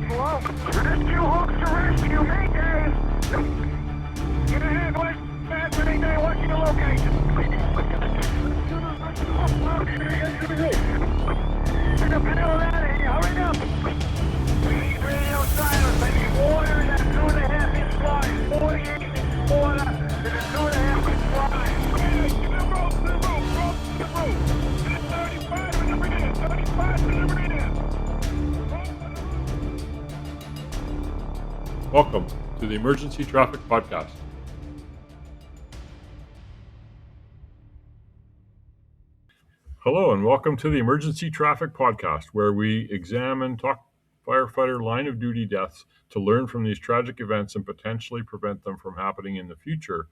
Hello? Rescue hooks to rescue, Mayday! Get ahead, West. Fast, Mayday, what's your location? Get the hell out of here, hurry up! We need radio silence, I need water in that 2.5-inch line. 48 inch water in a 2.5-inch line. To the rope, to the rope. 35 delivered in, 35 delivered in. Welcome to the Emergency Traffic Podcast. Hello and welcome to the Emergency Traffic Podcast, where we examine top firefighter line of duty deaths to learn from these tragic events and potentially prevent them from happening in the future.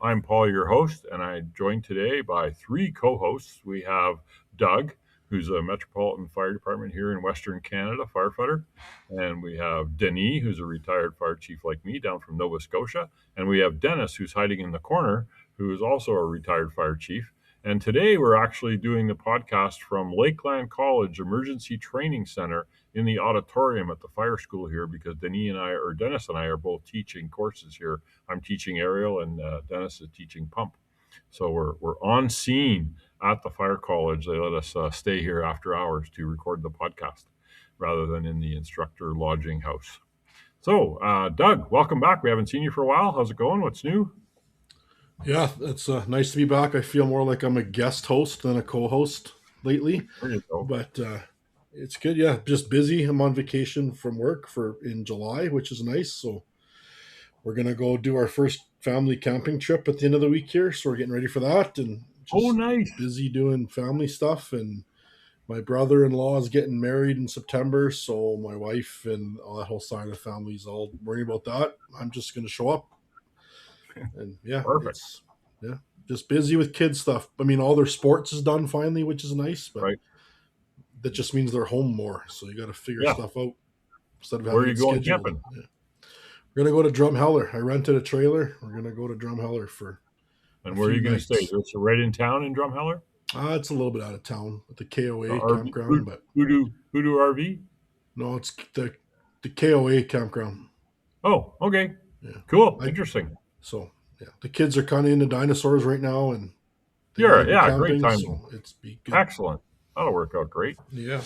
I'm Paul, your host, and I'm joined today by three co-hosts. We have Doug, who's a Metropolitan Fire Department here in Western Canada firefighter. And we have Denis, who's a retired fire chief like me down from Nova Scotia. And we have Dennis, who's hiding in the corner, who is also a retired fire chief. And today we're actually doing the podcast from Lakeland College Emergency Training Center in the auditorium at the fire school here, because Dennis and I are both teaching courses here. I'm teaching aerial and Dennis is teaching pump. So we're on scene at the fire college. They let us stay here after hours to record the podcast rather than in the instructor lodging house. So, Doug, welcome back. We haven't seen you for a while. How's it going? What's new? Yeah, it's nice to be back. I feel more like I'm a guest host than a co-host lately. There you go. But it's good. Yeah, just busy. I'm on vacation from work in July, which is nice. So we're going to go do our first family camping trip at the end of the week here. So we're getting ready for that. And just nice. Busy doing family stuff. And my brother-in-law is getting married in September. So my wife and all that whole side of the family is all worrying about that. I'm just going to show up. And yeah, Perfect. Just busy with kids stuff. I mean, all their sports is done finally, which is nice, but right. That just means they're home more. So you got to figure stuff out instead of having Where are you going camping? Yeah. We're going to go to Drumheller. I rented a trailer. We're going to go to Drumheller for. And where are you going to stay? Is it right in town in Drumheller? It's a little bit out of town at the KOA campground, but Hoodoo RV? No, it's the KOA campground. Oh, okay. Yeah. Cool. Interesting. So yeah, the kids are kind of into dinosaurs right now, and camping, great time. So it's be good. Excellent. That'll work out great. Yeah.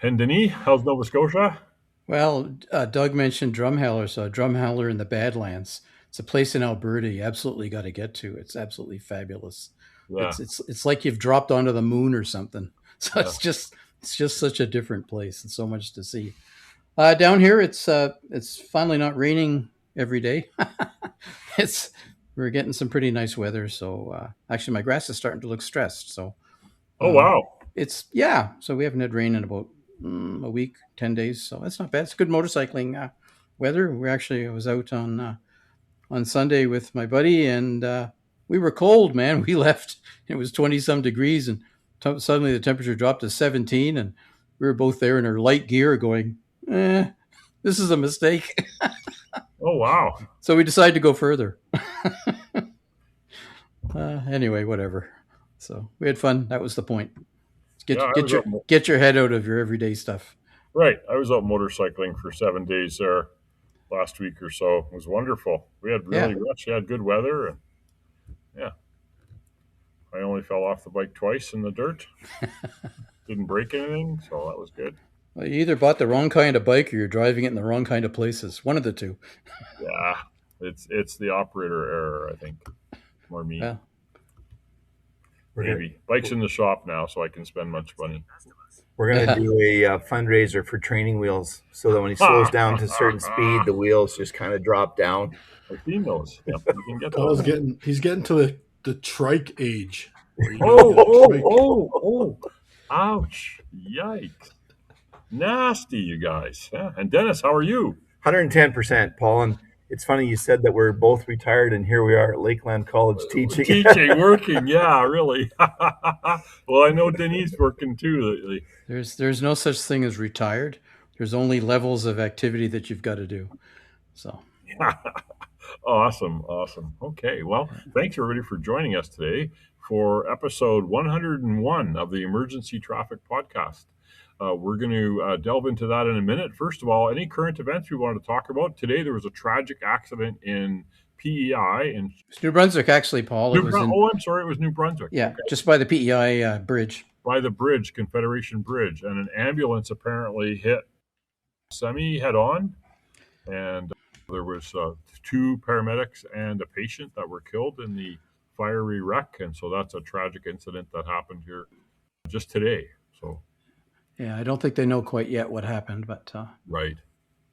And Denis, how's Nova Scotia? Well, Doug mentioned Drumheller, so Drumheller in the Badlands. It's a place in Alberta you absolutely got to get to. It's absolutely fabulous. Yeah. It's like you've dropped onto the moon or something. So it's just such a different place and so much to see. Down here, it's finally not raining every day. We're getting some pretty nice weather. So actually, my grass is starting to look stressed. So. Oh wow! So we haven't had rain in about a week, 10 days. So that's not bad. It's good motorcycling weather. I was out on Sunday with my buddy, and we were cold, man. We left. It was 20-some degrees, and suddenly the temperature dropped to 17, and we were both there in our light gear going, this is a mistake. Oh, wow. So we decided to go further. Anyway, whatever. So we had fun. That was the point. Get your head out of your everyday stuff. Right. I was out motorcycling for 7 days there last week or so. It was wonderful. We had had good weather, and I only fell off the bike twice in the dirt. Didn't break anything, so that was good. Well, you either bought the wrong kind of bike or you're driving it in the wrong kind of places. One of the two. Yeah, it's the operator error, I think, more me. Yeah. Maybe. Bike's in the shop now, so I can spend much money. We're going to do a fundraiser for training wheels so that when he slows down to a certain speed, the wheels just kind of drop down. I've seen those. Yep, you can get those. He's getting to the trike age. Oh, ouch. Yikes. Nasty, you guys. Yeah. And Dennis, how are you? 110%, Paul. And it's funny you said that we're both retired, and here we are at Lakeland College teaching. Working, yeah, really. Well, I know Denise working too lately. There's no such thing as retired. There's only levels of activity that you've got to do. So. Awesome. Okay, well, thanks everybody for joining us today for episode 101 of the Emergency Traffic Podcast. We're going to delve into that in a minute. First of all, any current events we want to talk about? Today there was a tragic accident in PEI in It's New Brunswick, actually, Paul. It was in, Oh, I'm sorry, it was New Brunswick. yeah, Okay. just by the PEI bridge. By the bridge, Confederation Bridge, and an ambulance apparently hit semi head on, and there was 2 paramedics and a patient that were killed in the fiery wreck, and so that's a tragic incident that happened here just today. So Yeah, I don't think they know quite yet what happened, but right,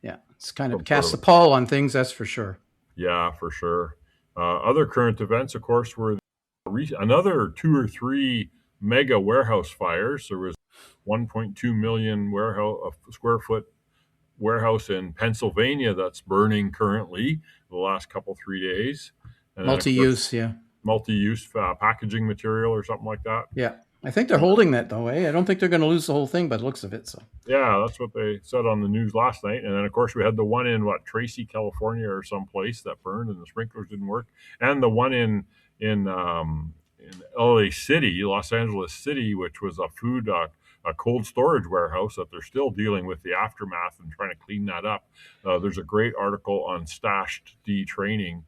yeah, it's kind of Some cast a sort of- pall on things, that's for sure. yeah, for sure. Other current events, of course, were another 2 or 3 mega warehouse fires. There was 1.2 million square foot warehouse in Pennsylvania that's burning currently the last couple 3 days. And then, of course, Multi-use, yeah. multi-use packaging material or something like that. Yeah. I think they're holding that, though, eh? I don't think they're going to lose the whole thing by the looks of it. So Yeah, that's what they said on the news last night. And then, of course, we had the one in Tracy, California, or someplace that burned and the sprinklers didn't work, and the one in LA City, Los Angeles City, which was a cold storage warehouse that they're still dealing with the aftermath and trying to clean that up. There's a great article on Stashed D Training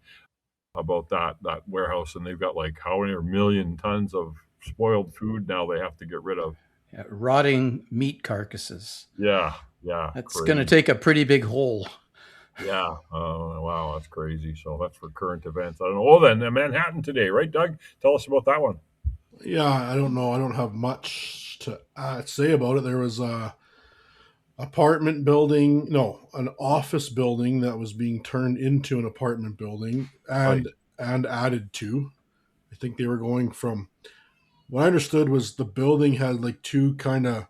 about that warehouse, and they've got like how many million tons of spoiled food now they have to get rid of. yeah, rotting meat carcasses. Yeah, That's going to take a pretty big hole. Yeah. Wow, that's crazy. So that's for current events. I don't know. Oh, then Manhattan today, right, Doug? Tell us about that one. Yeah, I don't know. I don't have much to say about it. There was a apartment building, no, an office building that was being turned into an apartment building and added to. I think they were going from, what I understood was the building had like 2 kind of,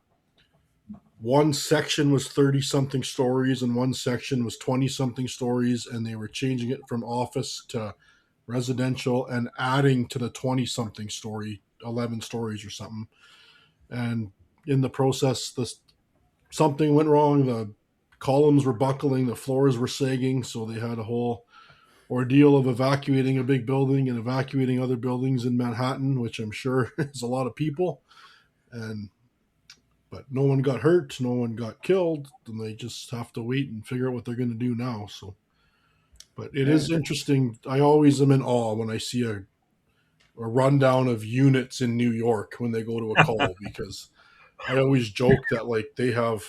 one section was 30 something stories and one section was 20 something stories, and they were changing it from office to residential and adding to the 20 something story, 11 stories or something. And in the process, something went wrong. The columns were buckling, the floors were sagging, so they had a whole ordeal of evacuating a big building and evacuating other buildings in Manhattan, which I'm sure is a lot of people. But no one got hurt, no one got killed, and they just have to wait and figure out what they're going to do now. So, but it is interesting. I always am in awe when I see a rundown of units in New York when they go to a call, because I always joke that like they have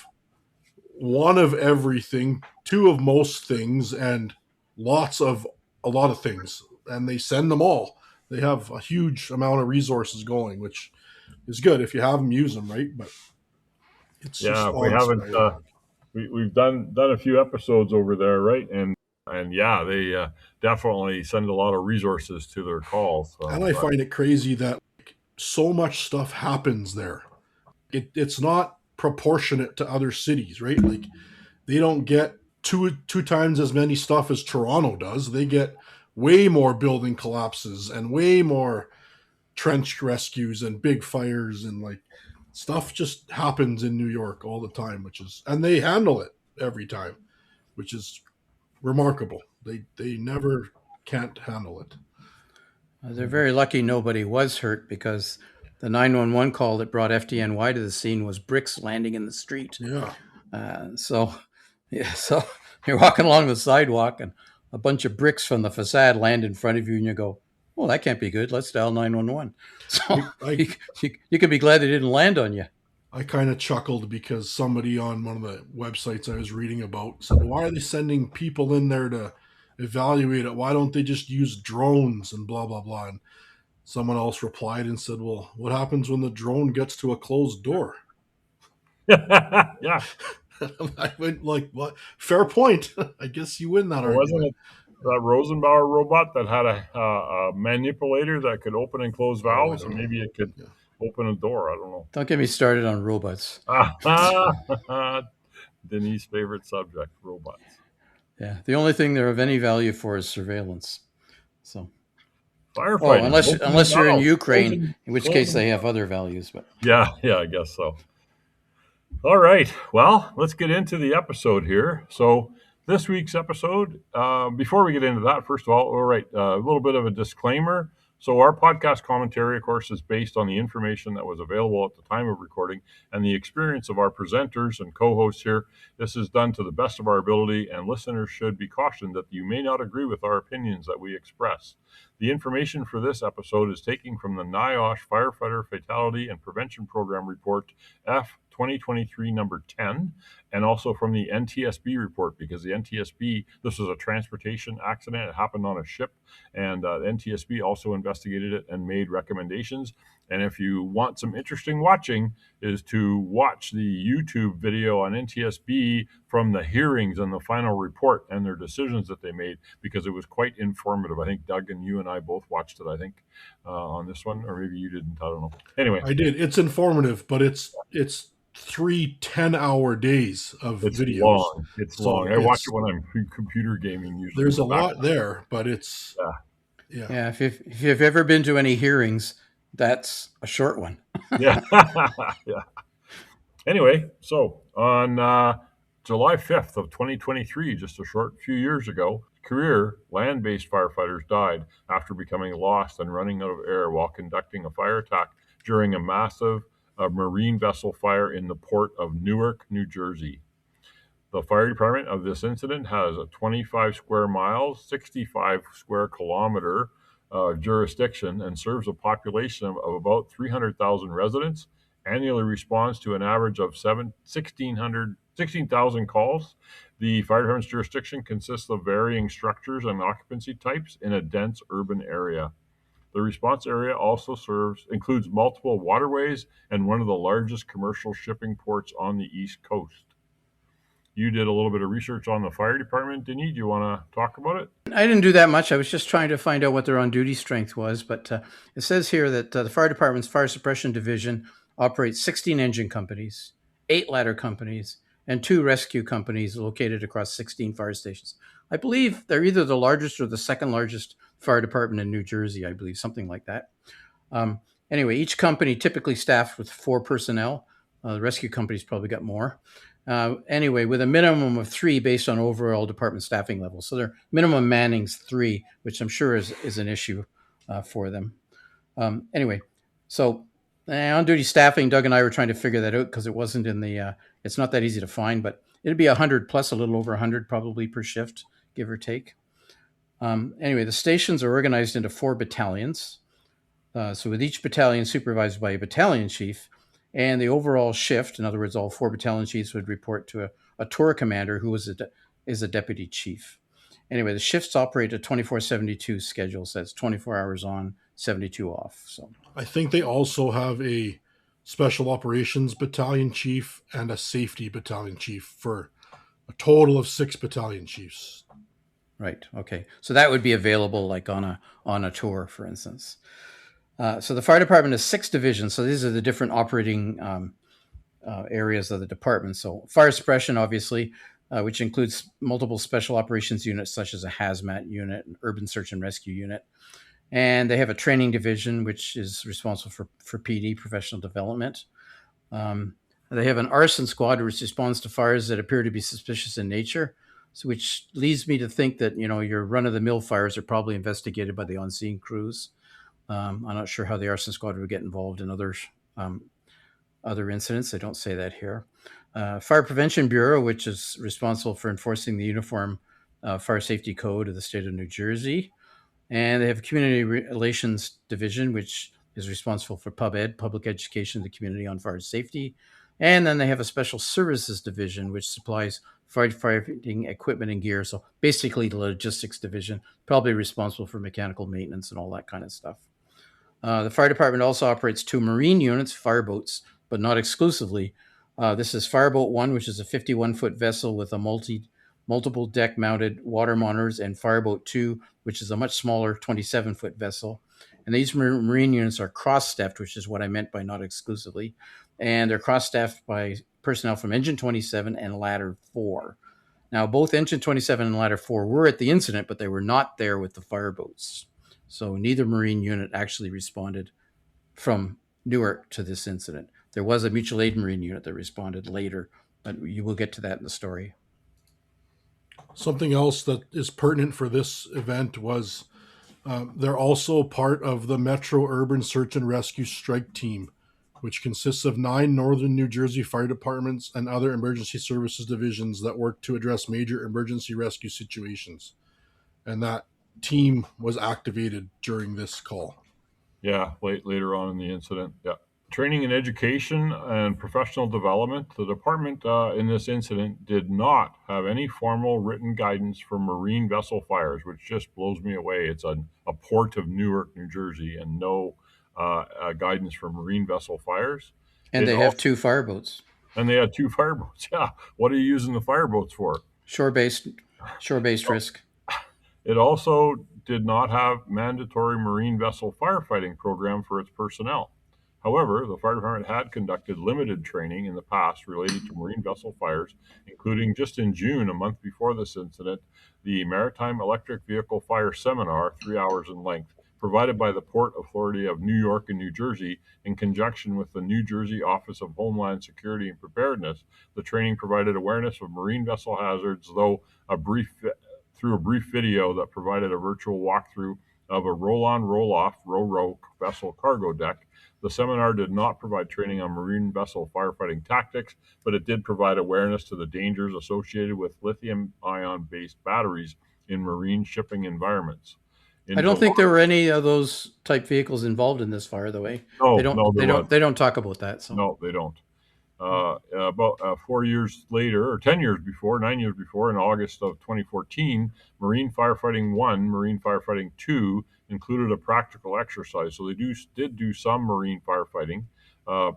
1 of everything, 2 of most things, and lots of a lot of things, and they send them all. They have a huge amount of resources going, which is good. If you have them, use them, right? But it's just we haven't. We've done a few episodes over there, right? And yeah, they definitely send a lot of resources to their calls. So, and I find it crazy that so much stuff happens there. It's not proportionate to other cities, right? Like they don't get two times as many stuff as Toronto does. They get way more building collapses and way more trench rescues and big fires, and like stuff just happens in New York all the time, and they handle it every time, which is remarkable. They never can't handle it. They're very lucky nobody was hurt, because the 911 call that brought FDNY to the scene was bricks landing in the street. Yeah. So you're walking along the sidewalk and a bunch of bricks from the facade land in front of you, and you go, "Oh, that can't be good. Let's dial 911." So you can be glad they didn't land on you. I kind of chuckled because somebody on one of the websites I was reading about said, "Why are they sending people in there to evaluate it? Why don't they just use drones and blah, blah, blah?" And someone else replied and said, "Well, what happens when the drone gets to a closed door?" Yeah. I went like, "What? Fair point." I guess you win that argument. Wasn't it that Rosenbauer robot that had a manipulator that could open and close valves, and maybe it could open a door? I don't know. Don't get me started on robots. Denise' favorite subject, robots. Yeah, the only thing they're of any value for is surveillance. So firefighting. Unless you're in Ukraine, in which case they have other values. But yeah, I guess so. All right. Well, let's get into the episode here. So this week's episode, before we get into that, first of all, a little bit of a disclaimer. So our podcast commentary, of course, is based on the information that was available at the time of recording and the experience of our presenters and co-hosts here. This is done to the best of our ability, and listeners should be cautioned that you may not agree with our opinions that we express. The information for this episode is taken from the NIOSH Firefighter Fatality and Prevention Program Report F 2023 number 10, and also from the NTSB report, because the NTSB, this was a transportation accident. It happened on a ship, and the NTSB also investigated it and made recommendations. And if you want some interesting watching, is to watch the YouTube video on NTSB from the hearings and the final report and their decisions that they made, because it was quite informative. I think Doug and you and I both watched it, I think, on this one, or maybe you didn't. I don't know. Anyway, I did. It's informative, but it's 3 10-hour days of it's videos. long. It's So long. I watch it when I'm computer gaming usually. There's a lot there, but it's yeah. Yeah, if you've ever been to any hearings, that's a short one. Yeah. Yeah. Anyway, so on July 5th of 2023, just a short few years ago, career land-based firefighters died after becoming lost and running out of air while conducting a fire attack during a massive marine vessel fire in the port of Newark, New Jersey. The fire department of this incident has a 25 square miles, 65 square kilometer jurisdiction, and serves a population of about 300,000 residents. Annually responds to an average of 16,000 calls. The fire department's jurisdiction consists of varying structures and occupancy types in a dense urban area. The response area also includes multiple waterways and one of the largest commercial shipping ports on the East Coast. You did a little bit of research on the fire department, didn't you? Do you want to talk about it? I didn't do that much. I was just trying to find out what their on-duty strength was, but it says here that the fire department's fire suppression division operates 16 engine companies, 8 ladder companies, and 2 rescue companies located across 16 fire stations. I believe they're either the largest or the second largest fire department in New Jersey, I believe, something like that. Anyway, each company typically staffed with 4 personnel. The rescue company's probably got more. Anyway, with a minimum of 3 based on overall department staffing levels. So their minimum manning's 3, which I'm sure is an issue for them. Anyway, so on-duty staffing, Doug and I were trying to figure that out because it wasn't in the, it's not that easy to find, but it'd be 100 plus, a little over 100 probably per shift, give or take. Anyway, the stations are organized into 4 battalions. So with each battalion supervised by a battalion chief, and the overall shift, in other words, all 4 battalion chiefs would report to a tour commander who is a deputy chief. Anyway, the shifts operate a 24/72 schedule, so that's 24 hours on, 72 off. So I think they also have a special operations battalion chief and a safety battalion chief for a total of 6 battalion chiefs. Right. Okay. So that would be available like on a tour, for instance. So the fire department has 6 divisions. So these are the different operating areas of the department. So fire suppression, obviously, which includes multiple special operations units such as a hazmat unit, an urban search and rescue unit. And they have a training division, which is responsible for PD, professional development. They have an arson squad, which responds to fires that appear to be suspicious in nature. So which leads me to think that, your run-of-the-mill fires are probably investigated by the on-scene crews. I'm not sure how the arson squad would get involved in other incidents. They don't say that here. Fire Prevention Bureau, which is responsible for enforcing the Uniform Fire Safety Code of the state of New Jersey. And they have a Community Relations Division, which is responsible for public education of the community on fire safety. And then they have a Special Services Division, which supplies firefighting equipment and gear. So basically the logistics division, probably responsible for mechanical maintenance and all that kind of stuff. The fire department also operates 2 marine units, fireboats, but not exclusively. This is Fireboat 1, which is a 51-foot vessel with a multiple deck-mounted water monitors, and Fireboat 2, which is a much smaller 27-foot vessel. And these marine units are cross-staffed, which is what I meant by not exclusively. And they're cross-staffed by personnel from Engine 27 and Ladder 4. Now, both Engine 27 and Ladder 4 were at the incident, but they were not there with the fireboats. So neither marine unit actually responded from Newark to this incident. There was a mutual aid marine unit that responded later, but you will get to that in the story. Something else that is pertinent for this event was They're also part of the Metro Urban Search and Rescue Strike Team, which consists of 9 northern New Jersey fire departments and other emergency services divisions that work to address major emergency rescue situations. And that team was activated during this call. Yeah, later on in the incident. Yeah. Training and education and professional development. The department in this incident did not have any formal written guidance for marine vessel fires, which just blows me away. It's a port of Newark, New Jersey, and no guidance for marine vessel fires. And they have 2 fireboats. And they had 2 fireboats. Yeah. What are you using the fireboats for? Shore-based risk. It also did not have mandatory marine vessel firefighting program for its personnel. However, the fire department had conducted limited training in the past related to marine vessel fires, including just in June, a month before this incident, the Maritime Electric Vehicle Fire Seminar, 3 hours in length, provided by the Port Authority of New York and New Jersey in conjunction with the New Jersey Office of Homeland Security and Preparedness. The training provided awareness of marine vessel hazards, through a brief video that provided a virtual walkthrough of a roll-on, roll-off, row-row vessel cargo deck. The seminar did not provide training on marine vessel firefighting tactics, but it did provide awareness to the dangers associated with lithium-ion-based batteries in marine shipping environments. I don't think there were any of those type vehicles involved in this fire, though. They don't talk about that. So. No, they don't. About 4 years later, or 10 years before, 9 years before, in August of 2014, Marine Firefighting 1, Marine Firefighting 2 included a practical exercise. So they did do some marine firefighting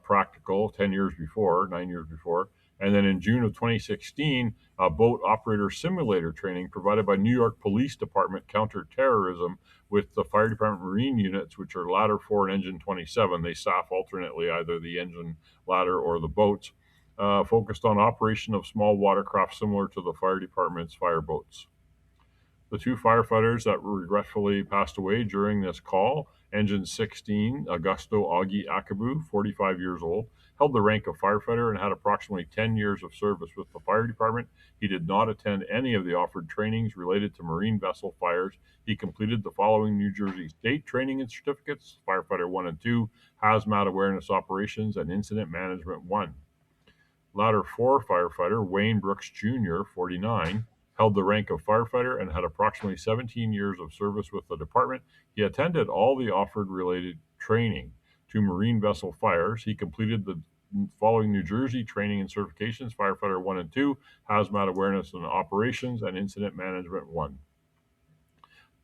practical 9 years before. And then in June of 2016, a boat operator simulator training provided by New York Police Department Counterterrorism with the Fire Department Marine units, which are Ladder 4 and Engine 27. They staff alternately either the engine ladder or the boats, focused on operation of small watercraft similar to the fire department's fireboats. The 2 firefighters that regretfully passed away during this call, Engine 16, Augusto Augie Akabu, 45 years old, held the rank of firefighter and had approximately 10 years of service with the fire department. He did not attend any of the offered trainings related to marine vessel fires. He completed the following New Jersey State training and certificates: Firefighter 1 and 2, Hazmat Awareness Operations, and Incident Management 1. Ladder 4 firefighter Wayne Brooks Jr., 49, held the rank of firefighter and had approximately 17 years of service with the department. He attended all the offered related training to marine vessel fires. He completed the following New Jersey training and certifications: Firefighter 1 and 2, Hazmat Awareness and Operations, and Incident Management 1.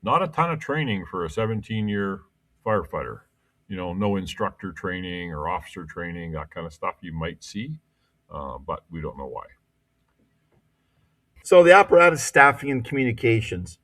Not a ton of training for a 17-year firefighter. No instructor training or officer training, that kind of stuff you might see, but we don't know why. So the apparatus, staffing, and communications.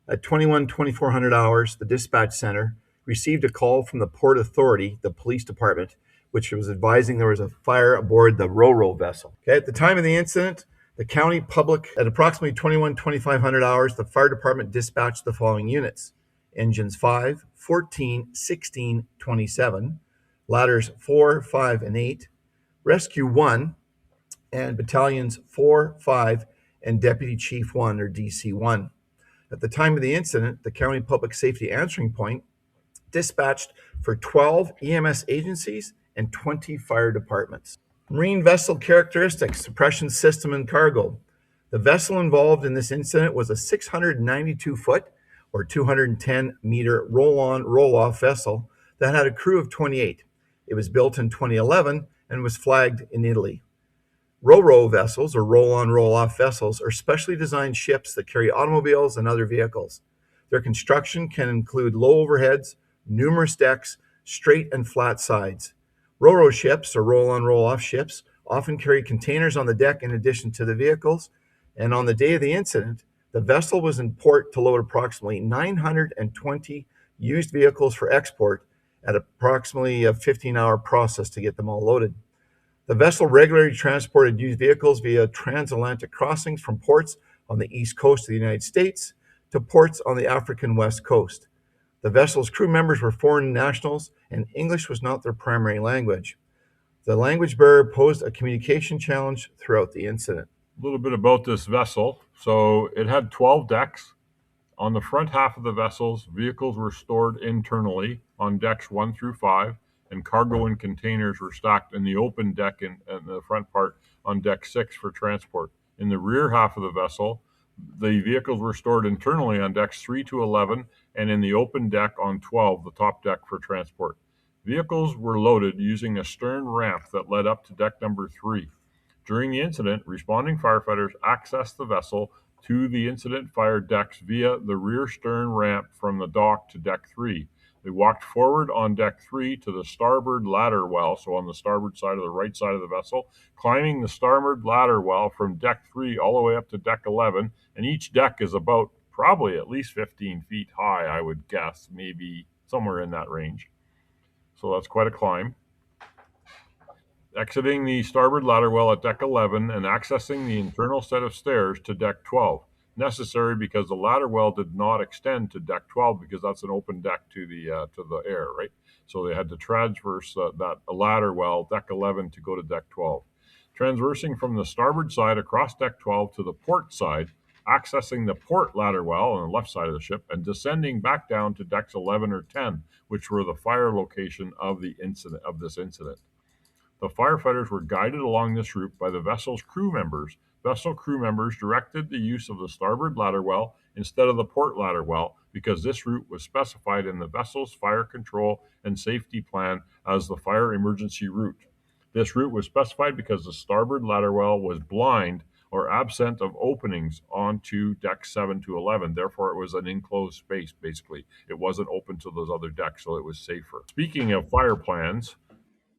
At 2400 hours, the dispatch center received a call from the Port Authority, the police department, which was advising there was a fire aboard the Ro-Ro vessel. Okay, at the time of the incident, the county public, at approximately 2500 hours, the fire department dispatched the following units: engines 5, 14, 16, 27, ladders 4, 5, and 8, rescue 1, and battalions 4, 5, and Deputy Chief 1, or DC 1. At the time of the incident, the County Public Safety Answering Point dispatched for 12 EMS agencies and 20 fire departments. Marine vessel characteristics, suppression system, and cargo. The vessel involved in this incident was a 692-foot or 210-meter roll-on, roll-off vessel that had a crew of 28. It was built in 2011 and was flagged in Italy. Ro-Ro vessels, or roll-on, roll-off vessels, are specially designed ships that carry automobiles and other vehicles. Their construction can include low overheads, numerous decks, straight and flat sides. Ro-Ro ships, or roll-on, roll-off ships, often carry containers on the deck in addition to the vehicles, and on the day of the incident, the vessel was in port to load approximately 920 used vehicles for export at approximately a 15-hour process to get them all loaded. The vessel regularly transported used vehicles via transatlantic crossings from ports on the east coast of the United States to ports on the African west coast. The vessel's crew members were foreign nationals, and English was not their primary language. The language barrier posed a communication challenge throughout the incident. A little bit about this vessel. So it had 12 decks. On the front half of the vessels, vehicles were stored internally on decks 1 through 5, and cargo and containers were stacked in the open deck and the front part on deck 6 for transport. In the rear half of the vessel, the vehicles were stored internally on decks 3 to 11 and in the open deck on 12, the top deck for transport. Vehicles were loaded using a stern ramp that led up to deck number 3. During the incident, responding firefighters accessed the vessel to the incident fire decks via the rear stern ramp from the dock to deck 3. They walked forward on deck 3 to the starboard ladder well, so on the starboard side of the right side of the vessel, climbing the starboard ladder well from deck 3 all the way up to deck 11, and each deck is about probably at least 15 feet high, I would guess, maybe somewhere in that range. So that's quite a climb. Exiting the starboard ladder well at deck 11 and accessing the internal set of stairs to deck 12. Necessary because the ladder well did not extend to deck 12 because that's an open deck to the air, right? So they had to transverse that ladder well, deck 11, to go to deck 12. Transversing from the starboard side across deck 12 to the port side, accessing the port ladder well on the left side of the ship, and descending back down to decks 11 or 10, which were the fire location of this incident. The firefighters were guided along this route by the vessel's crew members. Vessel crew members directed the use of the starboard ladder well instead of the port ladder well because this route was specified in the vessel's fire control and safety plan as the fire emergency route. This route was specified because the starboard ladder well was blind or absent of openings onto deck 7 to 11. Therefore, it was an enclosed space, basically. It wasn't open to those other decks, so it was safer. Speaking of fire plans,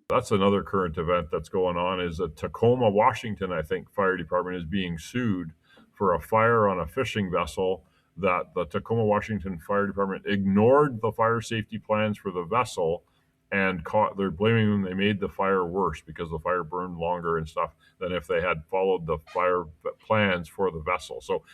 that's another current event that's going on is that Tacoma, Washington, I think, fire department is being sued for a fire on a fishing vessel that the Tacoma, Washington fire department ignored the fire safety plans for the vessel and they're blaming them. They made the fire worse because the fire burned longer and stuff than if they had followed the fire plans for the vessel. So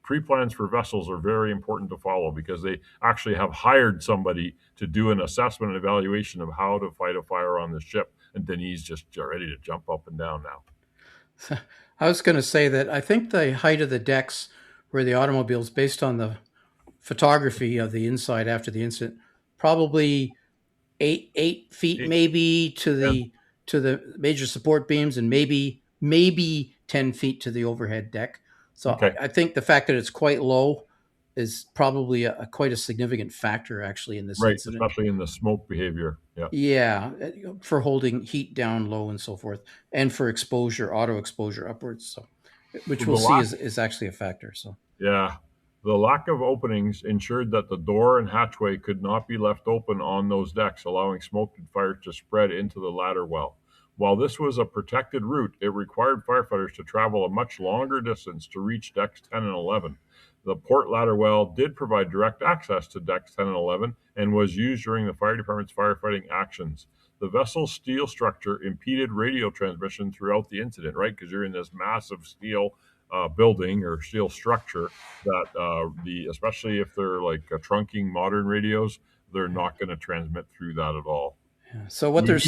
pre-plans for vessels are very important to follow because they actually have hired somebody to do an assessment and evaluation of how to fight a fire on the ship. And Denise just ready to jump up and down now. I was going to say that I think the height of the decks where the automobiles, based on the photography of the inside after the incident, probably eight feet maybe to the major support beams, and maybe 10 feet to the overhead deck. So Okay. I think the fact that it's quite low is probably quite a significant factor actually in this incident. Especially in the smoke behavior. Yeah, for holding heat down low and so forth, and for exposure, auto exposure upwards. So, which we'll see is actually a factor. So yeah, the lack of openings ensured that the door and hatchway could not be left open on those decks, allowing smoke and fire to spread into the ladder well. While this was a protected route, it required firefighters to travel a much longer distance to reach decks 10 and 11. The port ladder well did provide direct access to decks 10 and 11 and was used during the fire department's firefighting actions. The vessel's steel structure impeded radio transmission throughout the incident, right? Because you're in this massive steel building or steel structure that especially if they're like trunking modern radios, they're not going to transmit through that at all. yeah. So what they're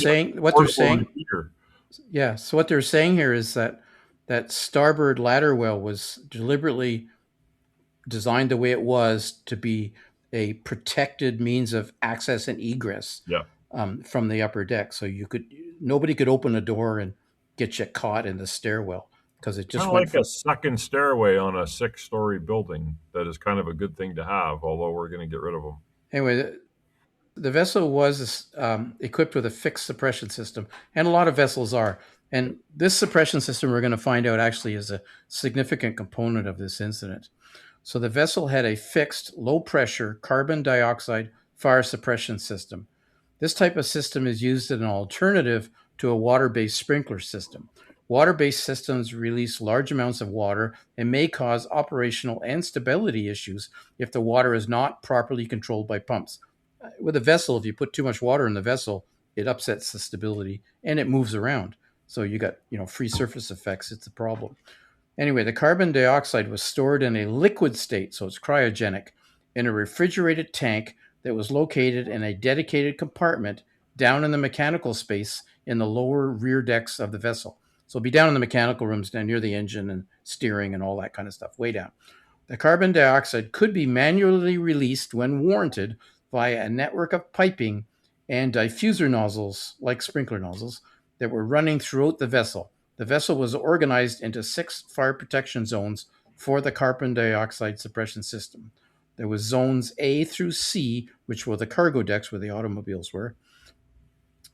saying here is that starboard ladder well was deliberately designed the way it was to be a protected means of access and egress from the upper deck. So nobody could open a door and get you caught in the stairwell because it just went like a second stairway on a 6-story building. That is kind of a good thing to have, although we're going to get rid of them. Anyway, the vessel was equipped with a fixed suppression system, and a lot of vessels are. And this suppression system, we're going to find out, actually is a significant component of this incident. So the vessel had a fixed low-pressure carbon dioxide fire suppression system. This type of system is used as an alternative to a water-based sprinkler system. Water-based systems release large amounts of water and may cause operational and stability issues if the water is not properly controlled by pumps. With a vessel, if you put too much water in the vessel, it upsets the stability and it moves around. So you got, free surface effects. It's a problem. Anyway, the carbon dioxide was stored in a liquid state, so it's cryogenic, in a refrigerated tank that was located in a dedicated compartment down in the mechanical space in the lower rear decks of the vessel. So it'll be down in the mechanical rooms down near the engine and steering and all that kind of stuff, way down. The carbon dioxide could be manually released when warranted via a network of piping and diffuser nozzles, like sprinkler nozzles, that were running throughout the vessel. The vessel was organized into 6 fire protection zones for the carbon dioxide suppression system. There was zones A through C, which were the cargo decks where the automobiles were,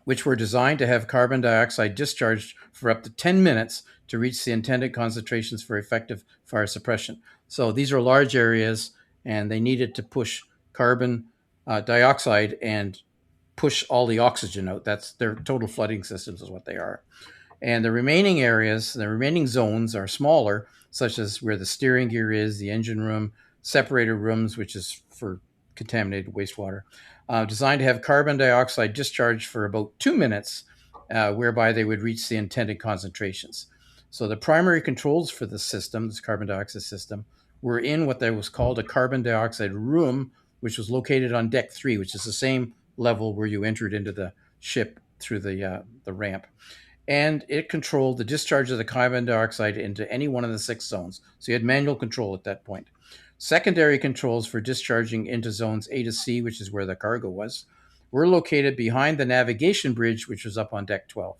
which were designed to have carbon dioxide discharged for up to 10 minutes to reach the intended concentrations for effective fire suppression. So these are large areas, and they needed to push carbon dioxide and push all the oxygen out. That's their total flooding systems is what they are. And the remaining areas, the remaining zones are smaller, such as where the steering gear is, the engine room, separator rooms, which is for contaminated wastewater, designed to have carbon dioxide discharged for about 2 minutes, whereby they would reach the intended concentrations. So the primary controls for the system, this carbon dioxide system, were in what there was called a carbon dioxide room, which was located on deck 3, which is the same level where you entered into the ship through the ramp. And it controlled the discharge of the carbon dioxide into any one of the 6 zones. So you had manual control at that point. Secondary controls for discharging into zones A to C, which is where the cargo was, were located behind the navigation bridge, which was up on deck 12.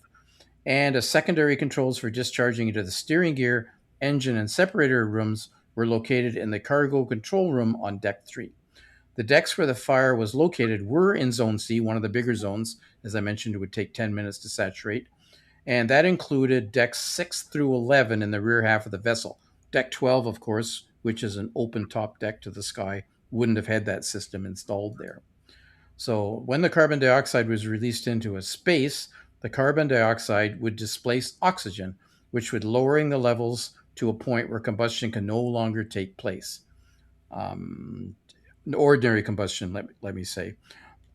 And a secondary controls for discharging into the steering gear, engine, and separator rooms were located in the cargo control room on deck 3. The decks where the fire was located were in Zone C, one of the bigger zones. As I mentioned, it would take 10 minutes to saturate. And that included decks 6 through 11 in the rear half of the vessel. Deck 12, of course, which is an open top deck to the sky, wouldn't have had that system installed there. So when the carbon dioxide was released into a space, the carbon dioxide would displace oxygen, which would lowering the levels to a point where combustion can no longer take place. Ordinary combustion, let me say.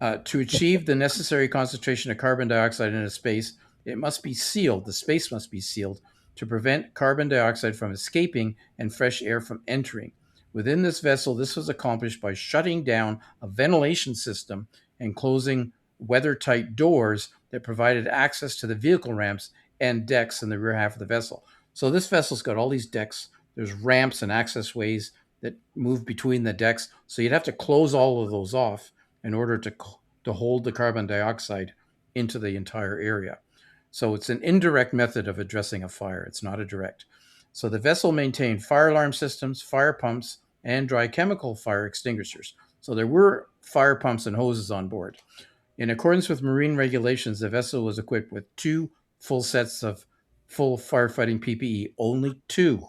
To achieve the necessary concentration of carbon dioxide in a space, it must be sealed. The space must be sealed to prevent carbon dioxide from escaping and fresh air from entering. Within this vessel, this was accomplished by shutting down a ventilation system and closing weather-tight doors that provided access to the vehicle ramps and decks in the rear half of the vessel. So this vessel's got all these decks. There's ramps and access ways that move between the decks. So you'd have to close all of those off in order to hold the carbon dioxide into the entire area. So it's an indirect method of addressing a fire. It's not a direct. So the vessel maintained fire alarm systems, fire pumps, and dry chemical fire extinguishers. So there were fire pumps and hoses on board. In accordance with marine regulations, the vessel was equipped with 2 full sets of full firefighting PPE, only 2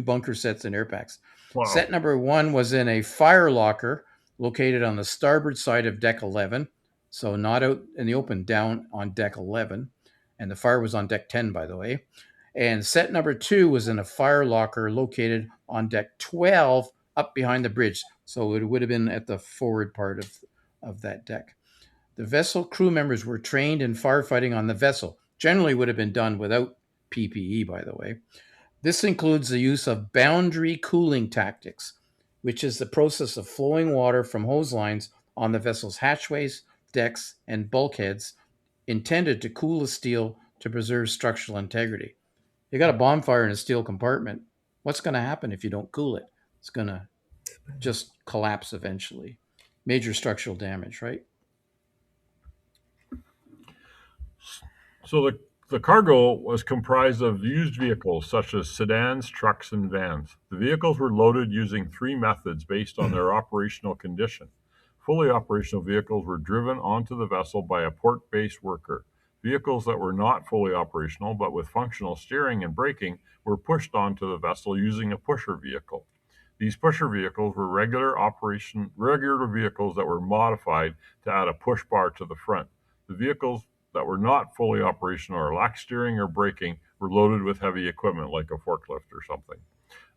bunker sets and air packs. Wow. Set number 1 was in a fire locker located on the starboard side of deck 11, so not out in the open, down on deck 11. And the fire was on deck 10, by the way. And set number 2 was in a fire locker located on deck 12 up behind the bridge. So it would have been at the forward part of that deck. The vessel crew members were trained in firefighting on the vessel. Generally would have been done without PPE, by the way. This includes the use of boundary cooling tactics, which is the process of flowing water from hose lines on the vessel's hatchways, decks, and bulkheads intended to cool the steel to preserve structural integrity. You got a bonfire in a steel compartment. What's going to happen if you don't cool it? It's going to just collapse eventually. Major structural damage, right? So the cargo was comprised of used vehicles such as sedans, trucks, and vans. The vehicles were loaded using 3 methods based on their operational condition. Fully operational vehicles were driven onto the vessel by a port-based worker. Vehicles that were not fully operational but with functional steering and braking were pushed onto the vessel using a pusher vehicle. These pusher vehicles were regular vehicles that were modified to add a push bar to the front. The vehicles that were not fully operational or lacked steering or braking were loaded with heavy equipment like a forklift or something.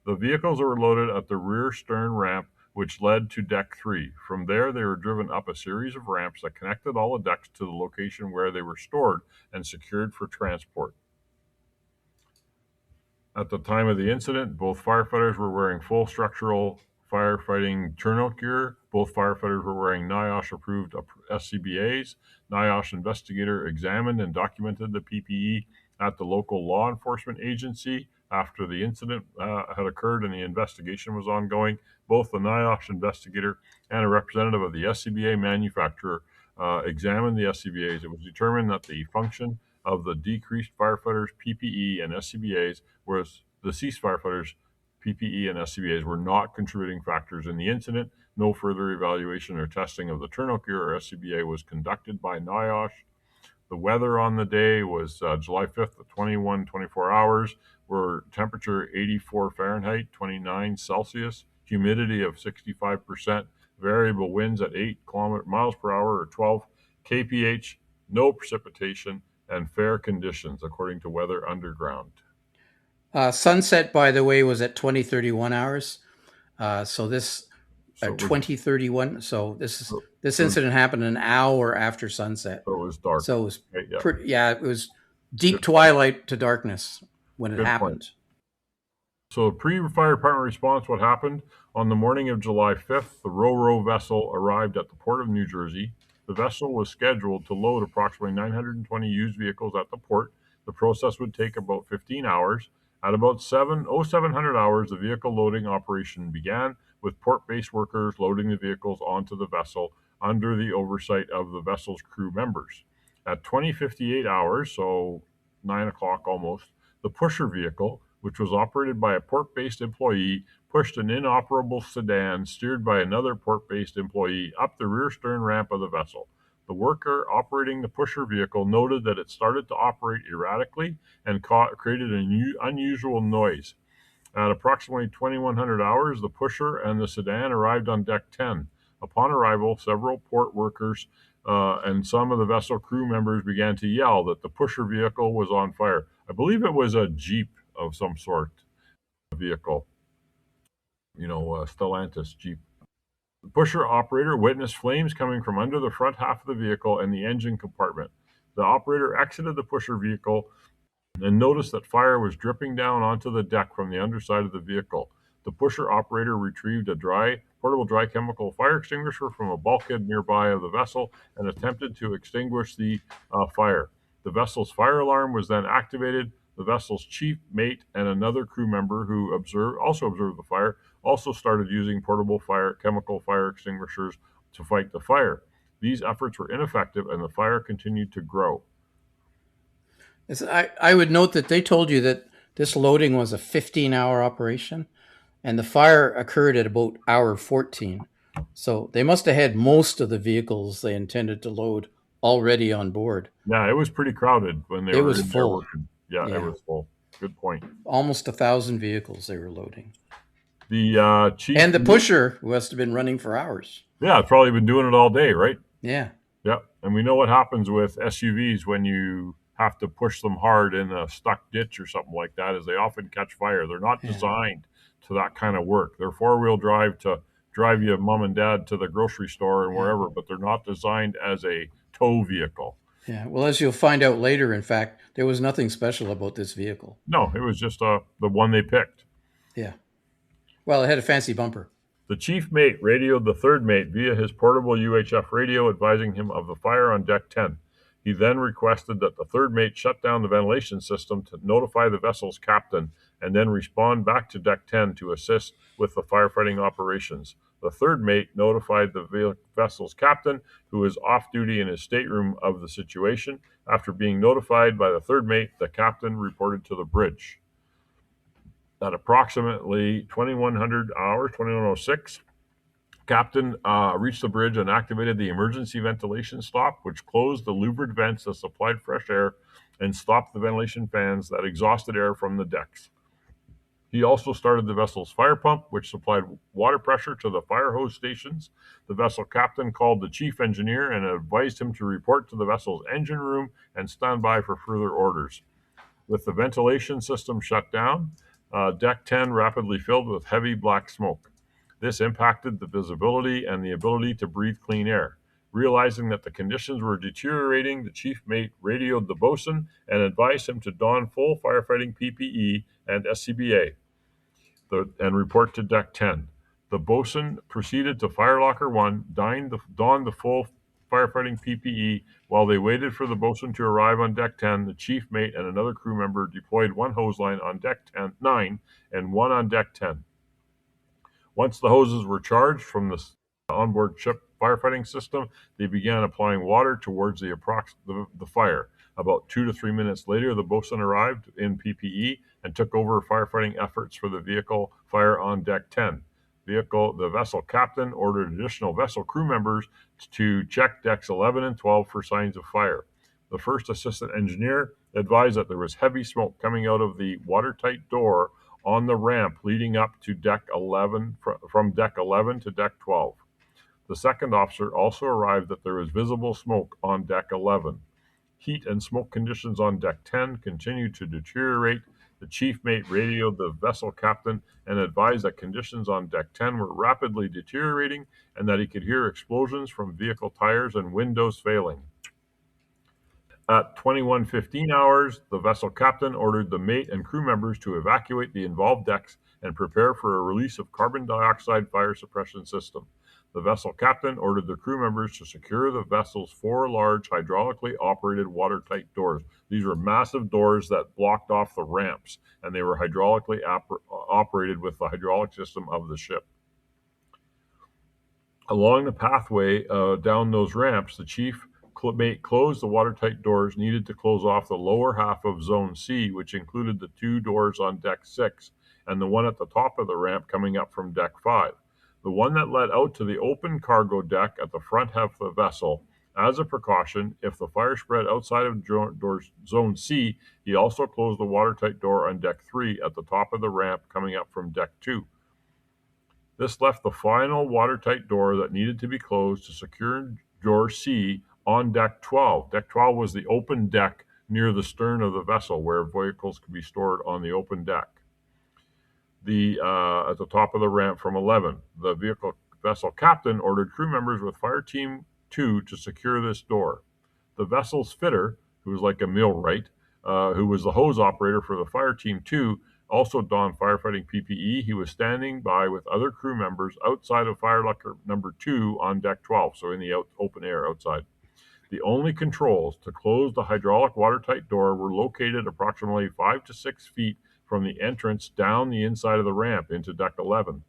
The vehicles were loaded at the rear stern ramp, which led to deck 3. From there, they were driven up a series of ramps that connected all the decks to the location where they were stored and secured for transport. At the time of the incident, both firefighters were wearing full structural firefighting turnout gear. Both firefighters were wearing NIOSH-approved SCBAs. NIOSH investigator examined and documented the PPE at the local law enforcement agency. after the incident had occurred and the investigation was ongoing. Both the NIOSH investigator and a representative of the SCBA manufacturer examined the SCBAs. It was determined that the function of the decreased firefighters' PPE and SCBAs, whereas the deceased firefighters' PPE and SCBAs were not contributing factors in the incident. No further evaluation or testing of the turnout gear or SCBA was conducted by NIOSH. The weather on the day was July 5th at 24 hours, where temperature 84 Fahrenheit, 29 Celsius, humidity of 65%, variable winds at 8 miles per hour or 12 kph, no precipitation, and fair conditions, according to Weather Underground. Sunset, by the way, was at 2031 hours. So this So it was, 2031. So this incident happened an hour after sunset. so it was dark. So it was Okay, yeah. it was deep twilight to darkness when it Good happened. point. So pre-fire department response, what happened? On the morning of July 5th, the Ro-Ro vessel arrived at the port of New Jersey. The vessel was scheduled to load approximately 920 used vehicles at the port. The process would take about 15 hours. At about 700 hours, the vehicle loading operation began, with port-based workers loading the vehicles onto the vessel under the oversight of the vessel's crew members. At 20:58 hours, so 9 o'clock almost, the pusher vehicle, which was operated by a port-based employee, pushed an inoperable sedan steered by another port-based employee up the rear stern ramp of the vessel. The worker operating the pusher vehicle noted that it started to operate erratically and created an unusual noise. At approximately 2100 hours, the pusher and the sedan arrived on deck 10. Upon arrival, several port workers and some of the vessel crew members began to yell that the pusher vehicle was on fire. I believe it was a Jeep of some sort, vehicle, Stellantis Jeep. The pusher operator witnessed flames coming from under the front half of the vehicle and the engine compartment. The operator exited the pusher vehicle and noticed that fire was dripping down onto the deck from the underside of the vehicle. The pusher operator retrieved a portable dry chemical fire extinguisher from a bulkhead nearby of the vessel and attempted to extinguish the fire. The vessel's fire alarm was then activated. The vessel's chief mate and another crew member who also observed the fire also started using portable chemical fire extinguishers to fight the fire. These efforts were ineffective and the fire continued to grow. I would note that they told you that this loading was a 15-hour operation, and the fire occurred at about hour 14. So they must have had most of the vehicles they intended to load already on board. Yeah, it was pretty crowded when they were in there working. Yeah, it was full. Good point. Almost 1,000 vehicles they were loading. The chief and the pusher must have been running for hours. Yeah, it's probably been doing it all day, right? Yeah. Yeah, and we know what happens with SUVs when you have to push them hard in a stuck ditch or something like that, is they often catch fire. They're not designed to that kind of work. They're four-wheel drive to drive you, mom and dad, to the grocery store and wherever, but they're not designed as a tow vehicle. Yeah, well, as you'll find out later, in fact, there was nothing special about this vehicle. No, it was just the one they picked. Yeah. Well, it had a fancy bumper. The chief mate radioed the third mate via his portable UHF radio, advising him of the fire on deck 10. He then requested that the third mate shut down the ventilation system to notify the vessel's captain and then respond back to deck 10 to assist with the firefighting operations. The third mate notified the vessel's captain, who was off duty in his stateroom, of the situation. After being notified by the third mate, the captain reported to the bridge. At approximately 2100 hours, 2106, captain reached the bridge and activated the emergency ventilation stop, which closed the louvered vents that supplied fresh air and stopped the ventilation fans that exhausted air from the decks. He also started the vessel's fire pump, which supplied water pressure to the fire hose stations. The vessel captain called the chief engineer and advised him to report to the vessel's engine room and stand by for further orders. With the ventilation system shut down, deck 10 rapidly filled with heavy black smoke. This impacted the visibility and the ability to breathe clean air. Realizing that the conditions were deteriorating, the chief mate radioed the bosun and advised him to don full firefighting PPE and SCBA and report to deck 10. The bosun proceeded to fire locker 1, donned the full firefighting PPE. While they waited for the bosun to arrive on deck 10, the chief mate and another crew member deployed one hose line on deck 9 and one on deck 10. Once the hoses were charged from the onboard ship firefighting system, they began applying water towards the fire. About 2 to 3 minutes later, the bosun arrived in PPE and took over firefighting efforts for the vehicle fire on deck 10. The vessel captain ordered additional vessel crew members to check decks 11 and 12 for signs of fire. The first assistant engineer advised that there was heavy smoke coming out of the watertight door on the ramp leading up to deck 11, from deck 11 to deck 12. The second officer also arrived that there was visible smoke on deck 11. Heat and smoke conditions on deck 10 continued to deteriorate. The chief mate radioed the vessel captain and advised that conditions on deck 10 were rapidly deteriorating and that he could hear explosions from vehicle tires and windows failing. At 21:15 hours, the vessel captain ordered the mate and crew members to evacuate the involved decks and prepare for a release of carbon dioxide fire suppression system. The vessel captain ordered the crew members to secure the vessel's 4 large hydraulically operated watertight doors. These were massive doors that blocked off the ramps, and they were hydraulically operated with the hydraulic system of the ship. Along the pathway down those ramps, the chief mate closed the watertight doors needed to close off the lower half of Zone C, which included the 2 doors on deck 6 and the one at the top of the ramp coming up from deck 5. The one that led out to the open cargo deck at the front half of the vessel. As a precaution, if the fire spread outside of Zone C, he also closed the watertight door on deck 3 at the top of the ramp coming up from deck 2. This left the final watertight door that needed to be closed to secure door C on deck 12. Deck 12 was the open deck near the stern of the vessel where vehicles could be stored on the open deck. At the top of the ramp from 11, the vessel captain ordered crew members with Fire Team 2 to secure this door. The vessel's fitter, who was like a millwright, who was the hose operator for the Fire Team 2, also donned firefighting PPE. He was standing by with other crew members outside of fire locker number 2 on deck 12, so in the open air outside. The only controls to close the hydraulic watertight door were located approximately 5 to 6 feet from the entrance down the inside of the ramp into deck 11.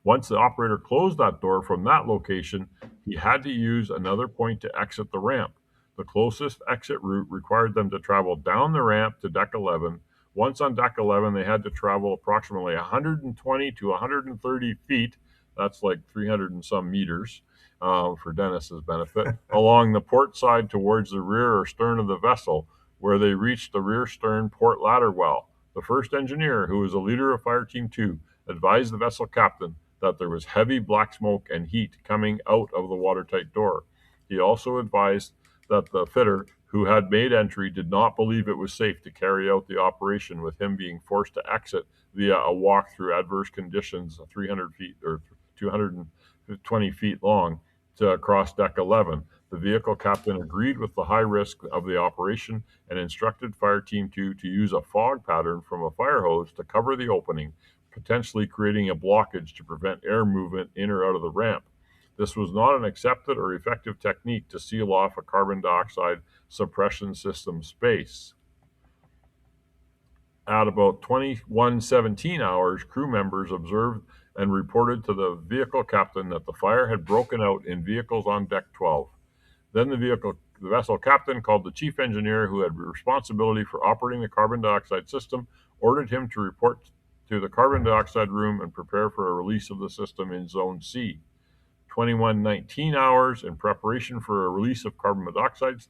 Once the operator closed that door from that location, he had to use another point to exit the ramp. The closest exit route required them to travel down the ramp to deck 11. Once on deck 11, they had to travel approximately 120 to 130 feet, that's like 300 and some meters, for Dennis's benefit, along the port side towards the rear or stern of the vessel, where they reached the rear stern port ladder well. The first engineer, who was a leader of Fire Team 2, advised the vessel captain that there was heavy black smoke and heat coming out of the watertight door. He also advised that the fitter, who had made entry, did not believe it was safe to carry out the operation, with him being forced to exit via a walk through adverse conditions 300 feet or 220 feet long to cross deck 11. The vehicle captain agreed with the high risk of the operation and instructed Fire Team 2 to use a fog pattern from a fire hose to cover the opening, potentially creating a blockage to prevent air movement in or out of the ramp. This was not an accepted or effective technique to seal off a carbon dioxide suppression system space. At about 21:17 hours, crew members observed and reported to the vehicle captain that the fire had broken out in vehicles on deck 12. Then the vessel captain called the chief engineer, who had responsibility for operating the carbon dioxide system, ordered him to report to the carbon dioxide room and prepare for a release of the system in Zone C. 21:19 hours, in preparation for a release of carbon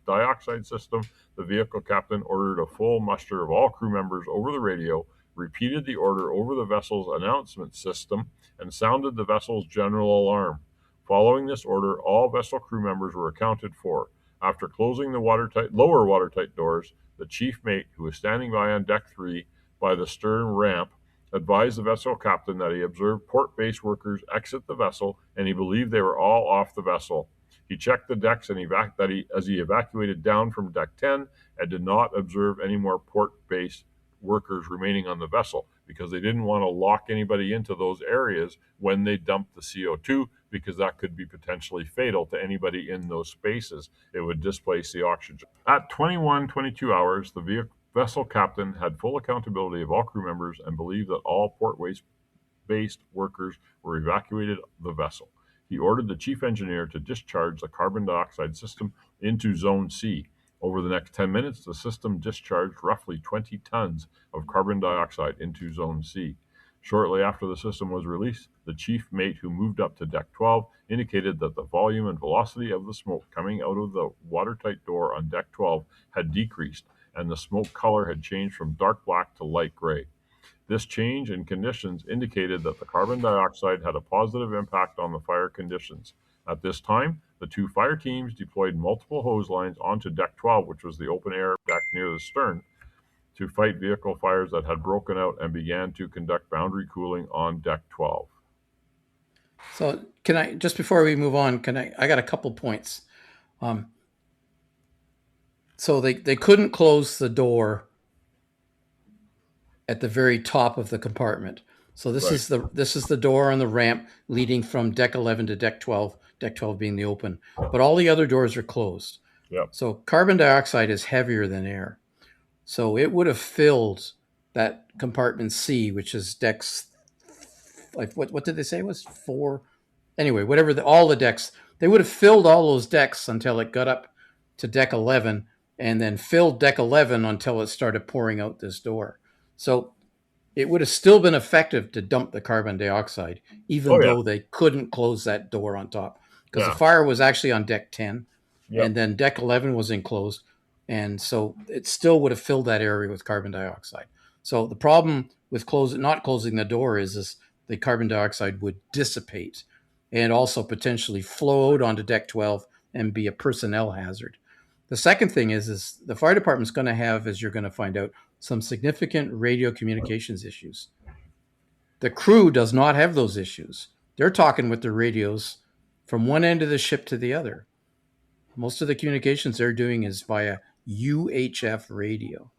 dioxide system, the vehicle captain ordered a full muster of all crew members over the radio, repeated the order over the vessel's announcement system, and sounded the vessel's general alarm. Following this order, all vessel crew members were accounted for. After closing the lower watertight doors, the chief mate, who was standing by on deck 3 by the stern ramp, advised the vessel captain that he observed port-based workers exit the vessel and he believed they were all off the vessel. He checked the decks and as he evacuated down from deck 10 and did not observe any more port-based workers remaining on the vessel, because they didn't want to lock anybody into those areas when they dumped the CO2, because that could be potentially fatal to anybody in those spaces. It would displace the oxygen. At 21:22 hours, the vessel captain had full accountability of all crew members and believed that all port-based workers were evacuated the vessel. He ordered the chief engineer to discharge the carbon dioxide system into Zone C. Over the next 10 minutes, the system discharged roughly 20 tons of carbon dioxide into Zone C. Shortly after the system was released, the chief mate who moved up to Deck 12 indicated that the volume and velocity of the smoke coming out of the watertight door on Deck 12 had decreased, and the smoke color had changed from dark black to light gray. This change in conditions indicated that the carbon dioxide had a positive impact on the fire conditions. At this time, the two fire teams deployed multiple hose lines onto Deck 12, which was the open air deck near the stern, to fight vehicle fires that had broken out, and began to conduct boundary cooling on Deck 12. So can I, just before we move on, I got a couple points. So they couldn't close the door at the very top of the compartment. So this is the door on the ramp leading from Deck 11 to Deck 12, Deck 12 being the open. But all the other doors are closed. Yep. So carbon dioxide is heavier than air. So it would have filled that compartment C, which is decks, like what did they say it was? 4? Anyway, whatever, all the decks, they would have filled all those decks until it got up to Deck 11, and then filled Deck 11 until it started pouring out this door. So it would have still been effective to dump the carbon dioxide, even though they couldn't close that door on top. Because the fire was actually on Deck 10, and then Deck 11 was enclosed. And so it still would have filled that area with carbon dioxide. So the problem with not closing the door is the carbon dioxide would dissipate and also potentially flow out onto Deck 12 and be a personnel hazard. The second thing is the fire department's going to have, as you're going to find out, some significant radio communications issues. The crew does not have those issues. They're talking with their radios from one end of the ship to the other. Most of the communications they're doing is via UHF radio.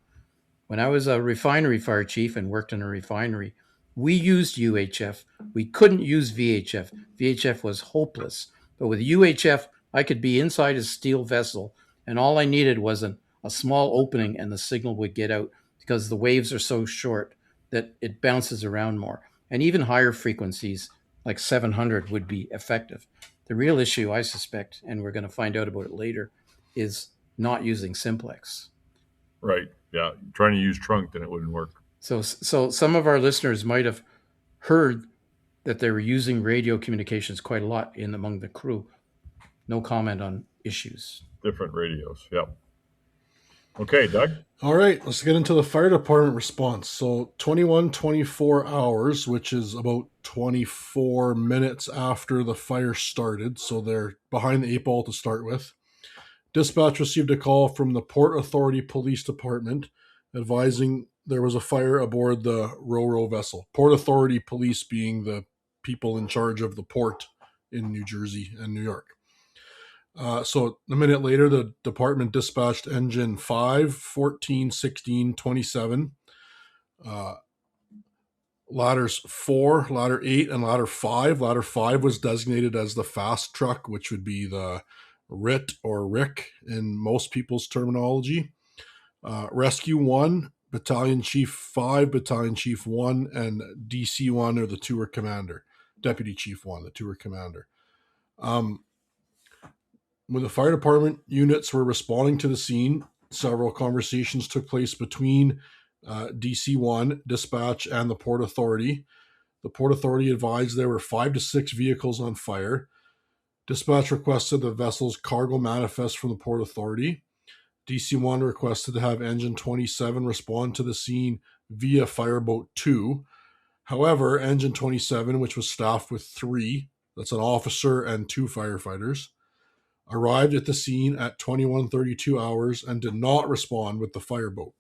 When I was a refinery fire chief and worked in a refinery, we used UHF. We couldn't use VHF. VHF was hopeless. But with UHF, I could be inside a steel vessel, and all I needed was a small opening, and the signal would get out because the waves are so short that it bounces around more. And even higher frequencies, like 700, would be effective. The real issue, I suspect, and we're going to find out about it later, is not using simplex. Right. Yeah. Trying to use trunk, then it wouldn't work. So some of our listeners might have heard that they were using radio communications quite a lot among the crew. No comment on issues. Different radios. Yep. Okay, Doug. All right, let's get into the fire department response. So 21:24 hours, which is about 24 minutes after the fire started. So they're behind the 8 ball to start with. Dispatch received a call from the Port Authority Police Department advising there was a fire aboard the Ro-Ro vessel. Port Authority Police being the people in charge of the port in New Jersey and New York. So a minute later, the department dispatched engine 5, 14, 16, 27, ladders 4, ladder 8, and ladder 5. Ladder 5 was designated as the fast truck, which would be the RIT or RIC in most people's terminology. Rescue 1, Battalion Chief 5, Battalion Chief 1, and DC 1 are the tour commander. Deputy Chief 1, the tour commander. When the fire department units were responding to the scene, several conversations took place between DC-1, dispatch, and the Port Authority. The Port Authority advised there were 5 to 6 vehicles on fire. Dispatch requested the vessel's cargo manifest from the Port Authority. DC-1 requested to have Engine 27 respond to the scene via Fireboat 2. However, Engine 27, which was staffed with 3, that's an officer and 2 firefighters, arrived at the scene at 21:32 hours and did not respond with the fireboat.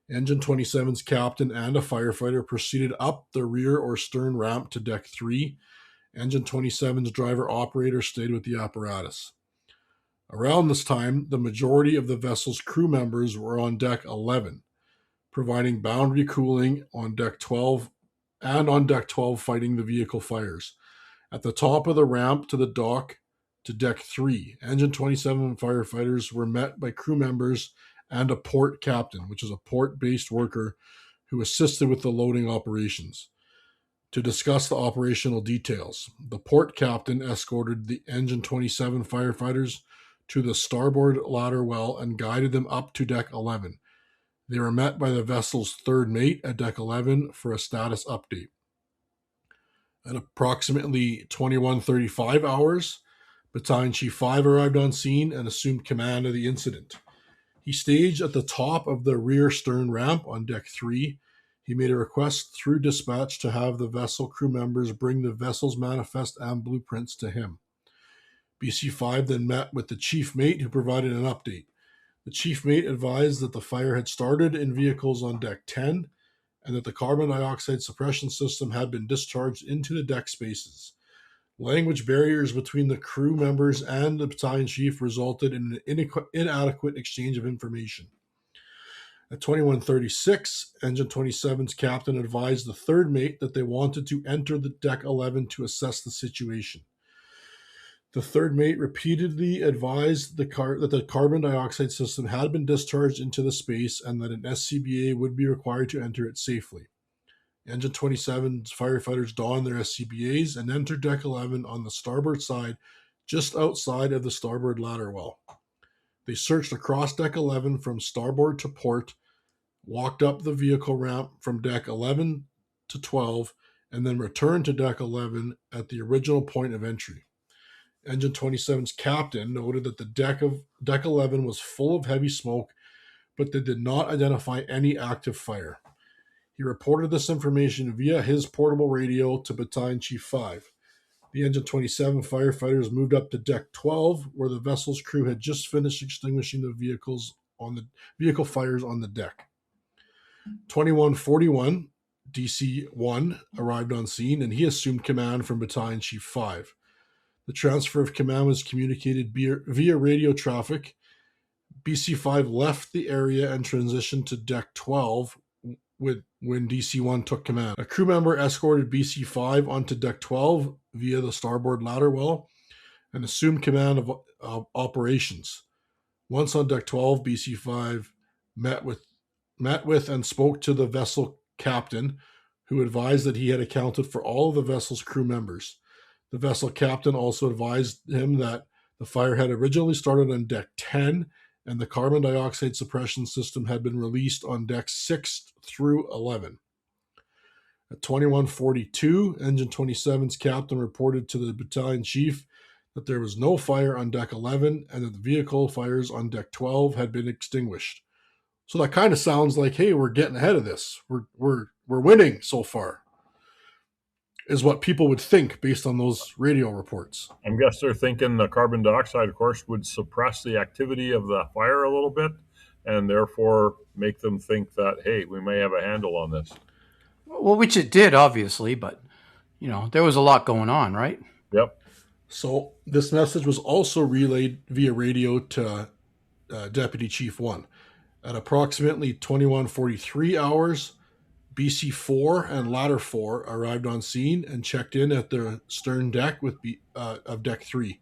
Engine 27's captain and a firefighter proceeded up the rear or stern ramp to Deck 3. Engine 27's driver-operator stayed with the apparatus. Around this time, the majority of the vessel's crew members were on Deck 11, providing boundary cooling on Deck 12 and on Deck 12 fighting the vehicle fires. At the top of the ramp to the dock to deck 3, Engine 27 firefighters were met by crew members and a port captain, which is a port-based worker who assisted with the loading operations, to discuss the operational details. The port captain escorted the Engine 27 firefighters to the starboard ladder well and guided them up to deck 11. They were met by the vessel's third mate at deck 11 for a status update. At approximately 21:35 hours, Battalion Chief 5 arrived on scene and assumed command of the incident. He staged at the top of the rear stern ramp on deck 3. He made a request through dispatch to have the vessel crew members bring the vessel's manifest and blueprints to him. BC5 then met with the chief mate, who provided an update. The chief mate advised that the fire had started in vehicles on deck 10 and that the carbon dioxide suppression system had been discharged into the deck spaces. Language barriers between the crew members and the battalion chief resulted in an inadequate exchange of information. At 21:36, Engine 27's captain advised the third mate that they wanted to enter the deck 11 to assess the situation. The third mate repeatedly advised that the carbon dioxide system had been discharged into the space and that an SCBA would be required to enter it safely. Engine 27's firefighters donned their SCBAs and entered deck 11 on the starboard side, just outside of the starboard ladder well. They searched across deck 11 from starboard to port, walked up the vehicle ramp from deck 11 to 12, and then returned to deck 11 at the original point of entry. Engine 27's captain noted that the deck 11 was full of heavy smoke, but they did not identify any active fire. He reported this information via his portable radio to Battalion Chief 5. The Engine 27 firefighters moved up to deck 12, where the vessel's crew had just finished extinguishing the vehicle fires on the deck. 21:41, DC-1 arrived on scene, and he assumed command from Battalion Chief 5. The transfer of command was communicated via radio traffic. BC-5 left the area and transitioned to deck 12 when DC-1 took command. A crew member escorted BC-5 onto deck 12 via the starboard ladder well and assumed command of operations. Once on deck 12, BC-5 met with and spoke to the vessel captain, who advised that he had accounted for all of the vessel's crew members. The vessel captain also advised him that the fire had originally started on deck 10 and the carbon dioxide suppression system had been released on decks 6 through 11. At 21:42, Engine 27's captain reported to the battalion chief that there was no fire on deck 11 and that the vehicle fires on deck 12 had been extinguished. So that kind of sounds like, hey, we're getting ahead of this. We're winning so far, is what people would think based on those radio reports. I guess they're thinking the carbon dioxide, of course, would suppress the activity of the fire a little bit and therefore make them think that, hey, we may have a handle on this. Well, which it did, obviously, but, there was a lot going on, right? Yep. So this message was also relayed via radio to Deputy Chief 1. At approximately 21:43 hours, BC4 and Ladder 4 arrived on scene and checked in at the stern deck of deck 3.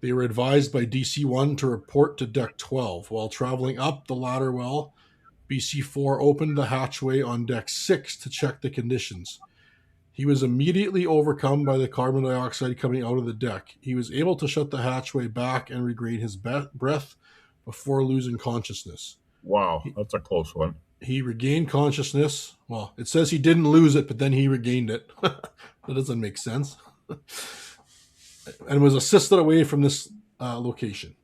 They were advised by DC1 to report to deck 12. While traveling up the ladder well, BC4 opened the hatchway on deck 6 to check the conditions. He was immediately overcome by the carbon dioxide coming out of the deck. He was able to shut the hatchway back and regain his breath before losing consciousness. Wow, that's a close one. He regained consciousness. Well, it says he didn't lose it, but then he regained it. That doesn't make sense. And was assisted away from this location.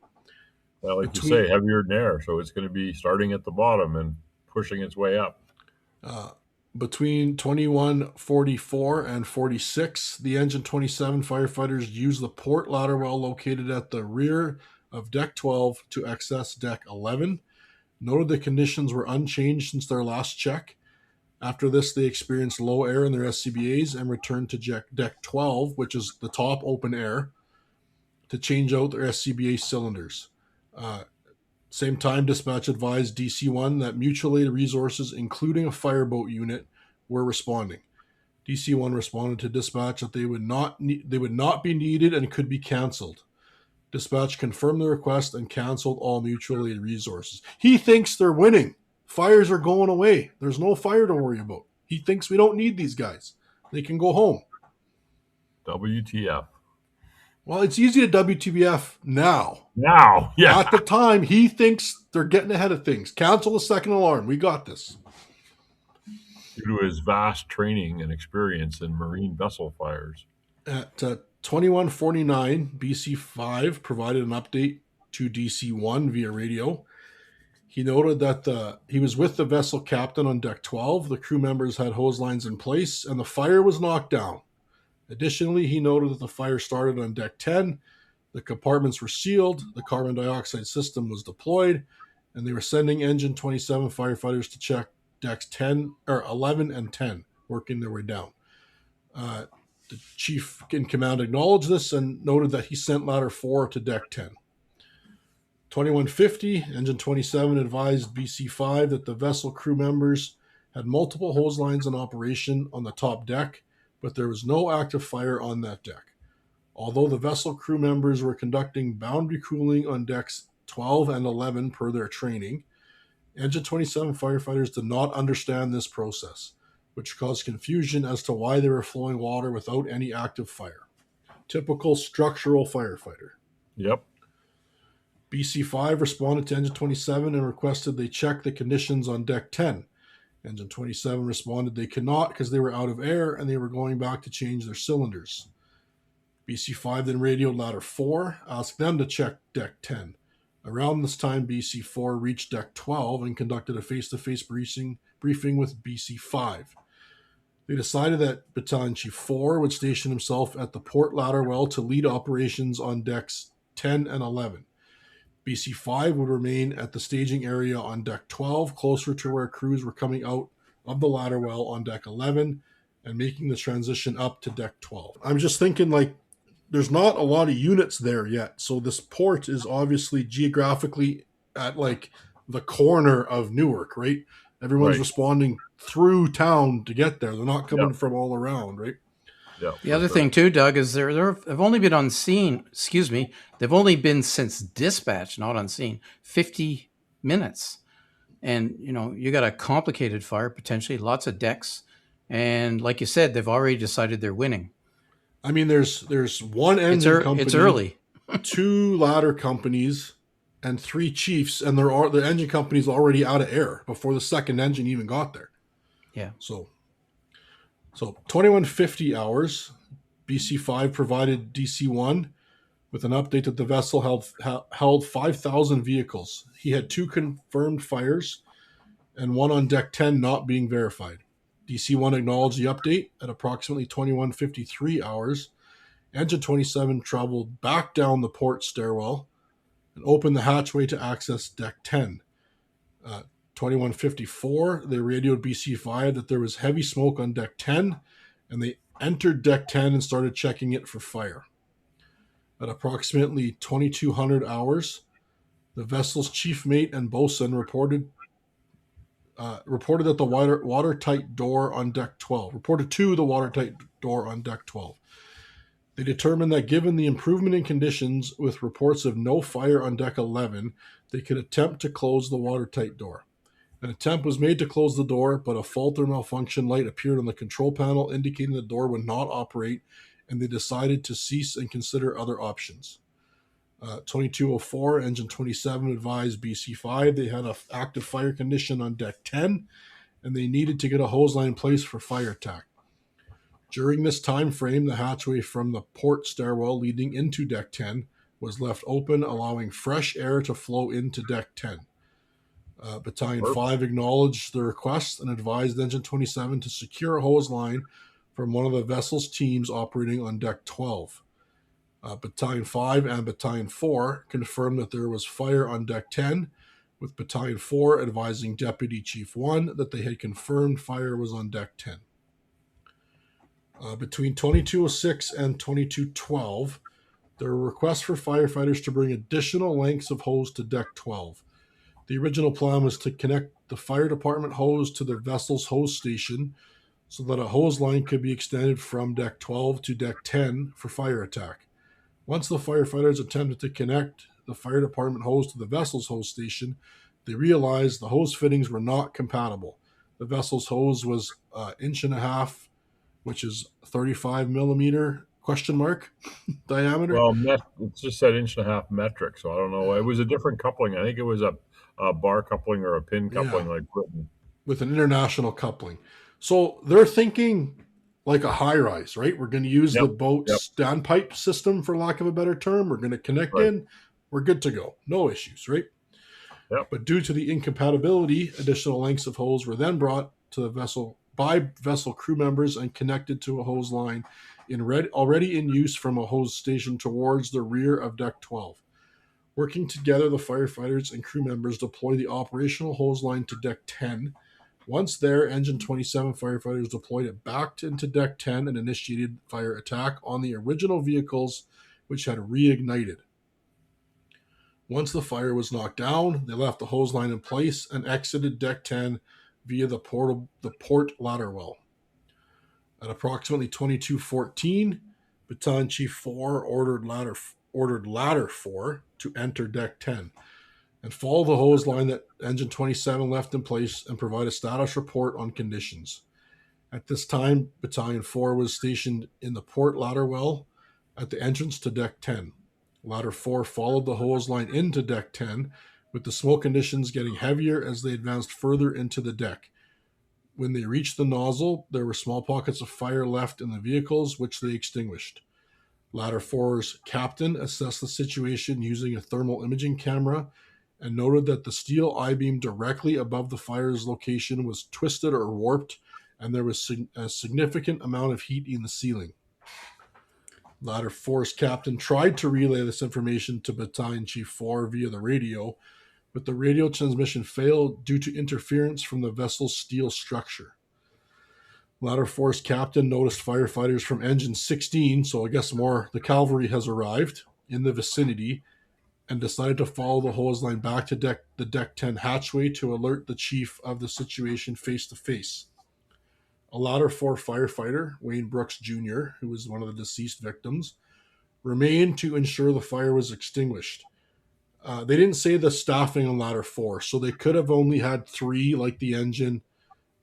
Well, like you say, heavier than air, so it's going to be starting at the bottom and pushing its way up. Between 21:44 and 46, the Engine 27 firefighters used the port ladder well located at the rear of deck 12 to access deck 11. Noted the conditions were unchanged since their last check. After this, they experienced low air in their SCBAs and returned to deck 12, which is the top open air, to change out their SCBA cylinders. Same time, dispatch advised DC1 that mutual aid resources, including a fireboat unit, were responding. DC-1 responded to dispatch that they would not be needed and could be canceled. Dispatch confirmed the request and canceled all mutual aid resources. He thinks they're winning. Fires are going away. There's no fire to worry about. He thinks we don't need these guys. They can go home. WTF. Well, it's easy to WTF now. Now, yeah. At the time, he thinks they're getting ahead of things. Cancel the second alarm. We got this. Due to his vast training and experience in marine vessel fires. At 2149, BC5 provided an update to DC1 via radio. He noted that he was with the vessel captain on deck 12. The crew members had hose lines in place, and the fire was knocked down. Additionally, he noted that the fire started on deck 10. The compartments were sealed, the carbon dioxide system was deployed, and they were sending engine 27 firefighters to check decks 11 and 10, working their way down. The chief in command acknowledged this and noted that he sent ladder 4 to deck 10. 2150, engine 27 advised BC5 that the vessel crew members had multiple hose lines in operation on the top deck, but there was no active fire on that deck. Although the vessel crew members were conducting boundary cooling on decks 12 and 11 per their training, engine 27 firefighters did not understand this process, which caused confusion as to why they were flowing water without any active fire. Typical structural firefighter. Yep. BC5 responded to engine 27 and requested they check the conditions on deck 10. Engine 27 responded they could not because they were out of air and they were going back to change their cylinders. BC5 then radioed ladder 4, asked them to check deck 10. Around this time, BC4 reached deck 12 and conducted a face-to-face briefing with BC5. They decided that Battalion Chief 4 would station himself at the port ladder well to lead operations on decks 10 and 11. BC5 would remain at the staging area on deck 12, closer to where crews were coming out of the ladder well on deck 11 and making the transition up to deck 12. I'm just thinking, like, there's not a lot of units there yet, so this port is obviously geographically at, like, the corner of Newark, right? Everyone's responding through town to get there. They're not coming from all around, right? Yeah. The other thing too, Doug, is they've only been on scene. Excuse me, they've only been since dispatch, not on scene, 50 minutes, and you got a complicated fire potentially, lots of decks, and like you said, they've already decided they're winning. I mean, there's one engine company. It's early. 2 ladder companies and 3 chiefs, and the engine company's already out of air before the second engine even got there. Yeah. So 2150 hours, BC5 provided DC1 with an update that the vessel held 5,000 vehicles. He had 2 confirmed fires and 1 on deck 10 not being verified. DC1 acknowledged the update at approximately 2153 hours. Engine 27 traveled back down the port stairwell and opened the hatchway to access deck 10. 2154, they radioed BC5 that there was heavy smoke on deck 10, and they entered deck 10 and started checking it for fire. At approximately 2200 hours, the vessel's chief mate and bosun reported that the watertight door on deck 12. Reported to the watertight door on deck 12. They determined that given the improvement in conditions with reports of no fire on deck 11, they could attempt to close the watertight door. An attempt was made to close the door, but a fault or malfunction light appeared on the control panel indicating the door would not operate, and they decided to cease and consider other options. 2204, engine 27 advised BC5 they had an active fire condition on deck 10, and they needed to get a hose line in place for fire attack. During this time frame, the hatchway from the port stairwell leading into deck 10 was left open, allowing fresh air to flow into deck 10. Battalion 5 acknowledged the request and advised Engine 27 to secure a hose line from one of the vessel's teams operating on deck 12. Battalion 5 and Battalion 4 confirmed that there was fire on deck 10, with Battalion 4 advising Deputy Chief 1 that they had confirmed fire was on deck 10. Between 2206 and 2212, there were requests for firefighters to bring additional lengths of hose to deck 12. The original plan was to connect the fire department hose to the vessel's hose station so that a hose line could be extended from deck 12 to deck 10 for fire attack. Once the firefighters attempted to connect the fire department hose to the vessel's hose station, they realized the hose fittings were not compatible. The vessel's hose was inch and a half, which is 35 millimeter question mark diameter. Well, it just said inch and a half metric, so I don't know. It was a different coupling. I think it was a bar coupling or a pin coupling, Yeah. like Britain. With an international coupling. So they're thinking like a high rise, right? We're going to use the boat standpipe system, for lack of a better term. We're going to connect in. We're good to go. No issues, right? Yep. But due to the incompatibility, additional lengths of hose were then brought to the vessel by vessel crew members and connected to a hose line already in use from a hose station towards the rear of deck 12. Working together, the firefighters and crew members deploy the operational hose line to deck 10. Once there, Engine 27 firefighters deployed it back into deck 10 and initiated fire attack on the original vehicles, which had reignited. Once the fire was knocked down, they left the hose line in place and exited deck 10 via the port ladder well. At approximately 22:14, Battalion Chief 4 ordered ladder 4 to enter deck 10 and follow the hose line that Engine 27 left in place and provide a status report on conditions. At this time, Battalion 4 was stationed in the port ladder well at the entrance to deck 10. Ladder 4 followed the hose line into deck 10, with the smoke conditions getting heavier as they advanced further into the deck. When they reached the nozzle, there were small pockets of fire left in the vehicles, which they extinguished. Ladder 4's captain assessed the situation using a thermal imaging camera and noted that the steel I-beam directly above the fire's location was twisted or warped, and there was a significant amount of heat in the ceiling. Ladder 4's captain tried to relay this information to Battalion Chief 4 via the radio, but the radio transmission failed due to interference from the vessel's steel structure. Ladder 4's captain noticed firefighters from Engine 16, so I guess the cavalry has arrived, in the vicinity, and decided to follow the hose line back to the deck 10 hatchway to alert the chief of the situation face to face. A Ladder 4 firefighter, Wayne Brooks Jr., who was one of the deceased victims, remained to ensure the fire was extinguished. They didn't say the staffing on Ladder 4, so they could have only had 3 like the engine.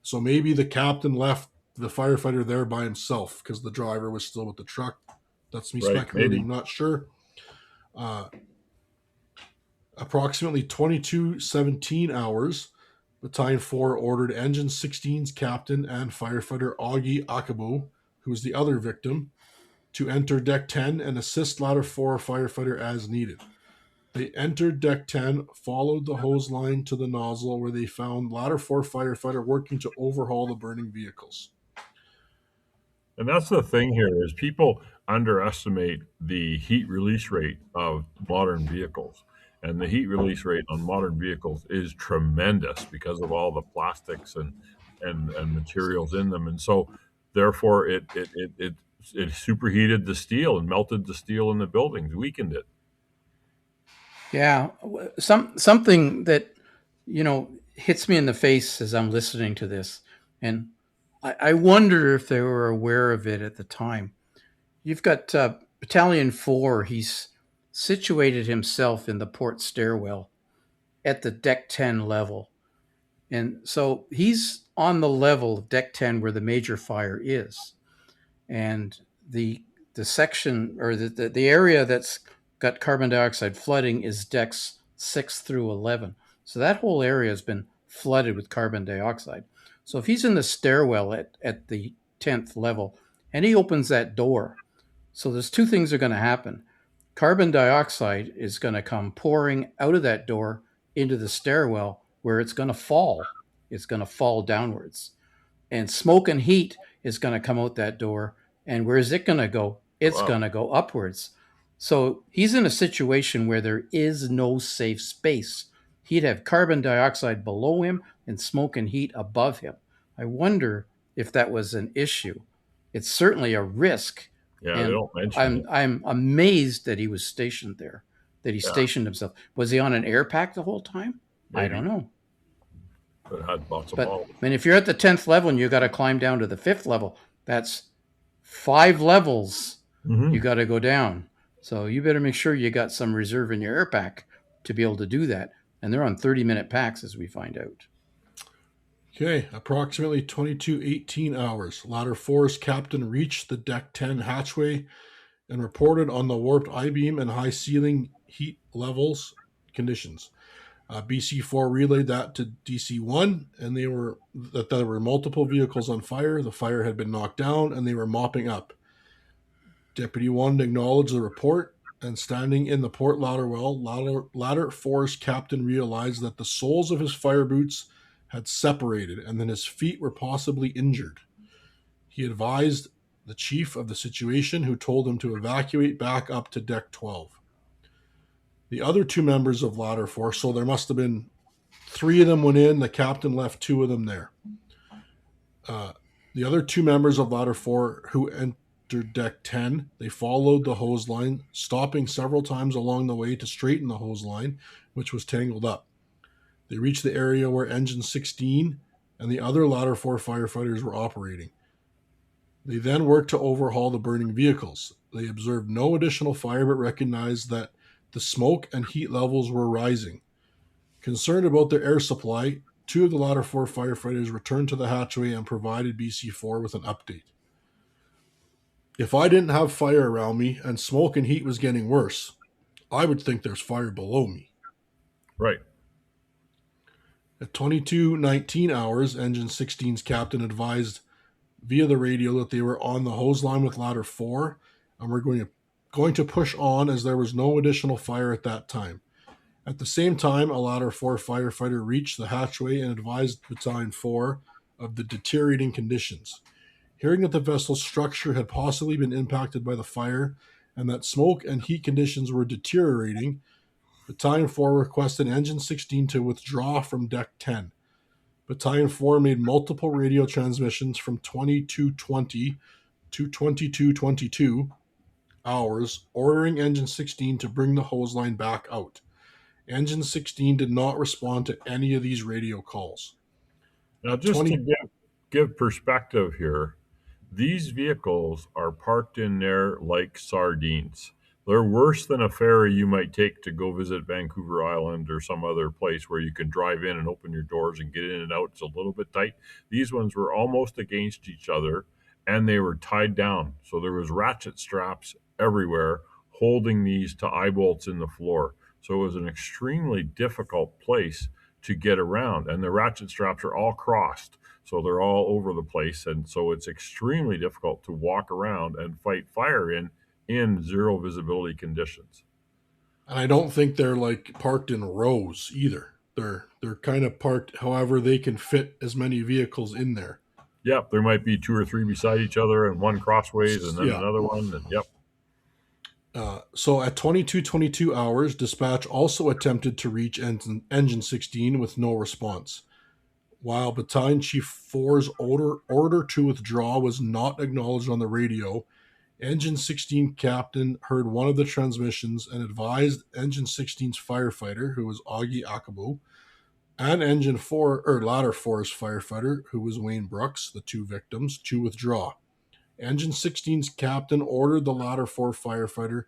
So maybe the captain left the firefighter there by himself because the driver was still with the truck. That's me speculating, maybe. Not sure. Approximately 22:17 hours, Battalion 4 ordered Engine 16's captain and firefighter Augie Akabo, who was the other victim, to enter deck 10 and assist Ladder 4 firefighter as needed. They entered deck 10, followed the hose line to the nozzle, where they found Ladder 4 firefighter working to overhaul the burning vehicles. And that's the thing here is people underestimate the heat release rate of modern vehicles. And the heat release rate on modern vehicles is tremendous because of all the plastics and materials in them. And so therefore it superheated the steel and melted the steel in the buildings, weakened it. Yeah. Something that, hits me in the face as I'm listening to this. And I wonder if they were aware of it at the time. You've got Battalion 4. He's situated himself in the port stairwell at the deck 10 level. And so he's on the level of deck 10 where the major fire is. And the section or the area that's got carbon dioxide flooding is decks 6 through 11. So that whole area has been flooded with carbon dioxide. So if he's in the stairwell at the 10th level and he opens that door, so there's 2 things are going to happen. Carbon dioxide is going to come pouring out of that door into the stairwell where it's going to fall. It's going to fall downwards. And smoke and heat is going to come out that door. And where is it going to go? It's going to go upwards. So he's in a situation where there is no safe space. He'd have carbon dioxide below him and smoke and heat above him. I wonder if that was an issue. It's certainly a risk. Yeah, they don't mention it. I'm amazed that he was stationed there, that he stationed himself. Was he on an air pack the whole time? Maybe. I don't know. It had lots of But models. I mean, if you're at the 10th level and you got to climb down to the 5th level, that's 5 levels you got to go down. So you better make sure you got some reserve in your air pack to be able to do that. And they're on 30-minute packs, as we find out. Okay, approximately 22:18 hours. Ladder 4's captain reached the deck 10 hatchway and reported on the warped I-beam and high ceiling heat levels conditions. BC4 relayed that to DC1, and that there were multiple vehicles on fire. The fire had been knocked down, and they were mopping up. Deputy 1 acknowledged the report, and standing in the port ladder well, Ladder 4's captain realized that the soles of his fire boots had separated, and that his feet were possibly injured. He advised the chief of the situation, who told him to evacuate back up to deck 12. The other 2 members of Ladder 4, so there must have been 3 of them went in, the captain left 2 of them there. The other 2 members of Ladder 4 who entered deck 10, they followed the hose line, stopping several times along the way to straighten the hose line, which was tangled up. They reached the area where engine 16 and the other Ladder 4 firefighters were operating. They then worked to overhaul the burning vehicles. They observed no additional fire, but recognized that the smoke and heat levels were rising. Concerned about their air supply, 2 of the Ladder 4 firefighters returned to the hatchway and provided BC4 with an update. If I didn't have fire around me and smoke and heat was getting worse, I would think there's fire below me. Right. At 22:19 hours, Engine 16's captain advised via the radio that they were on the hose line with Ladder 4 and were going to push on, as there was no additional fire at that time. At the same time, a Ladder 4 firefighter reached the hatchway and advised Battalion 4 of the deteriorating conditions. Hearing that the vessel's structure had possibly been impacted by the fire and that smoke and heat conditions were deteriorating, Battalion 4 requested Engine 16 to withdraw from Deck 10. Battalion 4 made multiple radio transmissions from 22:20 to 22:22 hours, ordering Engine 16 to bring the hose line back out. Engine 16 did not respond to any of these radio calls. Now, just to give perspective here, these vehicles are parked in there like sardines. They're worse than a ferry you might take to go visit Vancouver Island or some other place where you can drive in and open your doors and get in and out. It's a little bit tight. These ones were almost against each other, and they were tied down. So there was ratchet straps everywhere holding these to eye bolts in the floor. So it was an extremely difficult place to get around. And the ratchet straps are all crossed. So they're all over the place. And so it's extremely difficult to walk around and fight fire in zero visibility conditions. And I don't think they're like parked in rows either. They're kind of parked however they can fit as many vehicles in there. Yep, there might be 2 or 3 beside each other and one crossways and then another one. And yep. So at 22:22 hours, dispatch also attempted to reach Engine 16 with no response. While Battalion Chief 4's order to withdraw was not acknowledged on the radio, Engine 16 captain heard one of the transmissions and advised Engine 16's firefighter, who was Augie Akabu, and Ladder 4's firefighter, who was Wayne Brooks, the 2 victims, to withdraw. Engine 16's captain ordered the Ladder 4 firefighter,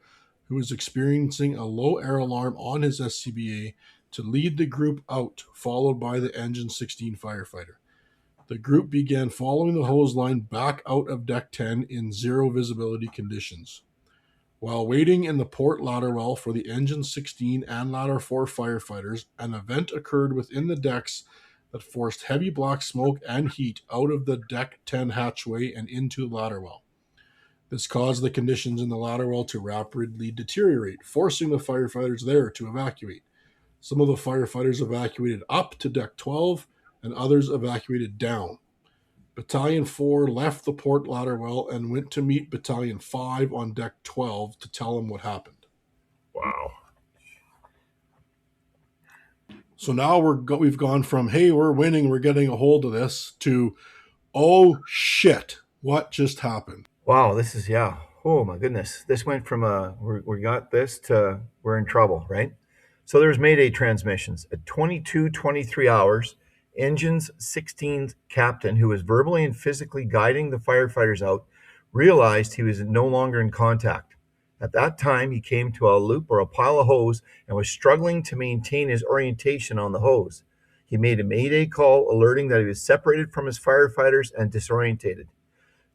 who was experiencing a low air alarm on his SCBA, to lead the group out, followed by the Engine 16 firefighter. The group began following the hose line back out of Deck 10 in zero visibility conditions. While waiting in the port ladder well for the Engine 16 and Ladder 4 firefighters, an event occurred within the decks that forced heavy black smoke and heat out of the Deck 10 hatchway and into the ladder well. This caused the conditions in the ladder well to rapidly deteriorate, forcing the firefighters there to evacuate. Some of the firefighters evacuated up to Deck 12, and others evacuated down. Battalion 4 left the port ladder well and went to meet Battalion 5 on Deck 12 to tell them what happened. Wow. So now we've gone from, hey, we're winning, we're getting a hold of this, to, oh shit, what just happened? Wow, this is, oh my goodness. This went from we got this to we're in trouble, right? So there's Mayday transmissions at 22:23 hours. Engine's 16th captain, who was verbally and physically guiding the firefighters out, realized he was no longer in contact. At that time, he came to a loop or a pile of hose and was struggling to maintain his orientation on the hose. He made a mayday call, alerting that he was separated from his firefighters and disorientated.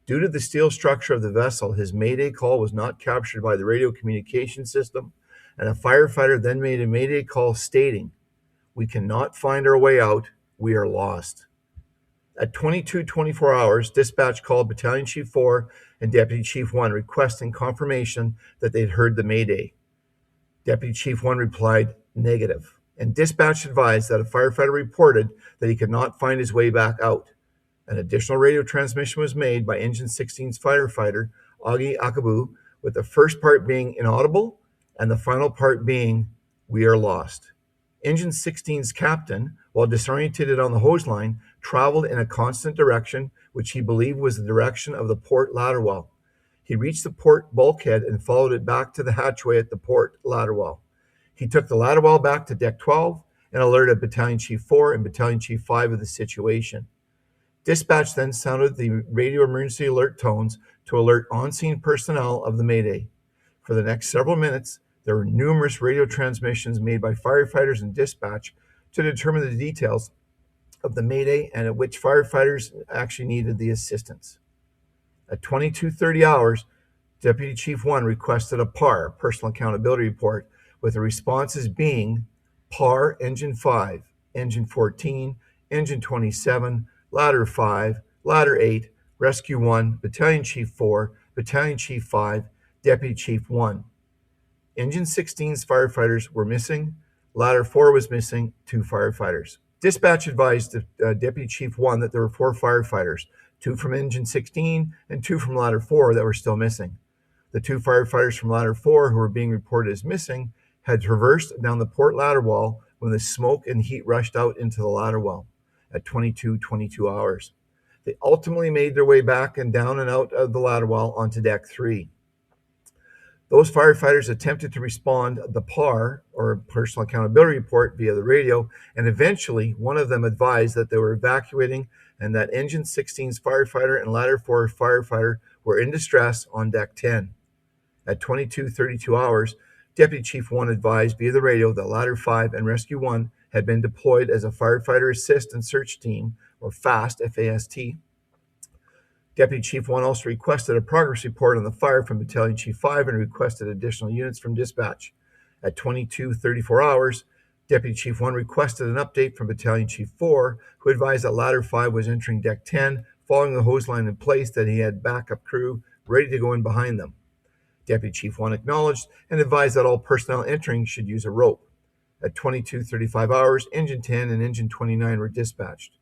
Due to the steel structure of the vessel, his mayday call was not captured by the radio communication system, and a firefighter then made a mayday call stating, "We cannot find our way out. We are lost." At 22:24 hours, dispatch called Battalion Chief 4 and Deputy Chief 1 requesting confirmation that they'd heard the mayday. Deputy Chief 1 replied, "Negative," and dispatch advised that a firefighter reported that he could not find his way back out. An additional radio transmission was made by Engine 16's firefighter, Augie Akabu, with the first part being inaudible and the final part being, "We are lost." Engine 16's captain, while disoriented on the hose line, traveled in a constant direction, which he believed was the direction of the port ladder well. He reached the port bulkhead and followed it back to the hatchway at the port ladder well. He took the ladder well back to deck 12 and alerted Battalion Chief 4 and Battalion Chief 5 of the situation. Dispatch then sounded the radio emergency alert tones to alert on-scene personnel of the mayday. For the next several minutes, there were numerous radio transmissions made by firefighters and dispatch to determine the details of the mayday and at which firefighters actually needed the assistance. At 22:30 hours, Deputy Chief 1 requested a PAR, Personal Accountability Report, with the responses being PAR Engine 5, Engine 14, Engine 27, Ladder 5, Ladder 8, Rescue 1, Battalion Chief 4, Battalion Chief 5, Deputy Chief 1. Engine 16's firefighters were missing. Ladder 4 was missing 2 firefighters. Dispatch advised Deputy Chief 1 that there were 4 firefighters, 2 from Engine 16 and 2 from Ladder 4 that were still missing. The 2 firefighters from Ladder 4 who were being reported as missing had traversed down the port ladder well when the smoke and heat rushed out into the ladder well at 22:22 hours. They ultimately made their way back and down and out of the ladder well onto deck 3. Those firefighters attempted to respond the PAR, or Personal Accountability Report, via the radio, and eventually one of them advised that they were evacuating and that Engine 16's firefighter and Ladder 4 firefighter were in distress on deck 10. At 22:32 hours, Deputy Chief 1 advised via the radio that Ladder 5 and Rescue 1 had been deployed as a firefighter assist and search team, or FAST, F-A-S-T. Deputy Chief 1 also requested a progress report on the fire from Battalion Chief 5 and requested additional units from dispatch. At 22:34 hours, Deputy Chief 1 requested an update from Battalion Chief 4, who advised that Ladder 5 was entering deck 10, following the hose line in place, that he had backup crew ready to go in behind them. Deputy Chief 1 acknowledged and advised that all personnel entering should use a rope. At 22:35 hours, Engine 10 and Engine 29 were dispatched.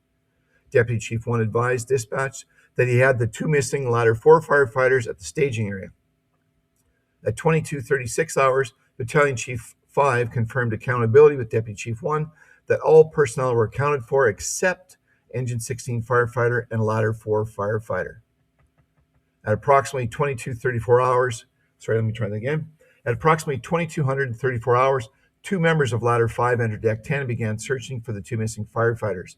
Deputy Chief 1 advised dispatch that he had the 2 missing Ladder 4 firefighters at the staging area. At 22:36 hours, Battalion Chief 5 confirmed accountability with Deputy Chief 1 that all personnel were accounted for except Engine 16 firefighter and Ladder 4 firefighter. At approximately 22:34 hours, At approximately 2234 hours, 2 members of Ladder 5 entered Deck 10 and began searching for the 2 missing firefighters.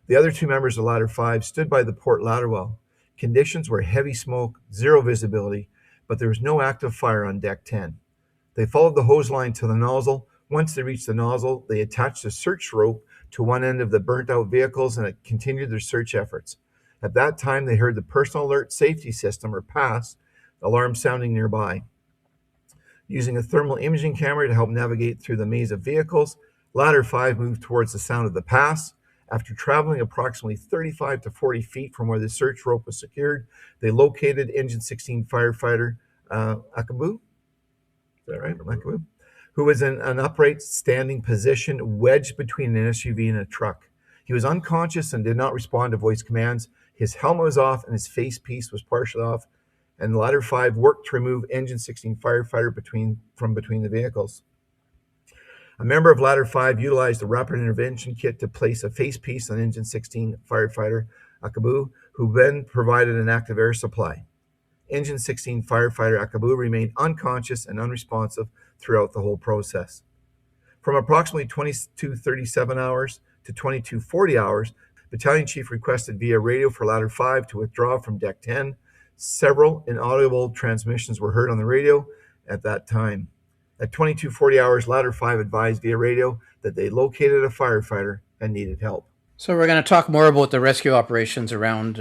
The other 2 members of Ladder 5 stood by the port ladder well. Conditions were heavy smoke, 0 visibility, but there was no active fire on Deck 10. They followed the hose line to the nozzle. Once they reached the nozzle, they attached a search rope to one end of the burnt-out vehicles and continued their search efforts. At that time, they heard the Personal Alert Safety System, or PAS, alarm sounding nearby. Using a thermal imaging camera to help navigate through the maze of vehicles, Ladder 5 moved towards the sound of the PAS. After traveling approximately 35 to 40 feet from where the search rope was secured, they located Engine 16 firefighter Akabu, who was in an upright standing position wedged between an SUV and a truck. He was unconscious and did not respond to voice commands. His helmet was off and his face piece was partially off, and Ladder 5 worked to remove Engine 16 firefighter from between the vehicles. A member of Ladder 5 utilized the rapid intervention kit to place a face piece on Engine 16 firefighter Akabu, who then provided an active air supply. Engine 16 firefighter Akabu remained unconscious and unresponsive throughout the whole process. From approximately 22:37 hours to 2240 hours, Battalion Chief requested via radio for Ladder 5 to withdraw from Deck 10. Several inaudible transmissions were heard on the radio at that time. At 2240 hours, Ladder 5 advised via radio that they located a firefighter and needed help. So we're going to talk more about the rescue operations around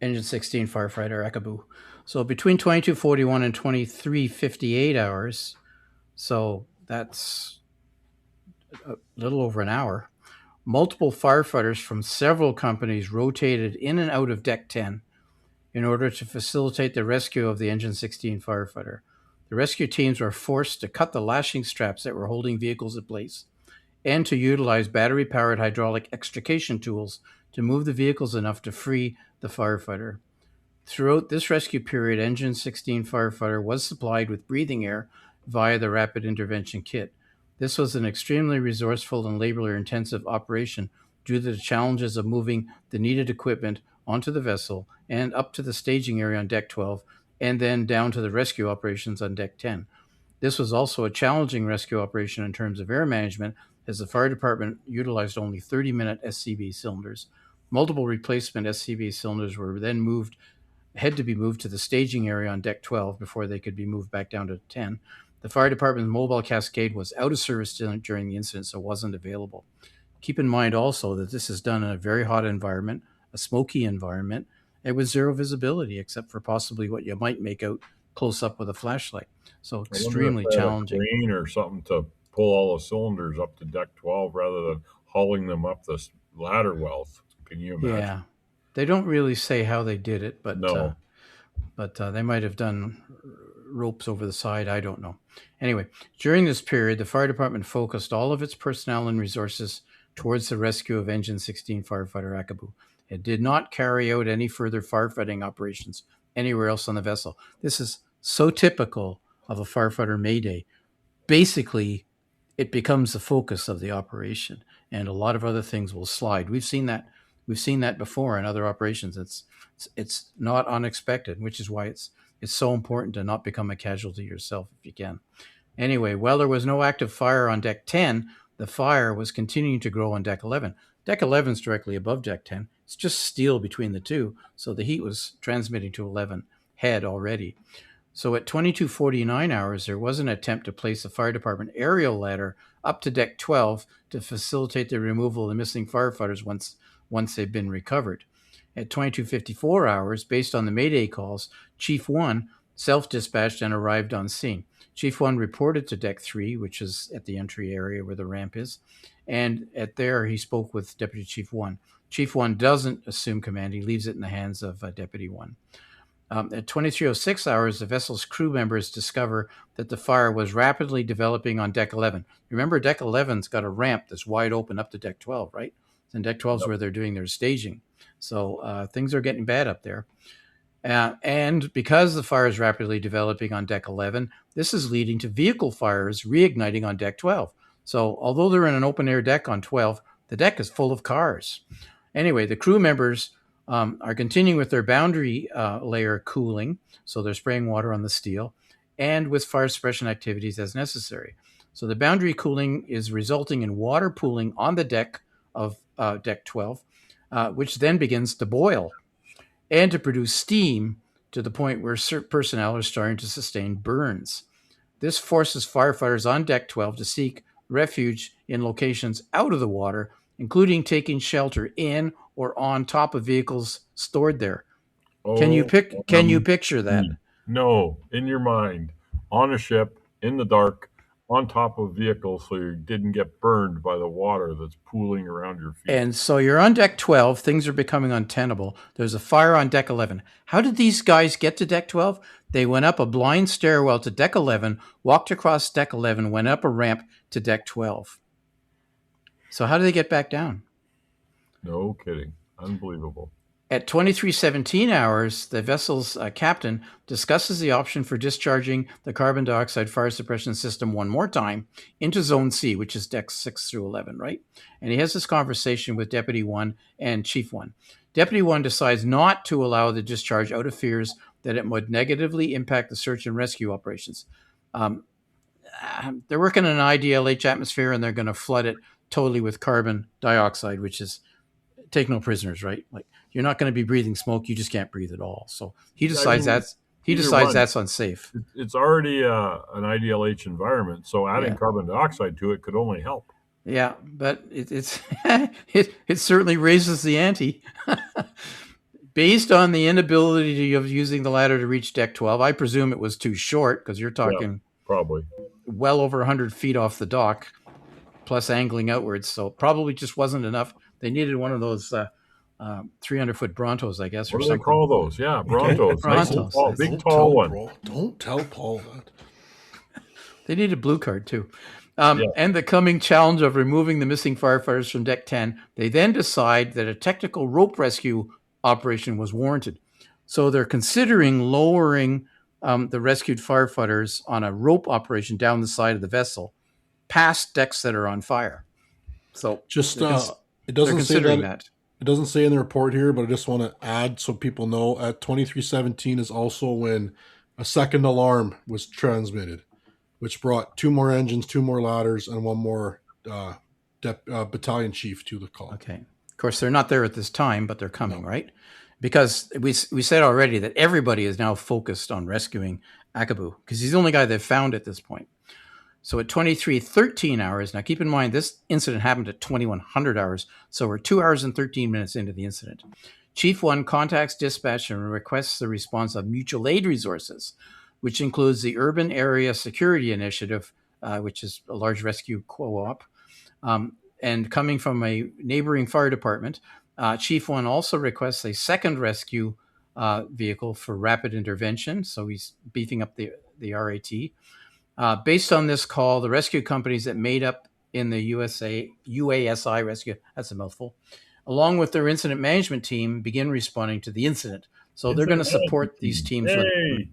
Engine 16 firefighter Akabu. So between 2241 and 2358 hours, so that's a little over an hour, multiple firefighters from several companies rotated in and out of Deck 10 in order to facilitate the rescue of the Engine 16 firefighter. The rescue teams were forced to cut the lashing straps that were holding vehicles in place and to utilize battery-powered hydraulic extrication tools to move the vehicles enough to free the firefighter. Throughout this rescue period, Engine 16 firefighter was supplied with breathing air via the rapid intervention kit. This was an extremely resourceful and labor-intensive operation due to the challenges of moving the needed equipment onto the vessel and up to the staging area on Deck 12 and then down to the rescue operations on Deck 10. This was also a challenging rescue operation in terms of air management, as the fire department utilized only 30-minute SCB cylinders. Multiple replacement SCB cylinders were then had to be moved to the staging area on Deck 12 before they could be moved back down to 10. The fire department's mobile cascade was out of service during the incident, so it wasn't available. Keep in mind also that this is done in a very hot environment, a smoky environment, and with zero visibility except for possibly what you might make out close up with a flashlight. So extremely challenging. Crane or something to pull all the cylinders up to Deck 12 rather than hauling them up the ladder wells. Can you imagine? Yeah, they don't really say how they did it, but No. They might have done ropes over the side. I don't know. Anyway, during this period, the fire department focused all of its personnel and resources towards the rescue of Engine 16 firefighter Akabu. It did not carry out any further firefighting operations anywhere else on the vessel. This is so typical of a firefighter mayday. Basically, it becomes the focus of the operation, and a lot of other things will slide. We've seen that before in other operations. It's not unexpected, which is why it's so important to not become a casualty yourself if you can. Anyway, while there was no active fire on Deck 10, the fire was continuing to grow on Deck 11. Deck 11 is directly above Deck 10. It's just steel between the two, so the heat was transmitting to 11 head already. So at 2249 hours, there was an attempt to place a fire department aerial ladder up to Deck 12 to facilitate the removal of the missing firefighters once they've been recovered. At 2254 hours, based on the Mayday calls, Chief 1 self-dispatched and arrived on scene. Chief 1 reported to Deck 3, which is at the entry area where the ramp is, and there he spoke with Deputy Chief 1. Chief 1 doesn't assume command. He leaves it in the hands of Deputy 1. At 2306 hours, the vessel's crew members discover that the fire was rapidly developing on Deck 11. Remember, Deck 11's got a ramp that's wide open up to Deck 12, right? And Deck 12 is where they're doing their staging. So things are getting bad up there. And because the fire is rapidly developing on Deck 11, this is leading to vehicle fires reigniting on Deck 12. So although they're in an open-air deck on 12, the deck is full of cars. Anyway, the crew members are continuing with their boundary layer cooling, so they're spraying water on the steel, and with fire suppression activities as necessary. So the boundary cooling is resulting in water pooling on the deck of Deck 12, which then begins to boil and to produce steam to the point where personnel are starting to sustain burns. This forces firefighters on Deck 12 to seek refuge in locations out of the water, including taking shelter in or on top of vehicles stored there. Can you picture that? No, in your mind, on a ship, in the dark, on top of vehicles so you didn't get burned by the water that's pooling around your feet. And so you're on Deck 12. Things are becoming untenable. There's a fire on Deck 11. How did these guys get to Deck 12? They went up a blind stairwell to Deck 11, walked across Deck 11, went up a ramp to Deck 12. So how did they get back down? No kidding. Unbelievable. At 2317 hours, the vessel's captain discusses the option for discharging the carbon dioxide fire suppression system one more time into Zone C, which is Decks 6 through 11, right? And he has this conversation with Deputy 1 and Chief 1. Deputy 1 decides not to allow the discharge out of fears that it would negatively impact the search and rescue operations. They're working in an IDLH atmosphere and they're going to flood it totally with carbon dioxide, which is take no prisoners, right? Like you're not going to be breathing smoke, you just can't breathe at all. So he decides either one, that's unsafe. it's already an IDLH environment, so adding Yeah. carbon dioxide to it could only help. Yeah, but it's it certainly raises the ante. Based on the inability of using the ladder to reach deck 12, I presume it was too short because you're talking Probably. well over 100 feet off the dock, plus angling outwards. So probably just wasn't enough. They needed one of those 300-foot Brontos, I guess, What or do they something. call those? Yeah, Brontos. Nice and Brontos. tall, Don't big tall tell one. Don't tell Paul that. They need a blue card too. Yeah. And the coming challenge of removing the missing firefighters from deck 10, they then decide that a technical rope rescue operation was warranted. So they're considering lowering the rescued firefighters on a rope operation down the side of the vessel past decks that are on fire. So Just they're it doesn't say considering that. It doesn't say in the report here, but I just want to add so people know at 2317 is also when a second alarm was transmitted, which brought 2 more engines, 2 more ladders, and 1 more battalion chief to the call. Okay. Of course, they're not there at this time, but they're coming, right? Because we said already that everybody is now focused on rescuing Akabu because he's the only guy they've found at this point. So at 23:13 hours, now keep in mind this incident happened at 2100 hours, so we're 2 hours and 13 minutes into the incident. Chief 1 contacts dispatch and requests the response of mutual aid resources, which includes the Urban Area Security Initiative, which is a large rescue co-op, and coming from a neighboring fire department. Chief 1 also requests a second rescue vehicle for rapid intervention, so he's beefing up the RAT. Based on this call, the rescue companies that made up in the UASI rescue, that's a mouthful, along with their incident management team, begin responding to the incident. So they're going to support these teams. Hey.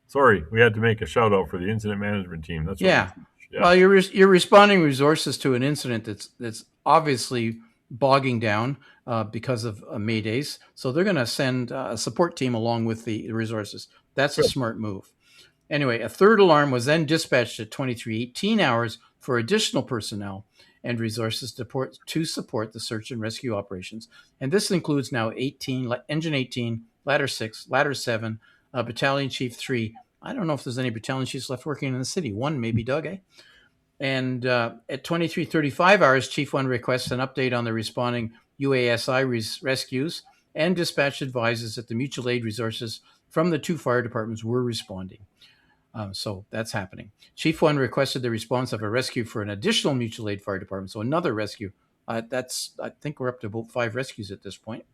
Sorry, we had to make a shout out for the incident management team. That's yeah. Well, you're responding resources to an incident that's obviously bogging down because of Maydays. So they're going to send a support team along with the resources. That's a smart move. Anyway, a third alarm was then dispatched at 23:18 hours for additional personnel and resources to support the search and rescue operations. And this includes now Engine 18, Ladder 6, Ladder 7, Battalion Chief 3. I don't know if there's any battalion chiefs left working in the city. 1 maybe, Doug, eh? And at 23:35 hours, Chief 1 requests an update on the responding UASI rescues, and dispatch advises that the mutual aid resources from the 2 fire departments were responding. So that's happening. Chief 1 requested the response of a rescue for an additional mutual aid fire department. So another rescue. I think we're up to about 5 rescues at this point.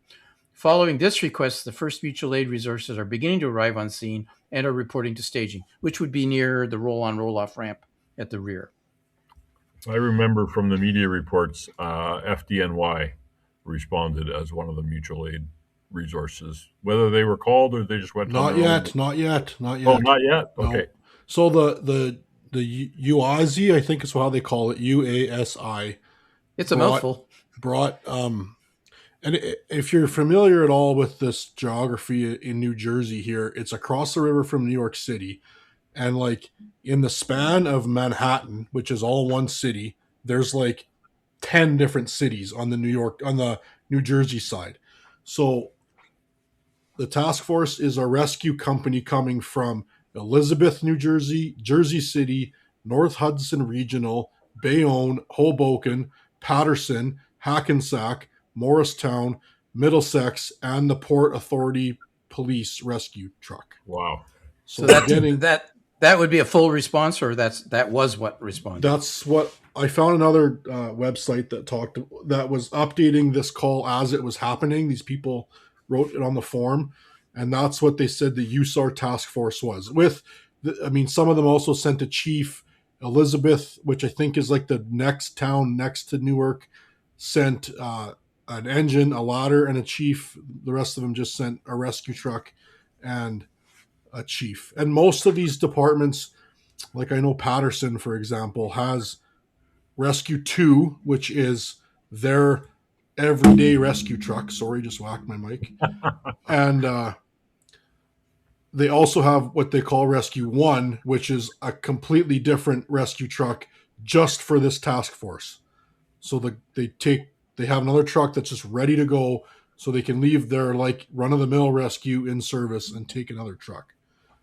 Following this request, the first mutual aid resources are beginning to arrive on scene and are reporting to staging, which would be near the roll-on, roll-off ramp at the rear. I remember from the media reports, FDNY responded as one of the mutual aid resources. Whether they were called or they just went. Not yet. Oh, not yet. Okay. No. So the UASI, I think is how they call it, UASI. It's a mouthful. And if you're familiar at all with this geography in New Jersey here, it's across the river from New York City. And like in the span of Manhattan, which is all one city, there's like 10 different cities on the New Jersey side. So the task force is a rescue company coming from Elizabeth, New Jersey, Jersey City, North Hudson Regional, Bayonne, Hoboken, Patterson, Hackensack, Morristown, Middlesex, and the Port Authority Police Rescue Truck. Wow. So that would be a full response, or that was what responded? That's what I found. Another website that was updating this call as it was happening. These people wrote it on the form, and that's what they said the USAR task force was. Some of them also sent a chief. Elizabeth, which I think is like the next town next to Newark, sent an engine, a ladder, and a chief. The rest of them just sent a rescue truck and a chief. And most of these departments, like I know Patterson, for example, has Rescue 2, which is their everyday rescue truck. Sorry, just whacked my mic. And they also have what they call Rescue 1, which is a completely different rescue truck just for this task force. So they have another truck that's just ready to go, so they can leave their like run of the mill rescue in service and take another truck.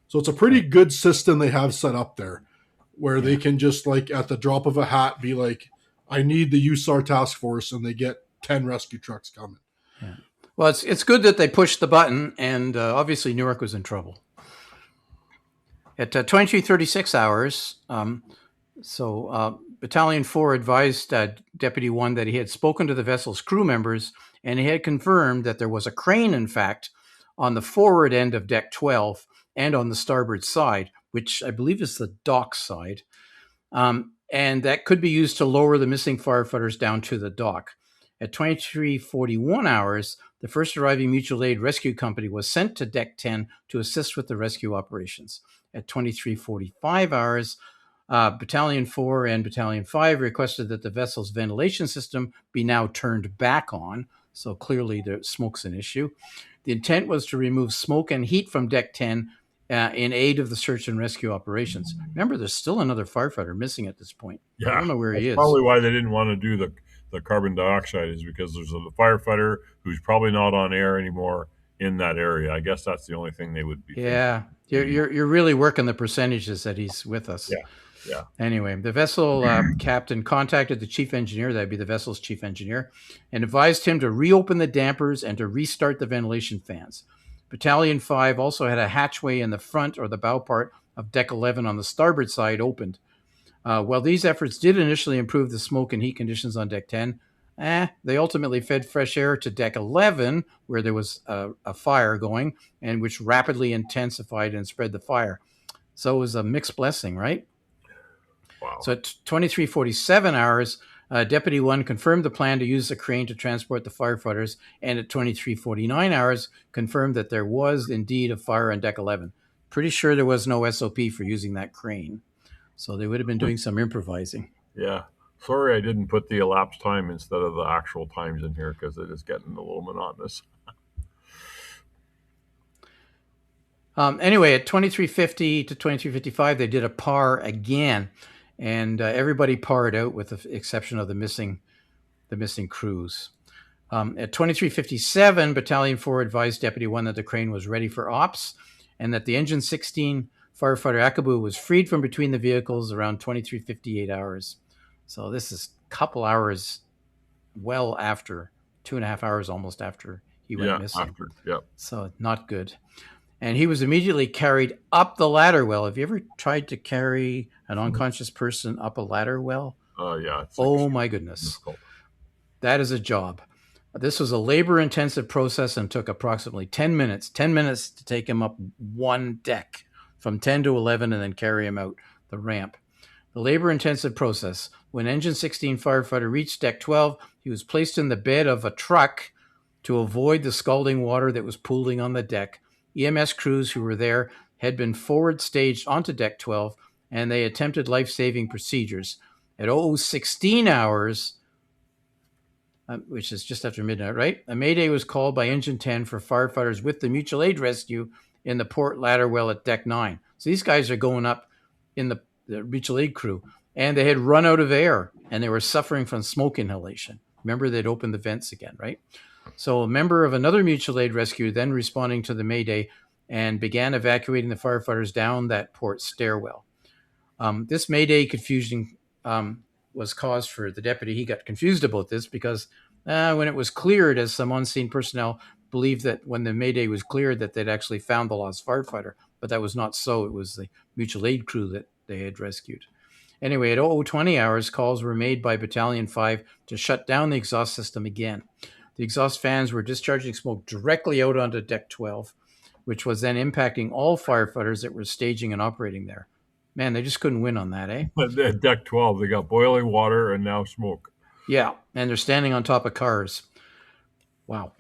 So it's a pretty good system they have set up there, where they can just like at the drop of a hat be like, I need the USAR task force, and they get 10 rescue trucks coming. Yeah. Well, it's good that they pushed the button, and obviously Newark was in trouble. At 23:36 hours, Battalion 4 advised Deputy 1 that he had spoken to the vessel's crew members, and he had confirmed that there was a crane, in fact, on the forward end of deck 12 and on the starboard side, which I believe is the dock side, and that could be used to lower the missing firefighters down to the dock. At 23:41 hours, the first arriving mutual aid rescue company was sent to deck 10 to assist with the rescue operations. At 23:45 hours, Battalion 4 and Battalion 5 requested that the vessel's ventilation system be now turned back on, so clearly the smoke's an issue. The intent was to remove smoke and heat from deck 10 in aid of the search and rescue operations. Remember, there's still another firefighter missing at this point. Yeah, I don't know where he is. Probably why they didn't want to do the carbon dioxide is because there's a firefighter who's probably not on air anymore in that area. I guess that's the only thing they would be. Yeah, you're really working the percentages that he's with us. Yeah. Anyway, the vessel captain contacted the chief engineer, that'd be the vessel's chief engineer, and advised him to reopen the dampers and to restart the ventilation fans. Battalion 5 also had a hatchway in the front or the bow part of deck 11 on the starboard side opened. While these efforts did initially improve the smoke and heat conditions on deck 10, they ultimately fed fresh air to deck 11, where there was a fire going, and which rapidly intensified and spread the fire. So it was a mixed blessing, right? Wow. So at 23:47 hours, Deputy 1 confirmed the plan to use the crane to transport the firefighters, and at 23:49 hours, confirmed that there was indeed a fire on deck 11. Pretty sure there was no SOP for using that crane. So they would have been doing some improvising. Yeah. Sorry I didn't put the elapsed time instead of the actual times in here because it is getting a little monotonous. Anyway, at 23:50 to 23:55, they did a par again, and everybody parred out with the exception of the missing crews. At 23:57, Battalion 4 advised Deputy 1 that the crane was ready for ops and that the Engine 16 firefighter Akabu was freed from between the vehicles around 23:58 hours. So this is a couple hours well after, 2.5 hours almost after he went missing. So not good. And he was immediately carried up the ladder well. Have you ever tried to carry an unconscious person up a ladder well? Yeah. Oh my goodness. Difficult. That is a job. This was a labor-intensive process and took approximately 10 minutes. 10 minutes to take him up one deck from 10 to 11 and then carry him out the ramp. The labor-intensive process. When Engine 16 firefighter reached deck 12, he was placed in the bed of a truck to avoid the scalding water that was pooling on the deck. EMS crews who were there had been forward staged onto deck 12, and they attempted life-saving procedures. At 00:16 hours, which is just after midnight, right? A mayday was called by Engine 10 for firefighters with the mutual aid rescue in the port ladder well at deck 9. So these guys are going up in the mutual aid crew, and they had run out of air, and they were suffering from smoke inhalation. Remember, they'd opened the vents again, right? So a member of another mutual aid rescue then responding to the mayday and began evacuating the firefighters down that port stairwell. This mayday confusion was caused for the deputy. He got confused about this because when it was cleared, as some on-scene personnel believed that when the mayday was cleared that they'd actually found the lost firefighter, but that was not so. It was the mutual aid crew that they had rescued. Anyway, at 00:20 hours, calls were made by Battalion 5 to shut down the exhaust system again. The exhaust fans were discharging smoke directly out onto deck 12, which was then impacting all firefighters that were staging and operating there. Man, they just couldn't win on that, eh? At deck 12, they got boiling water and now smoke. Yeah, and they're standing on top of cars. Wow.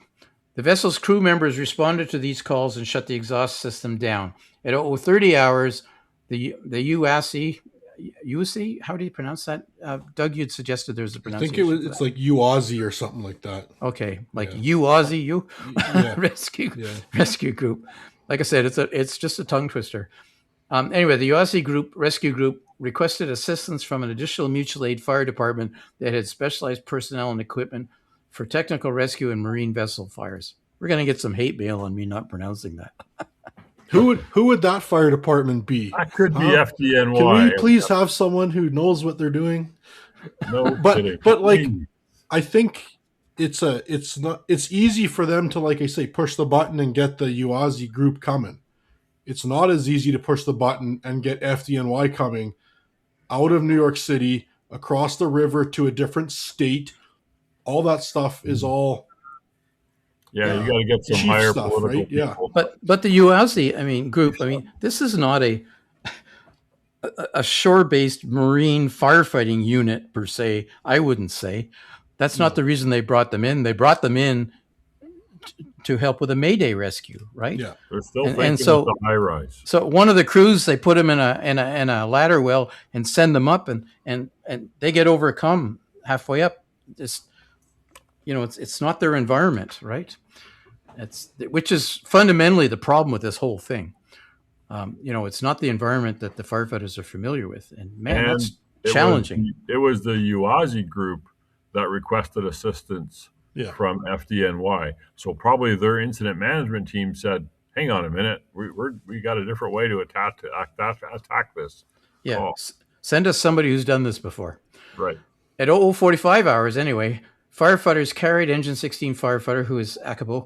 The vessel's crew members responded to these calls and shut the exhaust system down. At 00:30 hours, the UASI, how do you pronounce that? Doug, you'd suggested there's a pronunciation. I think it's like UASI or something like that. Okay, like UASI, rescue group. Like I said, it's just a tongue twister. Anyway, the UASI rescue group requested assistance from an additional mutual aid fire department that had specialized personnel and equipment for technical rescue and marine vessel fires. We're going to get some hate mail on me not pronouncing that. Who would that fire department be? That could be Huh? FDNY. Can we please have someone who knows what they're doing? No kidding. But like, I think it's easy for them to, like I say, push the button and get the UASI group coming. It's not as easy to push the button and get FDNY coming out of New York City, across the river to a different state. All that stuff is all. Yeah, you got to get some chief higher stuff, political right? Yeah. people. But the UASI, group, this is not a shore-based marine firefighting unit per se. I wouldn't say that's not the reason they brought them in. They brought them in to help with a Mayday rescue, right? Yeah. They're still And thinking so- it's a high rise. So one of the crews, they put them in a ladder well and send them up, and they get overcome halfway up. It's not their environment, right? Which is fundamentally the problem with this whole thing. It's not the environment that the firefighters are familiar with, and that's challenging. It was the UASI group that requested assistance from FDNY. So probably their incident management team said, "Hang on a minute, we got a different way to attack this." Yeah, Oh. Send us somebody who's done this before. Right. At 00:45 hours, anyway, firefighters carried Engine 16 firefighter, who is Akabo,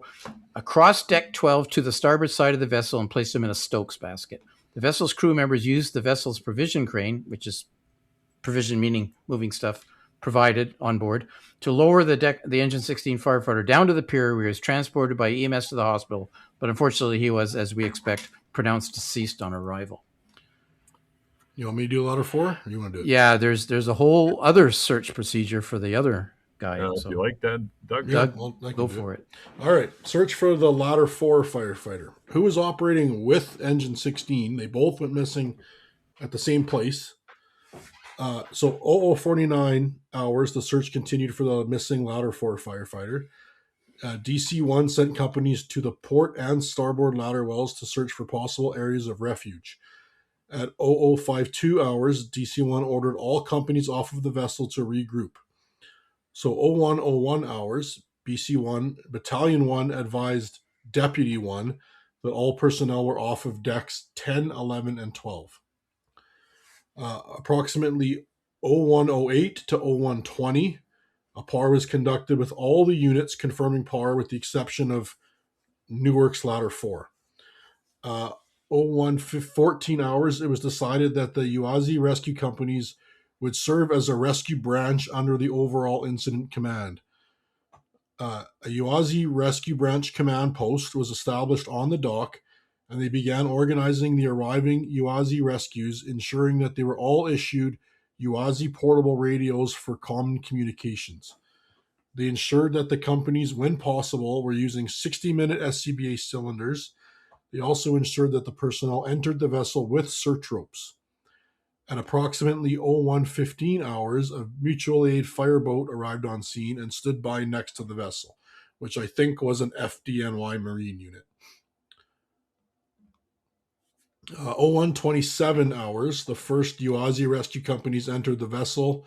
across deck 12 to the starboard side of the vessel and placed him in a Stokes basket. The vessel's crew members used the vessel's provision crane, which is provision meaning moving stuff provided on board, to lower the Engine 16 firefighter down to the pier, where he was transported by EMS to the hospital. But unfortunately, he was, as we expect, pronounced deceased on arrival. You want me to do ladder 4? Or you want to do it? Yeah, there's a whole other search procedure for the other guy. If you like that, Doug. Yeah, Doug, well, I can go do for it. All right. Search for the ladder 4 firefighter who was operating with Engine 16. They both went missing at the same place. So 00:49 hours, the search continued for the missing ladder 4 firefighter. DC-1 sent companies to the port and starboard ladder wells to search for possible areas of refuge. At 00:52 hours, DC-1 ordered all companies off of the vessel to regroup. So 01:01 hours, BC-1, Battalion 1 advised Deputy 1 that all personnel were off of decks 10, 11, and 12. Approximately 01:08 to 01:20, a PAR was conducted with all the units confirming PAR with the exception of Newark's ladder 4. 01:14 hours, it was decided that the UASI rescue companies would serve as a rescue branch under the overall incident command. A UASI rescue branch command post was established on the dock, and they began organizing the arriving UASI rescues, ensuring that they were all issued UASI portable radios for common communications. They ensured that the companies, when possible, were using 60-minute SCBA cylinders. They also ensured that the personnel entered the vessel with search ropes. At approximately 01:15 hours, a mutual aid fireboat arrived on scene and stood by next to the vessel, which I think was an FDNY Marine unit. 01:27 hours, the first UASI rescue companies entered the vessel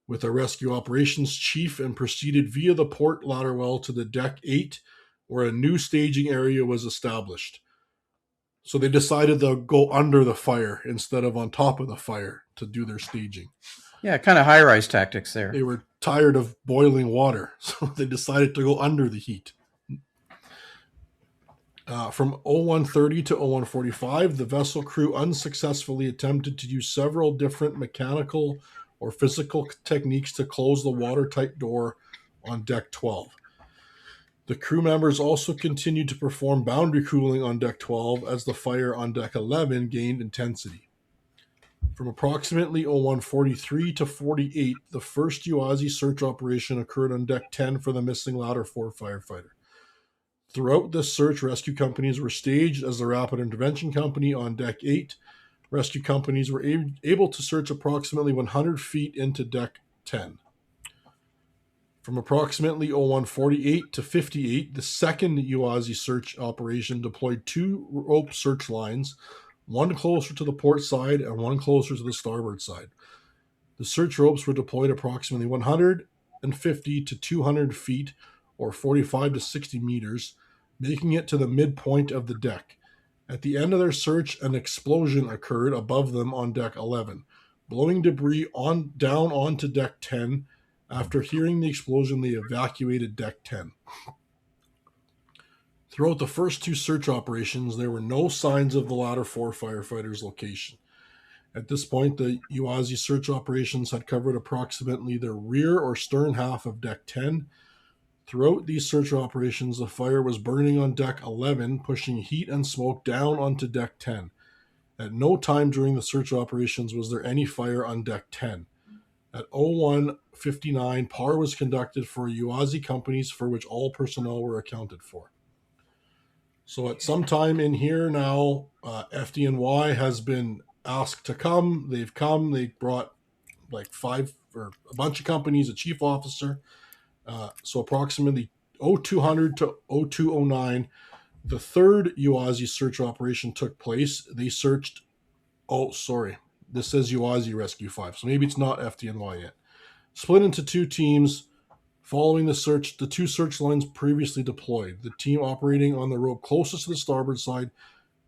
with a rescue operations chief and proceeded via the port ladder well to the deck 8, where a new staging area was established. So they decided to go under the fire instead of on top of the fire to do their staging. Yeah, kind of high-rise tactics there. They were tired of boiling water, so they decided to go under the heat. From 01:30 to 01:45, the vessel crew unsuccessfully attempted to use several different mechanical or physical techniques to close the watertight door on deck 12. The crew members also continued to perform boundary cooling on deck 12 as the fire on deck 11 gained intensity. From approximately 01:43 to 48, the first UASI search operation occurred on deck 10 for the missing ladder 4 firefighter. Throughout this search, rescue companies were staged as the Rapid Intervention Company on deck 8. Rescue companies were able to search approximately 100 feet into deck 10. From approximately 01:48 to 58, the second UASI search operation deployed 2 rope search lines, one closer to the port side and one closer to the starboard side. The search ropes were deployed approximately 150 to 200 feet or 45 to 60 meters, making it to the midpoint of the deck. At the end of their search, an explosion occurred above them on deck 11, blowing debris down onto deck 10. After hearing the explosion, they evacuated deck 10. Throughout the first two search operations, there were no signs of the latter four firefighters' location. At this point, the UASI search operations had covered approximately the rear or stern half of deck 10. Throughout these search operations, the fire was burning on deck 11, pushing heat and smoke down onto deck 10. At no time during the search operations was there any fire on deck 10. At 01:59, PAR was conducted for UASI companies for which all personnel were accounted for. So at some time in here now, FDNY has been asked to come. They've come. They brought like five or a bunch of companies, a chief officer. So approximately 0200 to 0209, the third UASI search operation took place. They searched, this says UASI Rescue 5, so maybe it's not FDNY yet. Split into two teams. Following the search, the two search lines previously deployed. The team operating on the rope closest to the starboard side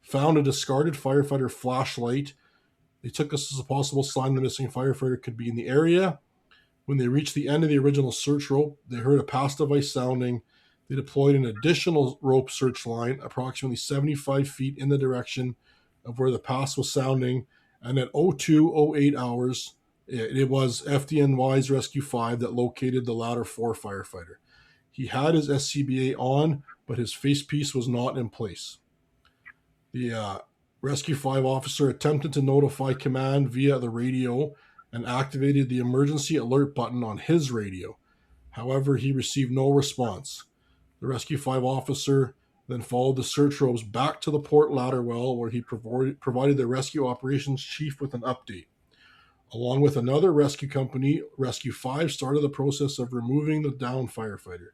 found a discarded firefighter flashlight. They took this as a possible sign the missing firefighter could be in the area. When they reached the end of the original search rope, they heard a pass device sounding. They deployed an additional rope search line approximately 75 feet in the direction of where the pass was sounding. And at 02:08 hours, it was FDNY's Rescue 5 that located the latter four firefighter. He had his SCBA on, but his facepiece was not in place. The Rescue 5 officer attempted to notify command via the radio and activated the emergency alert button on his radio. However, he received no response. The Rescue 5 officer then followed the search ropes back to the port ladder well, where he provided the rescue operations chief with an update. Along with another rescue company, Rescue 5 started the process of removing the downed firefighter.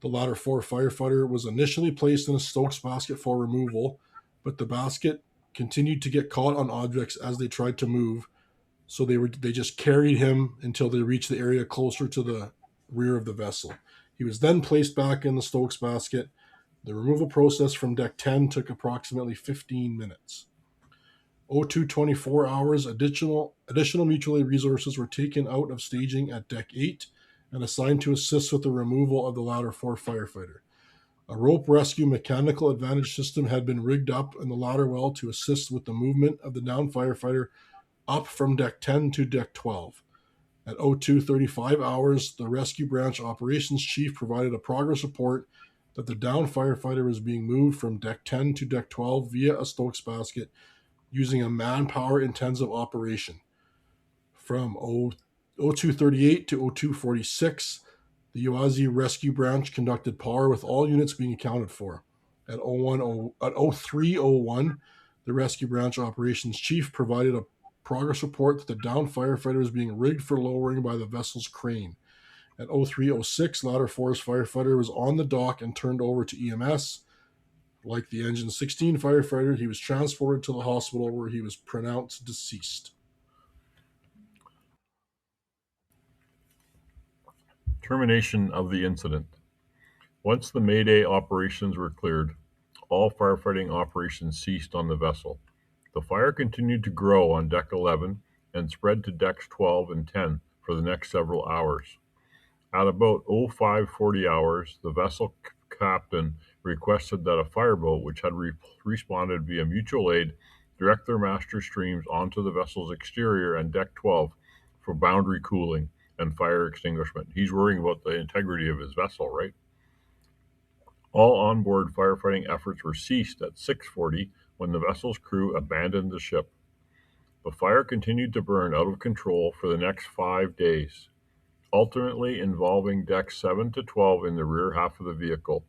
The latter four firefighter was initially placed in a Stokes basket for removal, but the basket continued to get caught on objects as they tried to move, so they just carried him until they reached the area closer to the rear of the vessel. He was then placed back in the Stokes basket. The removal process from deck 10 took approximately 15 minutes. 02:24 hours, additional mutual aid resources were taken out of staging at deck 8 and assigned to assist with the removal of the latter four firefighter. A rope rescue mechanical advantage system had been rigged up in the ladder well to assist with the movement of the downed firefighter up from deck 10 to deck 12. At 02:35 hours, the rescue branch operations chief provided a progress report that the downed firefighter was being moved from deck 10 to deck 12 via a Stokes basket using a manpower intensive operation. From 02:38 to 02:46, the UASI rescue branch conducted PAR with all units being accounted for. At 03:01, the rescue branch operations chief provided a progress report that the downed firefighter was being rigged for lowering by the vessel's crane. At 03:06, ladder 4's firefighter was on the dock and turned over to EMS. Like the Engine 16 firefighter, he was transported to the hospital where he was pronounced deceased. Termination of the incident. Once the Mayday operations were cleared, all firefighting operations ceased on the vessel. The fire continued to grow on deck 11 and spread to decks 12 and 10 for the next several hours. At about 05:40 hours, the vessel captain requested that a fireboat, which had responded via mutual aid, direct their master streams onto the vessel's exterior and deck 12 for boundary cooling and fire extinguishment. He's worrying about the integrity of his vessel, right? All onboard firefighting efforts were ceased at 6:40 when the vessel's crew abandoned the ship. The fire continued to burn out of control for the next 5 days, ultimately involving decks 7 to 12 in the rear half of the vehicle.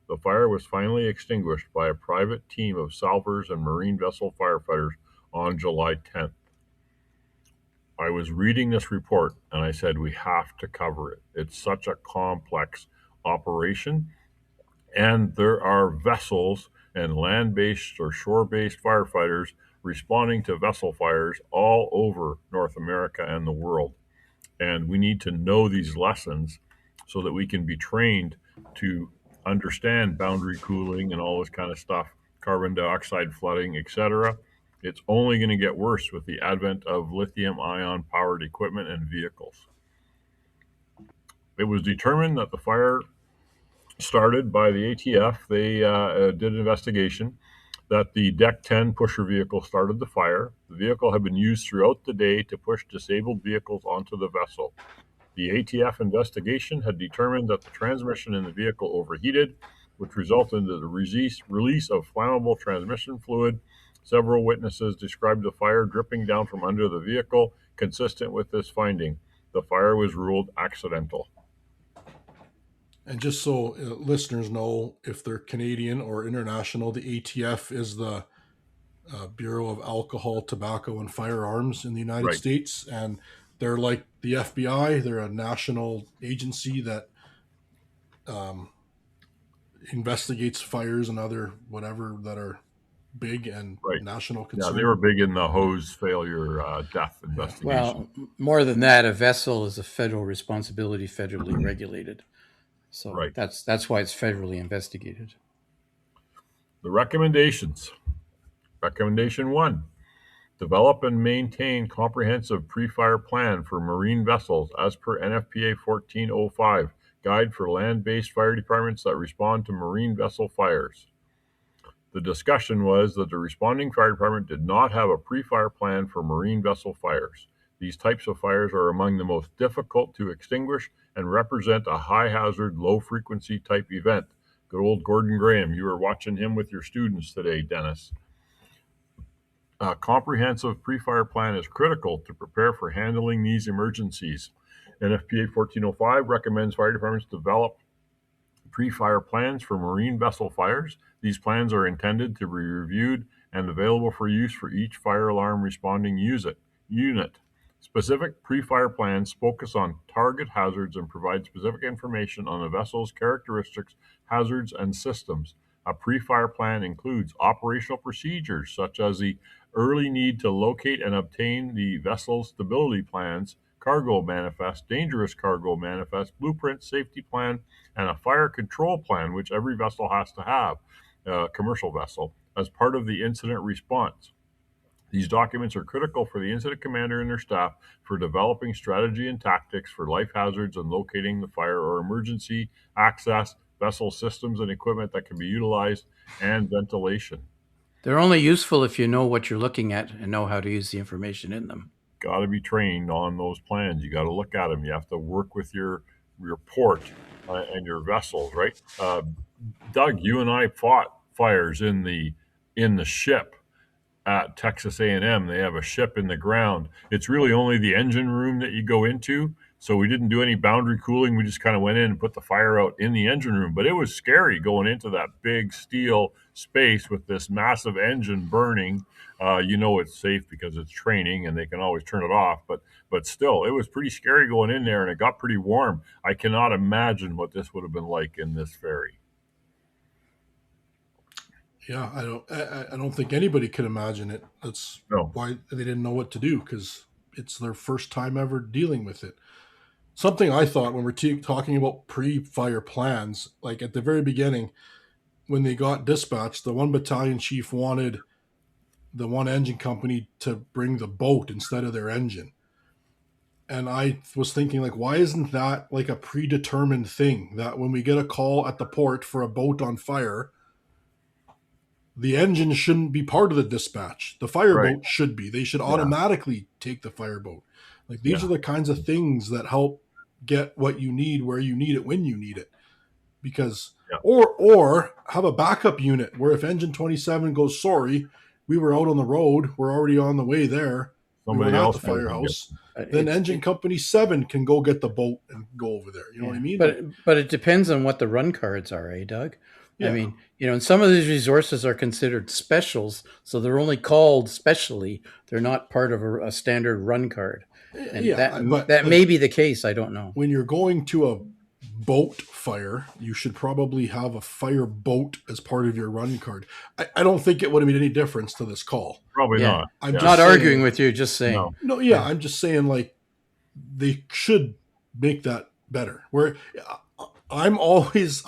The fire was finally extinguished by a private team of salvors and marine vessel firefighters on July 10th. I was reading this report and I said, we have to cover it. It's such a complex operation, and there are vessels and land-based or shore-based firefighters responding to vessel fires all over North America and the world. And we need to know these lessons so that we can be trained to understand boundary cooling and all this kind of stuff, carbon dioxide flooding, etc. It's only going to get worse with the advent of lithium ion powered equipment and vehicles. It was determined that the fire started by the ATF. They did an investigation that the Deck 10 pusher vehicle started the fire. The vehicle had been used throughout the day to push disabled vehicles onto the vessel. The ATF investigation had determined that the transmission in the vehicle overheated, which resulted in the release of flammable transmission fluid. Several witnesses described the fire dripping down from under the vehicle. Consistent with this finding, the fire was ruled accidental. And just so listeners know, if they're Canadian or international, the ATF is the Bureau of Alcohol, Tobacco, and Firearms in the United States. And they're like the FBI. They're a national agency that investigates fires and other whatever that are big and national concern. Yeah, they were big in the hose failure death investigation. Well, more than that, a vessel is a federal responsibility, federally regulated. So that's why it's federally investigated. The recommendations. Recommendation 1. Develop and maintain comprehensive pre-fire plan for marine vessels as per NFPA 1405, Guide for Land-Based Fire Departments that Respond to Marine Vessel Fires. The discussion was that the responding fire department did not have a pre-fire plan for marine vessel fires. These types of fires are among the most difficult to extinguish and represent a high-hazard, low-frequency type event. Good old Gordon Graham. You were watching him with your students today, Dennis. A comprehensive pre-fire plan is critical to prepare for handling these emergencies. NFPA 1405 recommends fire departments develop pre-fire plans for marine vessel fires. These plans are intended to be reviewed and available for use for each fire alarm responding unit. Specific pre-fire plans focus on target hazards and provide specific information on the vessel's characteristics, hazards, and systems. A pre-fire plan includes operational procedures such as the early need to locate and obtain the vessel's stability plans, cargo manifest, dangerous cargo manifest, blueprint, safety plan, and a fire control plan, which every vessel has to have, commercial vessel, as part of the incident response. These documents are critical for the incident commander and their staff for developing strategy and tactics for life hazards and locating the fire or emergency access, vessel systems and equipment that can be utilized, and ventilation. They're only useful if you know what you're looking at and know how to use the information in them. Got to be trained on those plans. You got to look at them. You have to work with your port and your vessels, right? Doug, you and I fought fires in the ship at Texas A&M. They have a ship in the ground. It's really only the engine room that you go into. So we didn't do any boundary cooling. We just kind of went in and put the fire out in the engine room. But it was scary going into that big steel space with this massive engine burning. It's safe because it's training and they can always turn it off. But still, it was pretty scary going in there, and it got pretty warm. I cannot imagine what this would have been like in this ferry. Yeah, I don't think anybody could imagine it. That's why they didn't know what to do, because it's their first time ever dealing with it. Something I thought when we're talking about pre-fire plans, like at the very beginning, when they got dispatched, the one battalion chief wanted the one engine company to bring the boat instead of their engine. And I was thinking, like, why isn't that like a predetermined thing, that when we get a call at the port for a boat on fire, the engine shouldn't be part of the dispatch. The fireboat should be. They should automatically take the fireboat. Like, these are the kinds of things that help get what you need where you need it when you need it. Because or have a backup unit where if engine 27 goes, sorry, we were out on the road, we're already on the way there. Somebody else at the firehouse. Then engine company 7 can go get the boat and go over there. You know what I mean? But it depends on what the run cards are, Doug? Yeah. I mean, and some of these resources are considered specials, so they're only called specially. They're not part of a standard run card. And that may be the case. I don't know. When you're going to a boat fire, you should probably have a fire boat as part of your run card. I don't think it would have made any difference to this call. Probably Yeah. not. I'm Yeah. just Not saying- arguing with you, just saying. No. No, yeah, I'm just saying like they should make that better. Where I always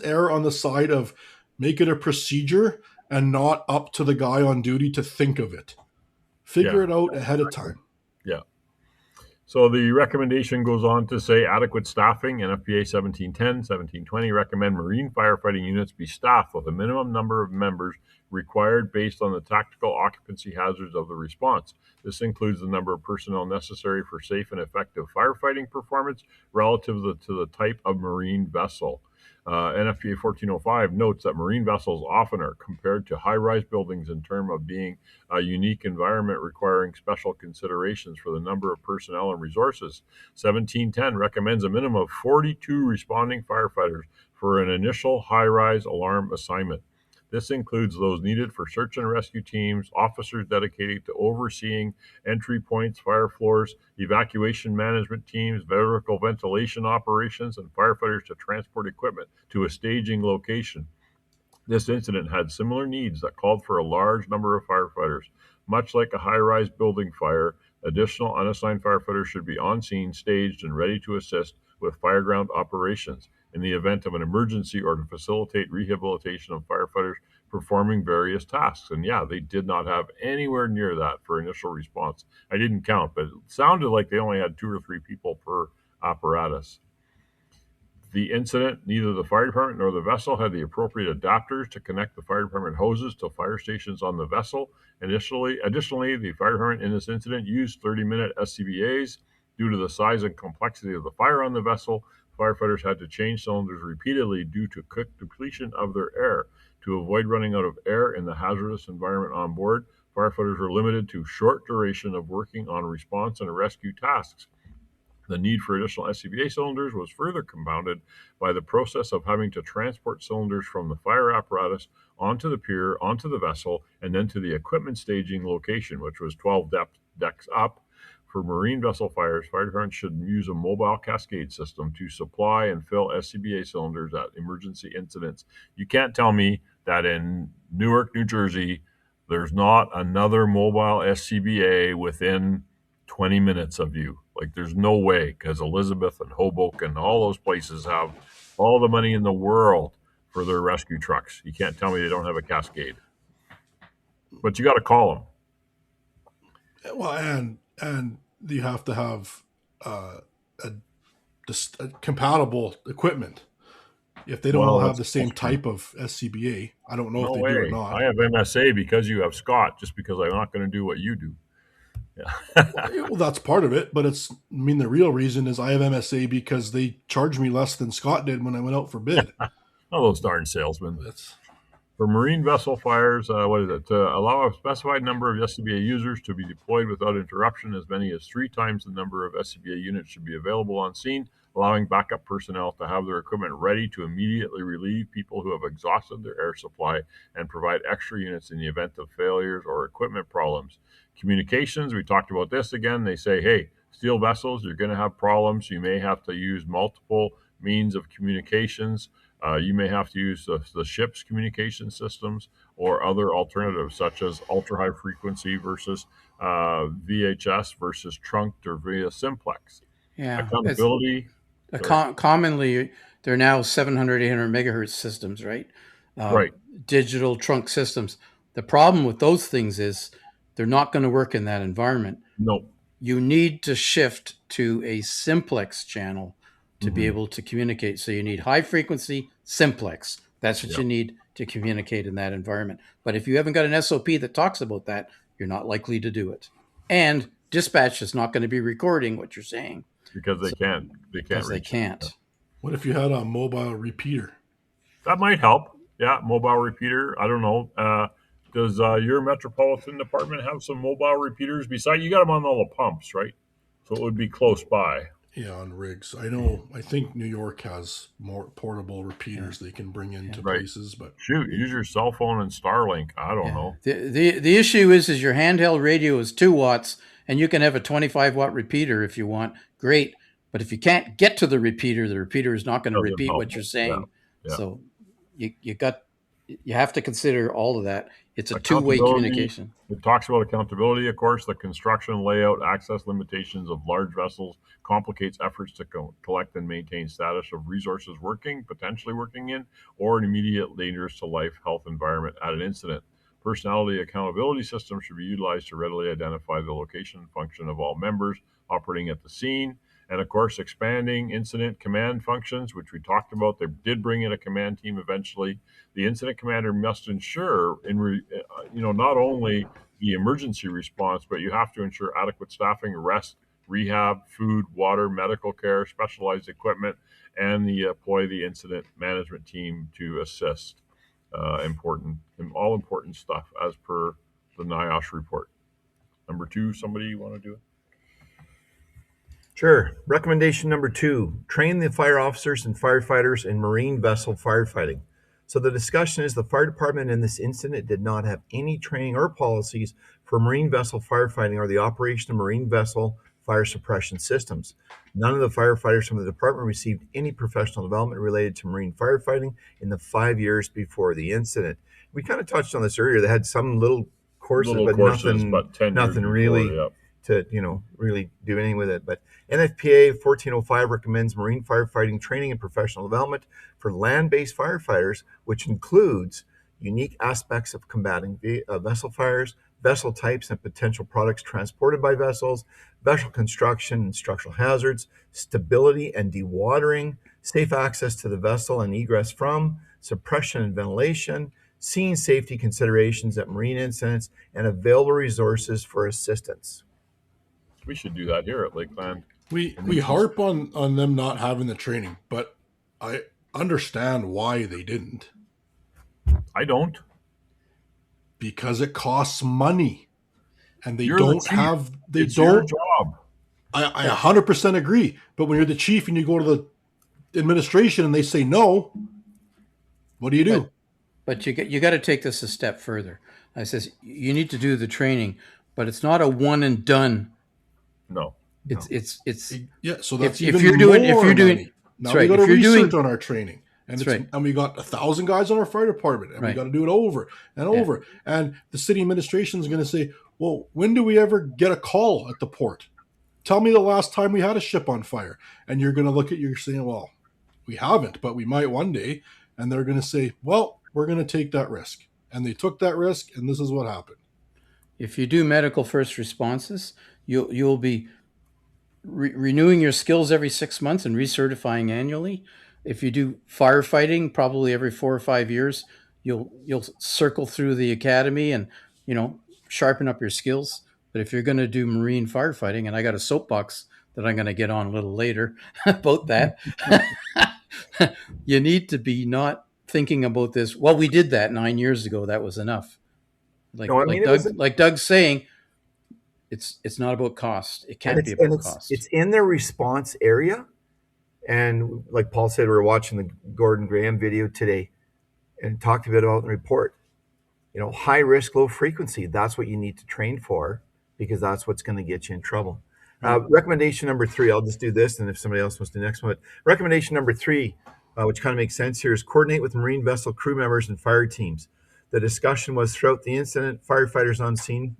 err on the side of make it a procedure and not up to the guy on duty to think of it. Figure it out ahead of time. Yeah. So the recommendation goes on to say adequate staffing. NFPA 1710, 1720 recommend marine firefighting units be staffed with a minimum number of members required based on the tactical occupancy hazards of the response. This includes the number of personnel necessary for safe and effective firefighting performance relative to the type of marine vessel. NFPA 1405 notes that marine vessels often are compared to high-rise buildings in terms of being a unique environment requiring special considerations for the number of personnel and resources. 1710 recommends a minimum of 42 responding firefighters for an initial high-rise alarm assignment. This includes those needed for search and rescue teams, officers dedicated to overseeing entry points, fire floors, evacuation management teams, vertical ventilation operations, and firefighters to transport equipment to a staging location. This incident had similar needs that called for a large number of firefighters. Much like a high-rise building fire, additional unassigned firefighters should be on scene, staged, and ready to assist with fireground operations in the event of an emergency or to facilitate rehabilitation of firefighters performing various tasks. And yeah, they did not have anywhere near that for initial response. I didn't count, but it sounded like they only had 2 or 3 people per apparatus. The incident, neither the fire department nor the vessel had the appropriate adapters to connect the fire department hoses to fire stations on the vessel. Additionally, the fire department in this incident used 30-minute SCBAs. Due to the size and complexity of the fire on the vessel, firefighters had to change cylinders repeatedly due to quick depletion of their air. To avoid running out of air in the hazardous environment on board, firefighters were limited to short duration of working on response and rescue tasks. The need for additional SCBA cylinders was further compounded by the process of having to transport cylinders from the fire apparatus onto the pier, onto the vessel, and then to the equipment staging location, which was 12 decks up. For marine vessel fires, fire departments should use a mobile cascade system to supply and fill SCBA cylinders at emergency incidents. You can't tell me that in Newark, New Jersey, there's not another mobile SCBA within 20 minutes of you. Like, there's no way, because Elizabeth and Hoboken, all those places have all the money in the world for their rescue trucks. You can't tell me they don't have a cascade. But you got to call them. Well, and you have to have compatible equipment. If they don't all have the same type of SCBA, I don't know if they do or not. I have MSA because you have Scott, just because I'm not going to do what you do. Yeah. Well, that's part of it, but the real reason is I have MSA because they charged me less than Scott did when I went out for bid. Oh, those darn salesmen. For marine vessel fires, to allow a specified number of SCBA users to be deployed without interruption, as many as 3 times the number of SCBA units should be available on scene, allowing backup personnel to have their equipment ready to immediately relieve people who have exhausted their air supply and provide extra units in the event of failures or equipment problems. Communications, we talked about this again. They say, hey, steel vessels, you're going to have problems. You may have to use multiple means of communications. You may have to use the ship's communication systems or other alternatives, such as ultra-high frequency versus VHS versus trunked or via simplex. Yeah. Accountability. Commonly, they're now 700, 800 megahertz systems, right? Right. Digital trunk systems. The problem with those things is they're not going to work in that environment. No. You need to shift to a simplex channel to be able to communicate. So you need high frequency simplex. That's what you need to communicate in that environment. But if you haven't got an SOP that talks about that, you're not likely to do it. And dispatch is not going to be recording what you're saying. Because they can't. They can't. What if you had a mobile repeater? That might help. Yeah, mobile repeater. I don't know. Does your metropolitan department have some mobile repeaters? Besides, you got them on all the pumps, right? So it would be close by. Yeah, on rigs. I think New York has more portable repeaters they can bring into places. But shoot, use your cell phone and Starlink. I don't know. The issue is your handheld radio is 2 watts, and you can have a 25 watt repeater if you want. Great, But if you can't get to the repeater is not going to Doesn't repeat help. what you're saying. Yeah. So you have to consider all of that. It's a two-way Accountability. communication. It talks about accountability, of course. The construction, layout, access limitations of large vessels complicates efforts to collect and maintain status of resources potentially working in, or an immediate dangers to life, health, environment at an incident. Personality accountability systems should be utilized to readily identify the location and function of all members operating at the scene. And of course, expanding incident command functions, which we talked about. They did bring in a command team eventually. The incident commander must ensure, not only the emergency response, but you have to ensure adequate staffing, rest, rehab, food, water, medical care, specialized equipment, and employ the incident management team to assist. All important stuff as per the NIOSH report. Number 2, somebody want to do it? Sure. Recommendation number 2, train the fire officers and firefighters in marine vessel firefighting. So the discussion is the fire department in this incident did not have any training or policies for marine vessel firefighting or the operation of marine vessel fire suppression systems. None of the firefighters from the department received any professional development related to marine firefighting in the 5 years before the incident. We kind of touched on this earlier. They had some little courses, but 10 nothing years really before, to really do anything with it. But NFPA 1405 recommends marine firefighting training and professional development for land-based firefighters, which includes unique aspects of combating vessel fires, vessel types and potential products transported by vessels, vessel construction and structural hazards, stability and dewatering, safe access to the vessel and egress from, suppression and ventilation, scene safety considerations at marine incidents, and available resources for assistance. We should do that here at Lakeland. We harp on them not having the training, but I understand why they didn't. I don't. Because it costs money, and You're the chief. It's your job. I 100% agree. But when you're the chief and you go to the administration and they say no, what do you do? But you got to take this a step further. I says you need to do the training, but it's not a one and done. No. It's yeah. So that's if you're doing now right, we got to research on our training, and and we got 1,000 guys on our fire department, and we got to do it over and over. And the city administration is going to say, "Well, when do we ever get a call at the port? Tell me the last time we had a ship on fire." And you're going to look at you saying, "Well, we haven't, but we might one day." And they're going to say, "Well, we're going to take that risk," and they took that risk, and this is what happened. If you do medical first responses, you'll be renewing your skills every 6 months and recertifying annually. If you do firefighting, probably every 4 or 5 years, you'll circle through the academy and sharpen up your skills. But if you're going to do marine firefighting, and I got a soapbox that I'm going to get on a little later about that, you need to be not thinking about this. Well, we did that 9 years ago. That was enough. Like Doug's saying, it's not about cost. It can't be about cost. It's in their response area. And like Paul said, we were watching the Gordon Graham video today and talked a bit about the report. High risk, low frequency. That's what you need to train for, because that's what's going to get you in trouble. Recommendation number 3, I'll just do this, and if somebody else wants to do the next one. But recommendation number 3, which kind of makes sense here, is coordinate with marine vessel crew members and fire teams. The discussion was throughout the incident, firefighters on scene,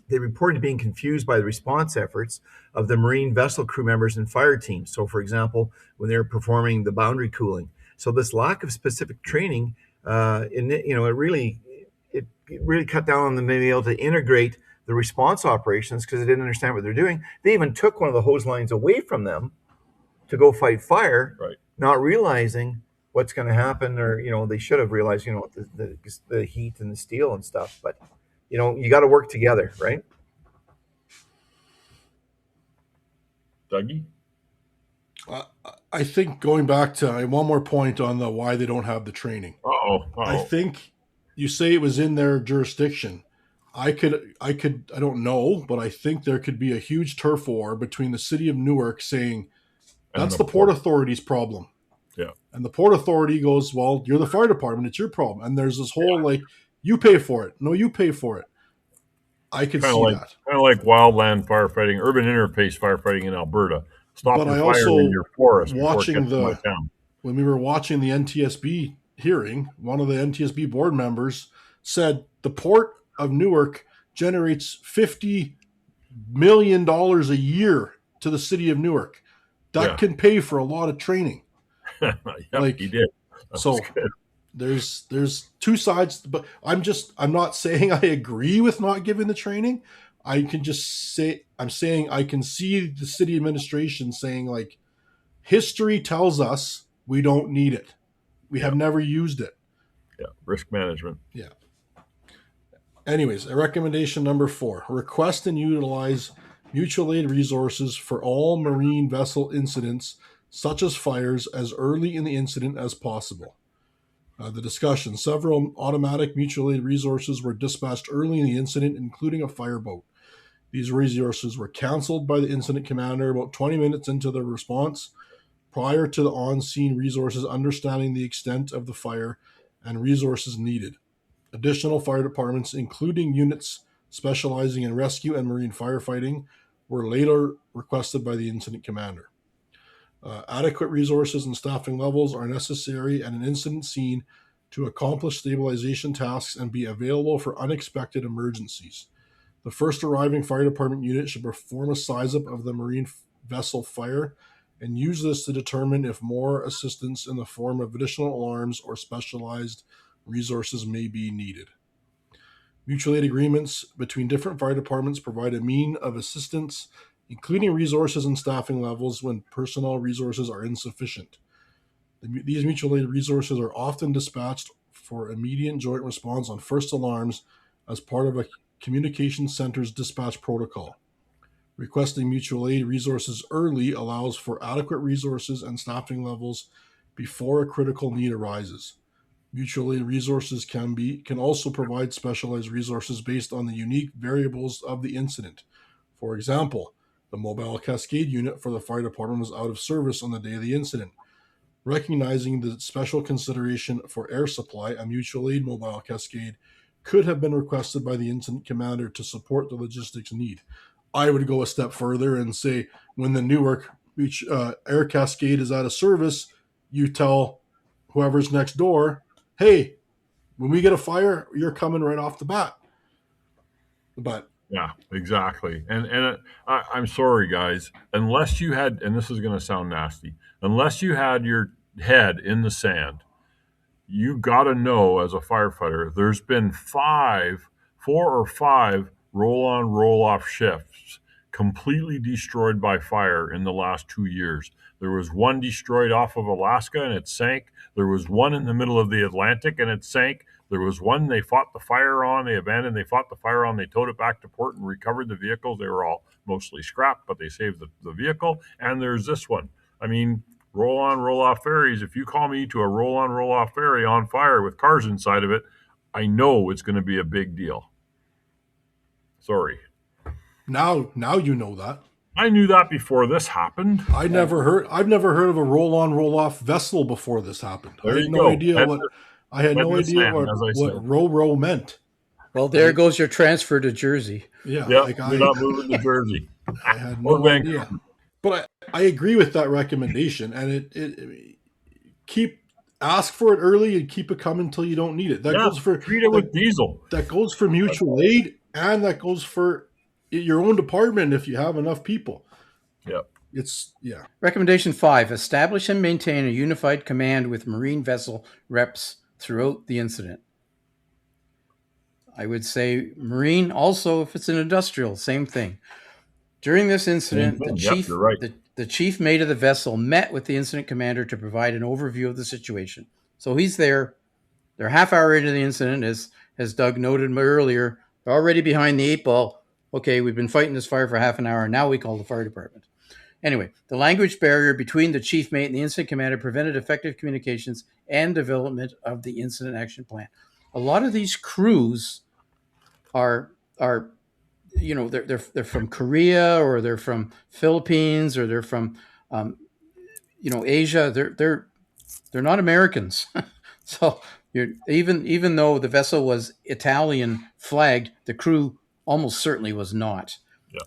they reported being confused by the response efforts of the marine vessel crew members and fire teams. So, for example, when they were performing the boundary cooling. So this lack of specific training, it really cut down on them being able to integrate the response operations, because they didn't understand what they're doing. They even took one of the hose lines away from them to go fight fire, right, not realizing what's going to happen, or they should have realized the heat and the steel and stuff. But you got to work together, right? Dougie? I think going back to one more point on the why they don't have the training. I think you say it was in their jurisdiction. I don't know, but I think there could be a huge turf war between the city of Newark saying that's the Port Authority's problem. Yeah. And the Port Authority goes, well, you're the fire department, it's your problem. And there's this whole you pay for it. No, you pay for it. I could see that. Kind of like wildland firefighting, urban interface firefighting in Alberta. stop But your I fire also, in your forest before it watching gets to my the town. when we were watching the NTSB hearing, one of the NTSB board members said the port of Newark generates $50 million a year to the city of Newark. That Yeah. can pay for a lot of training. Yep, Like, he did. That was so good. there's two sides, but I'm not saying I agree with not giving the training. I can just say I'm saying I can see the city administration saying, like, history tells us we don't need it. We have never used it. Yeah, risk management. Yeah. Anyways, recommendation number 4: request and utilize mutual aid resources for all marine vessel incidents, such as fires, as early in the incident as possible. The discussion: several automatic mutual aid resources were dispatched early in the incident, including a fireboat. These resources were canceled by the incident commander about 20 minutes into the response, prior to the on-scene resources understanding the extent of the fire and resources needed. Additional fire departments, including units specializing in rescue and marine firefighting, were later requested by the incident commander. Adequate resources and staffing levels are necessary at an incident scene to accomplish stabilization tasks and be available for unexpected emergencies. The first arriving fire department unit should perform a size-up of the marine vessel fire and use this to determine if more assistance in the form of additional alarms or specialized resources may be needed. Mutual aid agreements between different fire departments provide a mean of assistance, including resources and staffing levels when personnel resources are insufficient. These mutual aid resources are often dispatched for immediate joint response on first alarms as part of a communication center's dispatch protocol. Requesting mutual aid resources early allows for adequate resources and staffing levels before a critical need arises. Mutual aid resources can also provide specialized resources based on the unique variables of the incident. For example, the mobile cascade unit for the fire department was out of service on the day of the incident. Recognizing the special consideration for air supply, a mutual aid mobile cascade could have been requested by the incident commander to support the logistics need. I would go a step further and say, when the Newark air cascade is out of service, you tell whoever's next door, hey, when we get a fire, you're coming right off the bat. But Yeah, exactly. And I'm sorry, guys, unless you had, and this is going to sound nasty, unless you had your head in the sand, you got to know as a firefighter, there's been 4 or 5 roll on, roll off shifts completely destroyed by fire in the last 2 years. There was one destroyed off of Alaska and it sank. There was one in the middle of the Atlantic and it sank. There was one they fought the fire on, they abandoned, they fought the fire on, they towed it back to port and recovered the vehicles. They were all mostly scrapped, but they saved the vehicle. And there's this one. I mean, roll on, roll off ferries. If you call me to a roll on, roll off ferry on fire with cars inside of it, I know it's going to be a big deal. Sorry. now you know that. I knew that before this happened. I've never heard of a roll on, roll off vessel before this happened. There I had you no go. idea what row row meant. Well, there goes your transfer to Jersey. Yeah, Yeah, like you're not moving to Jersey. I had Or no Vancouver. idea. But I agree with that recommendation, and it ask for it early and keep it coming until you don't need it. That goes for treat it with diesel. that goes for mutual aid, and that goes for your own department if you have enough people. Yep. Recommendation 5, establish and maintain a unified command with marine vessel reps throughout the incident. I would say marine also, if it's an industrial, same thing. During this incident, Same thing. the Yep, chief, you're right. the chief mate of the vessel met with the incident commander to provide an overview of the situation. So he's there. They're half hour into the incident, as Doug noted earlier. They're already behind the 8 ball. Okay, we've been fighting this fire for half an hour. Now we call the fire department. Anyway, the language barrier between the chief mate and the incident commander prevented effective communications and development of the incident action plan. A lot of these crews are they're from Korea, or they're from Philippines, or they're from Asia. They're not Americans. So even though the vessel was Italian flagged, the crew almost certainly was not. Yeah.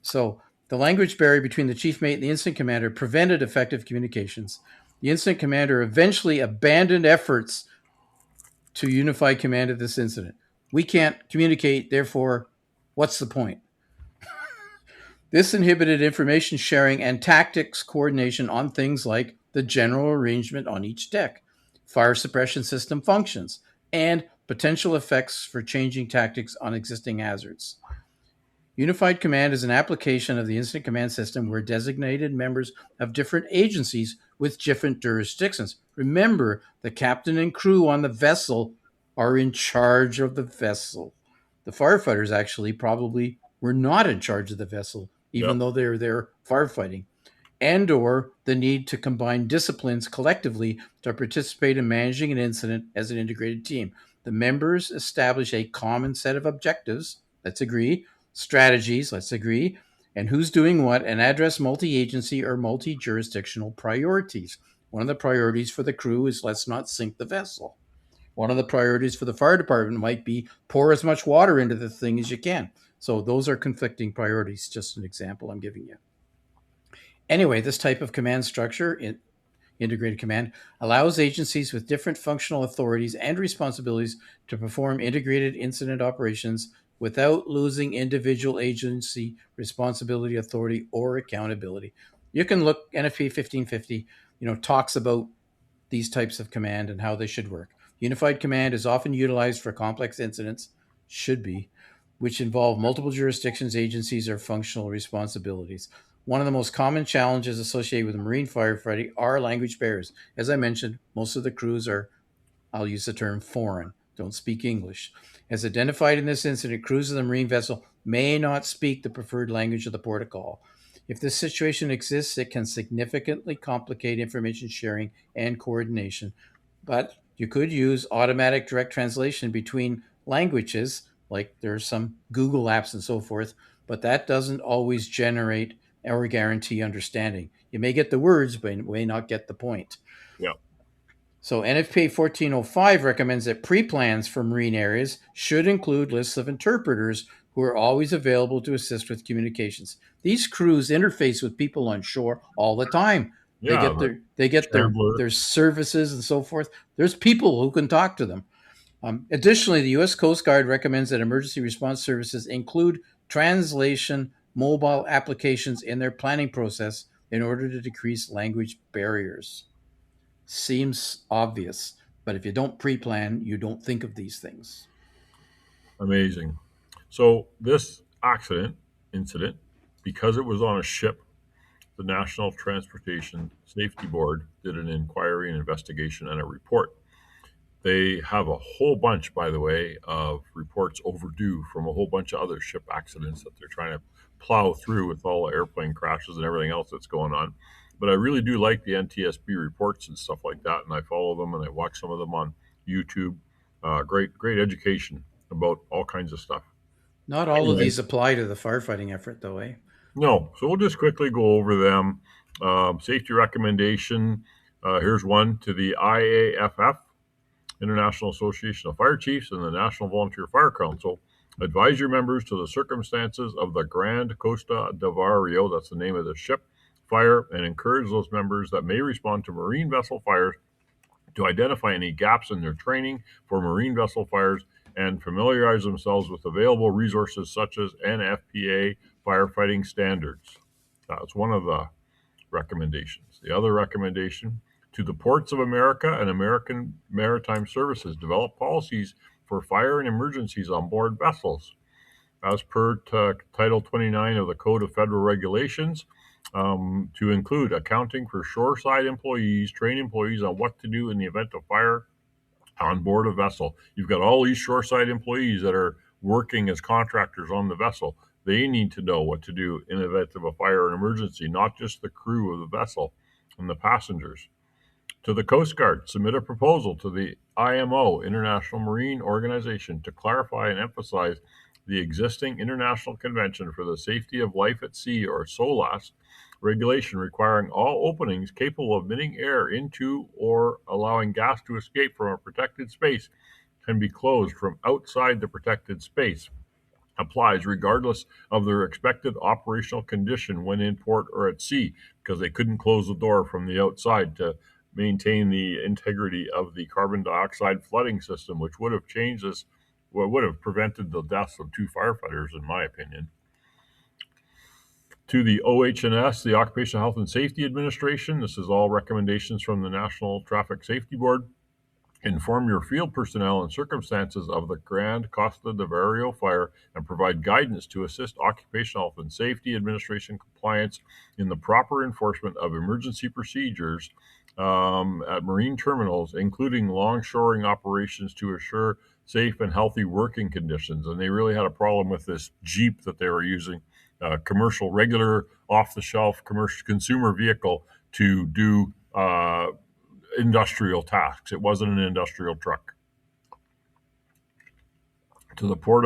So The language barrier between the chief mate and the incident commander prevented effective communications. The incident commander eventually abandoned efforts to unify command of this incident. We can't communicate, therefore, what's the point? This inhibited information sharing and tactics coordination on things like the general arrangement on each deck, fire suppression system functions, and potential effects for changing tactics on existing hazards. Unified command is an application of the incident command system where designated members of different agencies with different jurisdictions. Remember, the captain and crew on the vessel are in charge of the vessel. The firefighters actually probably were not in charge of the vessel, even Yep. though they're there firefighting, and or the need to combine disciplines collectively to participate in managing an incident as an integrated team. The members establish a common set of objectives, let's agree, strategies, let's agree, and who's doing what, and address multi-agency or multi-jurisdictional priorities. One of the priorities for the crew is let's not sink the vessel. One of the priorities for the fire department might be pour as much water into the thing as you can. So those are conflicting priorities, just an example I'm giving you. Anyway, this type of command structure, integrated command, allows agencies with different functional authorities and responsibilities to perform integrated incident operations without losing individual agency responsibility, authority, or accountability. You can look, NFP 1550, talks about these types of command and how they should work. Unified command is often utilized for complex incidents, should be, which involve multiple jurisdictions, agencies, or functional responsibilities. One of the most common challenges associated with marine firefighting are language barriers. As I mentioned, most of the crews are, I'll use the term foreign, don't speak English. As identified in this incident, crews of the marine vessel may not speak the preferred language of the port of call. If this situation exists, it can significantly complicate information sharing and coordination. But you could use automatic direct translation between languages, like there's some Google apps and so forth, but that doesn't always generate or guarantee understanding. You may get the words, but you may not get the point. Yeah. So NFPA 1405 recommends that pre-plans for marine areas should include lists of interpreters who are always available to assist with communications. These crews interface with people on shore all the time. Yeah. They get their services and so forth. There's people who can talk to them. Additionally, the U.S. Coast Guard recommends that emergency response services include translation mobile applications in their planning process in order to decrease language barriers. Seems obvious, but if you don't pre-plan, you don't think of these things. Amazing. So this incident, because it was on a ship, the National Transportation Safety Board did an inquiry and investigation and a report. They have a whole bunch, by the way, of reports overdue from a whole bunch of other ship accidents that they're trying to plow through with all the airplane crashes and everything else that's going on. But I really do like the NTSB reports and stuff like that, and I follow them and I watch some of them on YouTube. Great education about all kinds of stuff. Not all of these apply to the firefighting effort, though, eh? No, so we'll just quickly go over them. Safety recommendation. Here's one to the IAFF, International Association of Fire Chiefs, and the National Volunteer Fire Council. Advise your members to the circumstances of the Grand Costa d'Avario, that's the name of the ship, fire, and encourage those members that may respond to marine vessel fires to identify any gaps in their training for marine vessel fires and familiarize themselves with available resources such as NFPA firefighting standards. That's one of the recommendations. The other recommendation to the ports of America and American Maritime Services, develop policies for fire and emergencies on board vessels. As per Title 29 of the Code of Federal Regulations, to include accounting for shoreside employees, train employees on what to do in the event of fire on board a vessel. You've got all these shoreside employees that are working as contractors on the vessel. They need to know what to do in the event of a fire or an emergency, not just the crew of the vessel and the passengers. To the Coast Guard, submit a proposal to the IMO, International Marine Organization, to clarify and emphasize the existing International Convention for the Safety of Life at Sea, or SOLAS, regulation requiring all openings capable of admitting air into or allowing gas to escape from a protected space can be closed from outside the protected space. applies regardless of their expected operational condition when in port or at sea, because they couldn't close the door from the outside to maintain the integrity of the carbon dioxide flooding system, which would have changed this, would have prevented the deaths of 2 firefighters, in my opinion. To the OH&S, the Occupational Health and Safety Administration, this is all recommendations from the National Traffic Safety Board. Inform your field personnel and circumstances of the Grand Costa de Vario fire and provide guidance to assist Occupational Health and Safety Administration compliance in the proper enforcement of emergency procedures at marine terminals, including longshoring operations to assure safe and healthy working conditions. And they really had a problem with this Jeep that they were using, commercial, regular, off-the-shelf commercial consumer vehicle to do industrial tasks. It wasn't an industrial truck. To the Port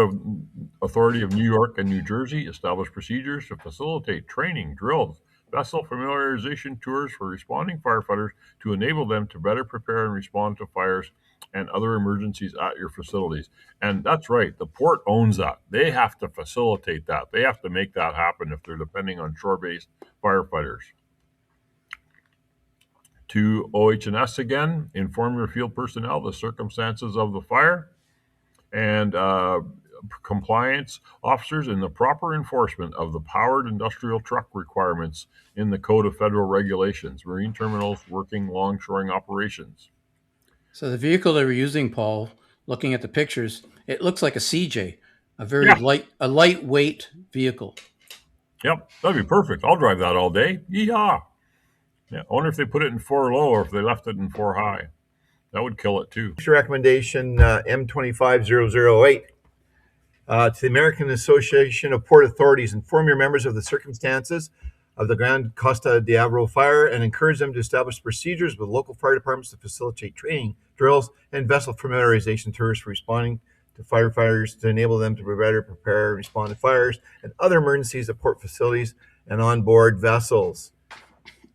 Authority of New York and New Jersey, establish procedures to facilitate training, drills, vessel familiarization tours for responding firefighters to enable them to better prepare and respond to fires and other emergencies at your facilities. And that's right, the port owns that. They have to facilitate that. They have to make that happen if they're depending on shore-based firefighters. To OH&S again, inform your field personnel the circumstances of the fire and compliance officers in the proper enforcement of the powered industrial truck requirements in the Code of Federal Regulations, marine terminals, working longshoring operations. So the vehicle they were using, Paul, looking at the pictures, it looks like a CJ, a very lightweight vehicle. Yep, that'd be perfect. I'll drive that all day. Yeehaw! Yeah, I wonder if they put it in 4 low or if they left it in 4 high. That would kill it too. Recommendation M25008. To the American Association of Port Authorities, inform your members of the circumstances of the Grand Costa de Avro fire and encourage them to establish procedures with local fire departments to facilitate training, drills, and vessel familiarization tours for responding to firefighters to enable them to better prepare and respond to fires and other emergencies at port facilities and onboard vessels.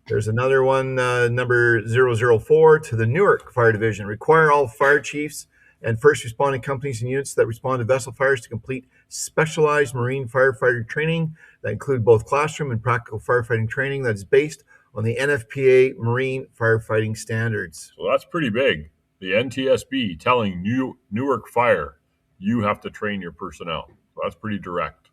There's another one, number 004, to the Newark Fire Division. Require all fire chiefs and first responding companies and units that respond to vessel fires to complete specialized marine firefighter training that include both classroom and practical firefighting training that is based on the NFPA marine firefighting standards. So that's pretty big. The NTSB telling Newark Fire, you have to train your personnel. So that's pretty direct.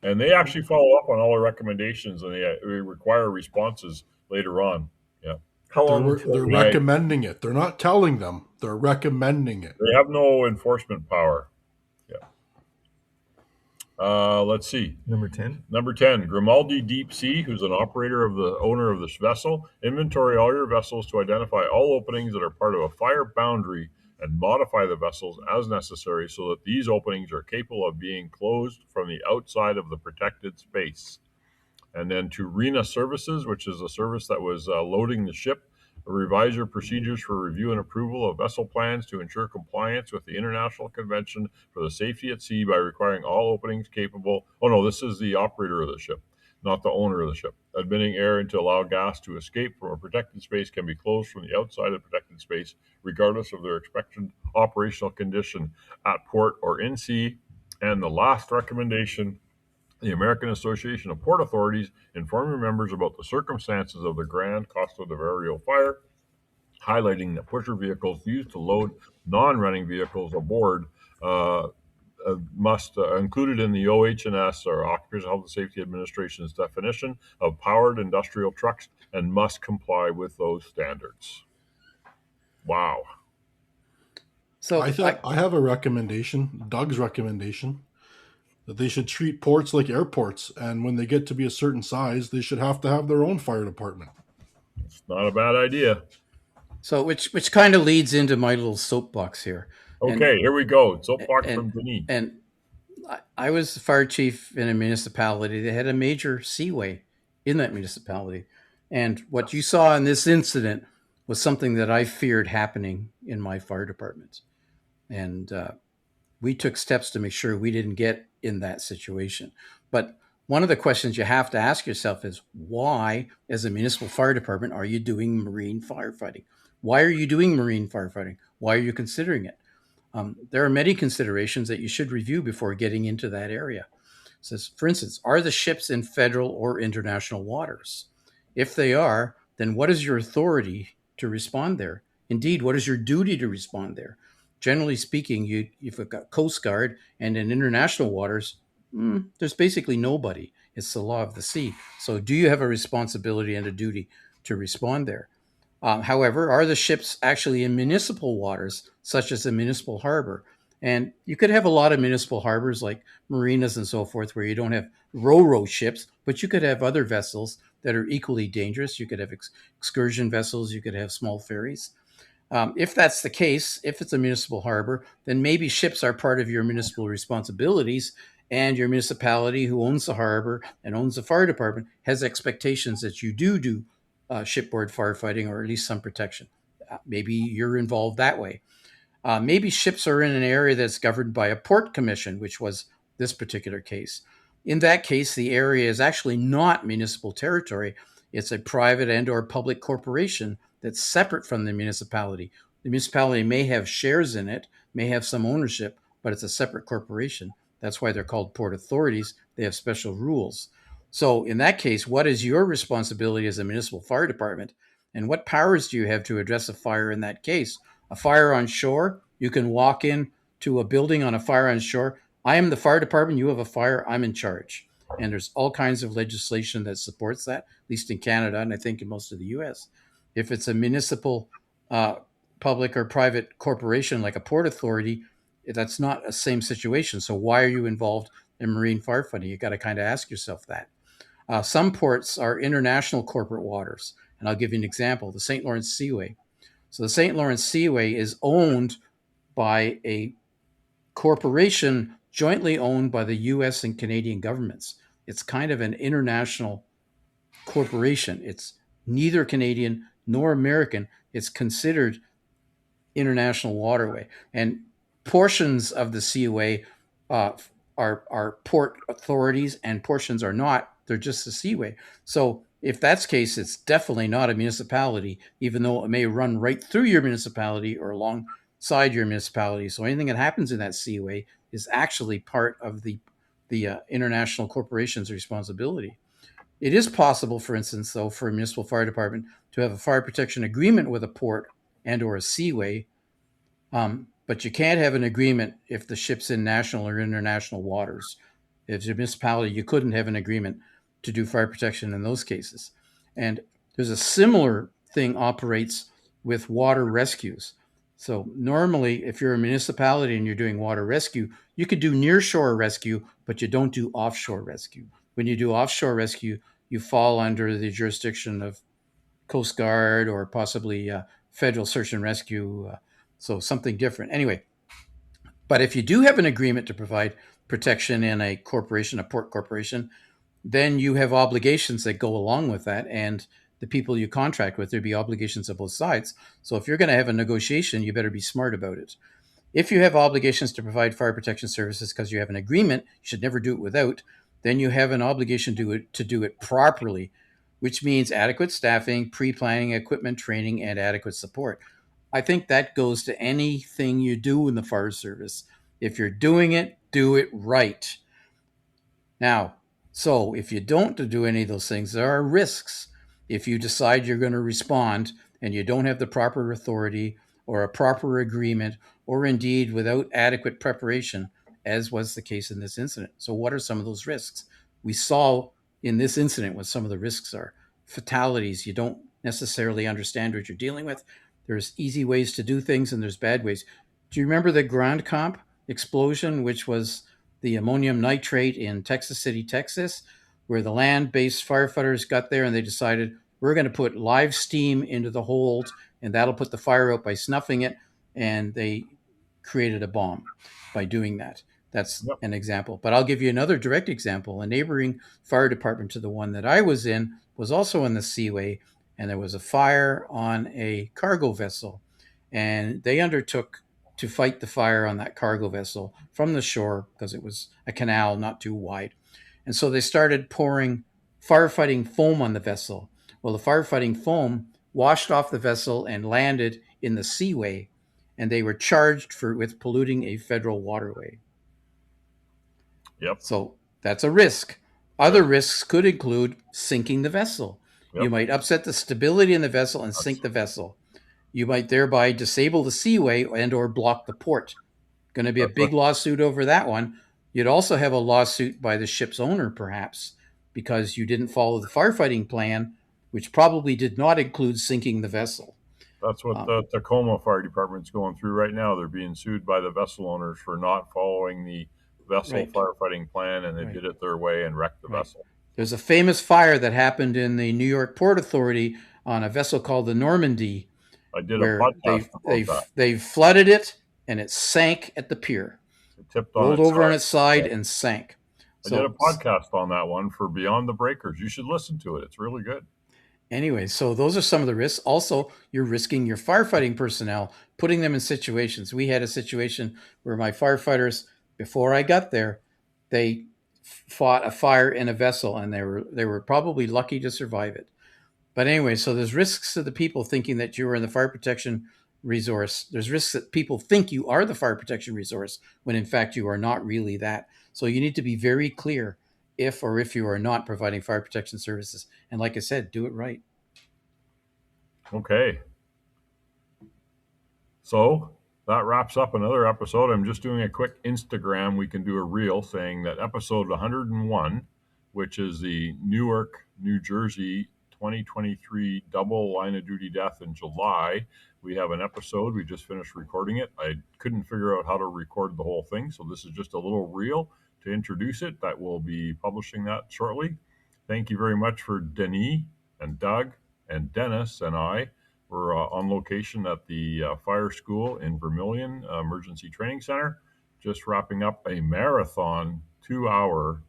And they actually follow up on all the recommendations, and they require responses later on. Yeah. How long? They're recommending it. They're not telling them. They're recommending it. They have no enforcement power. Yeah. Let's see. Number 10. Number 10, Grimaldi Deep Sea, who's an operator of the owner of this vessel. Inventory all your vessels to identify all openings that are part of a fire boundary and modify the vessels as necessary so that these openings are capable of being closed from the outside of the protected space. And then to RENA Services, which is a service that was loading the ship, revise your procedures for review and approval of vessel plans to ensure compliance with the International Convention for the Safety at Sea by requiring all openings capable. Oh no, this is the operator of the ship, not the owner of the ship. Admitting air and to allow gas to escape from a protected space can be closed from the outside of the protected space, regardless of their expected operational condition at port or in sea. And the last recommendation, the American Association of Port Authorities, inform your members about the circumstances of the Grand Costa de Vario fire, highlighting that pusher vehicles used to load non-running vehicles aboard must included in the OH&S, or Occupational Health and Safety Administration's definition of powered industrial trucks, and must comply with those standards. Wow. So I have a recommendation, Doug's recommendation, that they should treat ports like airports, and when they get to be a certain size, they should have to have their own fire department. It's not a bad idea. So which kind of leads into my little soapbox here. Okay, here we go. Soapbox from Denis. And I was the fire chief in a municipality that had a major seaway in that municipality. And what you saw in this incident was something that I feared happening in my fire department. And we took steps to make sure we didn't get in that situation. But one of the questions you have to ask yourself is, why, as a municipal fire department, are you doing marine firefighting? Why are you doing marine firefighting? Why are you considering it? There are many considerations that you should review before getting into that area. It says, for instance, are the ships in federal or international waters? If they are, then what is your authority to respond there? Indeed, what is your duty to respond there? Generally speaking, if you've got Coast Guard and in international waters, there's basically nobody. It's the law of the sea. So do you have a responsibility and a duty to respond there? However, are the ships actually in municipal waters, such as a municipal harbor? And you could have a lot of municipal harbors like marinas and so forth where you don't have ro-ro ships, but you could have other vessels that are equally dangerous. You could have excursion vessels, you could have small ferries. If that's the case, if it's a municipal harbor, then maybe ships are part of your municipal responsibilities, and your municipality who owns the harbor and owns the fire department has expectations that you do shipboard firefighting or at least some protection. Maybe you're involved that way. Maybe ships are in an area that's governed by a port commission, which was this particular case. In that case, the area is actually not municipal territory. It's a private and or public corporation that's separate from the municipality. The municipality may have shares in it, may have some ownership, but it's a separate corporation. That's why they're called port authorities. They have special rules. So in that case, what is your responsibility as a municipal fire department? And what powers do you have to address a fire in that case? A fire on shore, you can walk in to a building on a fire on shore. I am the fire department, you have a fire, I'm in charge. And there's all kinds of legislation that supports that, at least in Canada, and I think in most of the US. If it's a municipal, public or private corporation like a port authority, that's not a same situation. So why are you involved in marine firefighting? You got to kind of ask yourself that. Some ports are international corporate waters. And I'll give you an example, the St. Lawrence Seaway. So the St. Lawrence Seaway is owned by a corporation jointly owned by the US and Canadian governments. It's kind of an international corporation. It's neither Canadian nor American. It's considered international waterway. And portions of the seaway are port authorities and portions are not. They're just the seaway. So if that's the case, it's definitely not a municipality, even though it may run right through your municipality or alongside your municipality. So anything that happens in that seaway is actually part of the international corporation's responsibility. It is possible, for instance, though, for a municipal fire department to have a fire protection agreement with a port and or a seaway, but you can't have an agreement if the ship's in national or international waters. If it's a municipality, you couldn't have an agreement to do fire protection in those cases. And there's a similar thing operates with water rescues. So normally, if you're a municipality and you're doing water rescue, you could do nearshore rescue, but you don't do offshore rescue. When you do offshore rescue, you fall under the jurisdiction of Coast Guard or possibly federal search and rescue, so something different. Anyway, but if you do have an agreement to provide protection in a corporation, a port corporation, then you have obligations that go along with that. And the people you contract with, there'd be obligations on both sides. So if you're going to have a negotiation, you better be smart about it. If you have obligations to provide fire protection services because you have an agreement, you should never do it without, then you have an obligation to do it properly, which means adequate staffing, pre-planning, equipment training, and adequate support. I think that goes to anything you do in the fire service. If you're doing it, do it right. Now, so if you don't do any of those things, there are risks. If you decide you're going to respond and you don't have the proper authority or a proper agreement, or indeed without adequate preparation, as was the case in this incident. So what are some of those risks? We saw in this incident what some of the risks are. Fatalities, you don't necessarily understand what you're dealing with. There's easy ways to do things and there's bad ways. Do you remember the Grand Camp explosion, which was the ammonium nitrate in Texas City, Texas, where the land-based firefighters got there and they decided we're going to put live steam into the hold and that'll put the fire out by snuffing it. And they created a bomb by doing that. That's an example. But I'll give you another direct example. A neighboring fire department to the one that I was in was also in the Seaway, and there was a fire on a cargo vessel. And they undertook to fight the fire on that cargo vessel from the shore because it was a canal not too wide. And so they started pouring firefighting foam on the vessel. Well, the firefighting foam washed off the vessel and landed in the Seaway. and they were charged with polluting a federal waterway. Yep. So that's a risk. Other risks could include sinking the vessel. Yep. You might upset the stability in the vessel and sink the vessel. You might thereby disable the seaway and or block the port. Going to be a big lawsuit over that one. You'd also have a lawsuit by the ship's owner, perhaps, because you didn't follow the firefighting plan, which probably did not include sinking the vessel. That's what the Tacoma Fire Department's going through right now. They're being sued by the vessel owners for not following the vessel firefighting plan, and they did it their way and wrecked the vessel. There's a famous fire that happened in the New York Port Authority on a vessel called the Normandy. I did a podcast about that. They flooded it, and it sank at the pier. It tipped on rolled over on its side and sank. I did a podcast on that one for Beyond the Breakers. You should listen to it. It's really good. Anyway, so those are some of the risks. Also, you're risking your firefighting personnel, putting them in situations. We had a situation where my firefighters, before I got there, they fought a fire in a vessel, and they were probably lucky to survive it. But anyway, so there's risks to the people thinking that you're in the fire protection resource. There's risks that people think you are the fire protection resource when in fact you are not really that. So you need to be very clear if you are not providing fire protection services. And like I said, do it right. Okay. So that wraps up another episode. I'm just doing a quick Instagram. We can do a reel saying that episode 101, which is the Newark, New Jersey 2023 double line of duty death in July. We have an episode. We just finished recording it. I couldn't figure out how to record the whole thing, so this is just a little reel to introduce it. That will be publishing that shortly. Thank you very much for Denis and Doug and Dennis and I. We're on location at the fire school in Vermilion Emergency Training Center, just wrapping up a marathon 2-hour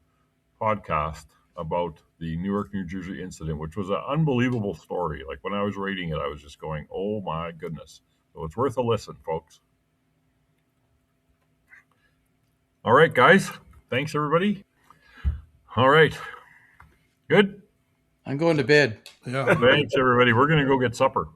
podcast about the Newark, New Jersey incident, which was an unbelievable story. Like when I was reading it, I was just going, oh my goodness. So it's worth a listen, folks. All right, guys. Thanks, everybody. All right. Good? I'm going to bed. Yeah. Thanks, everybody. We're going to go get supper.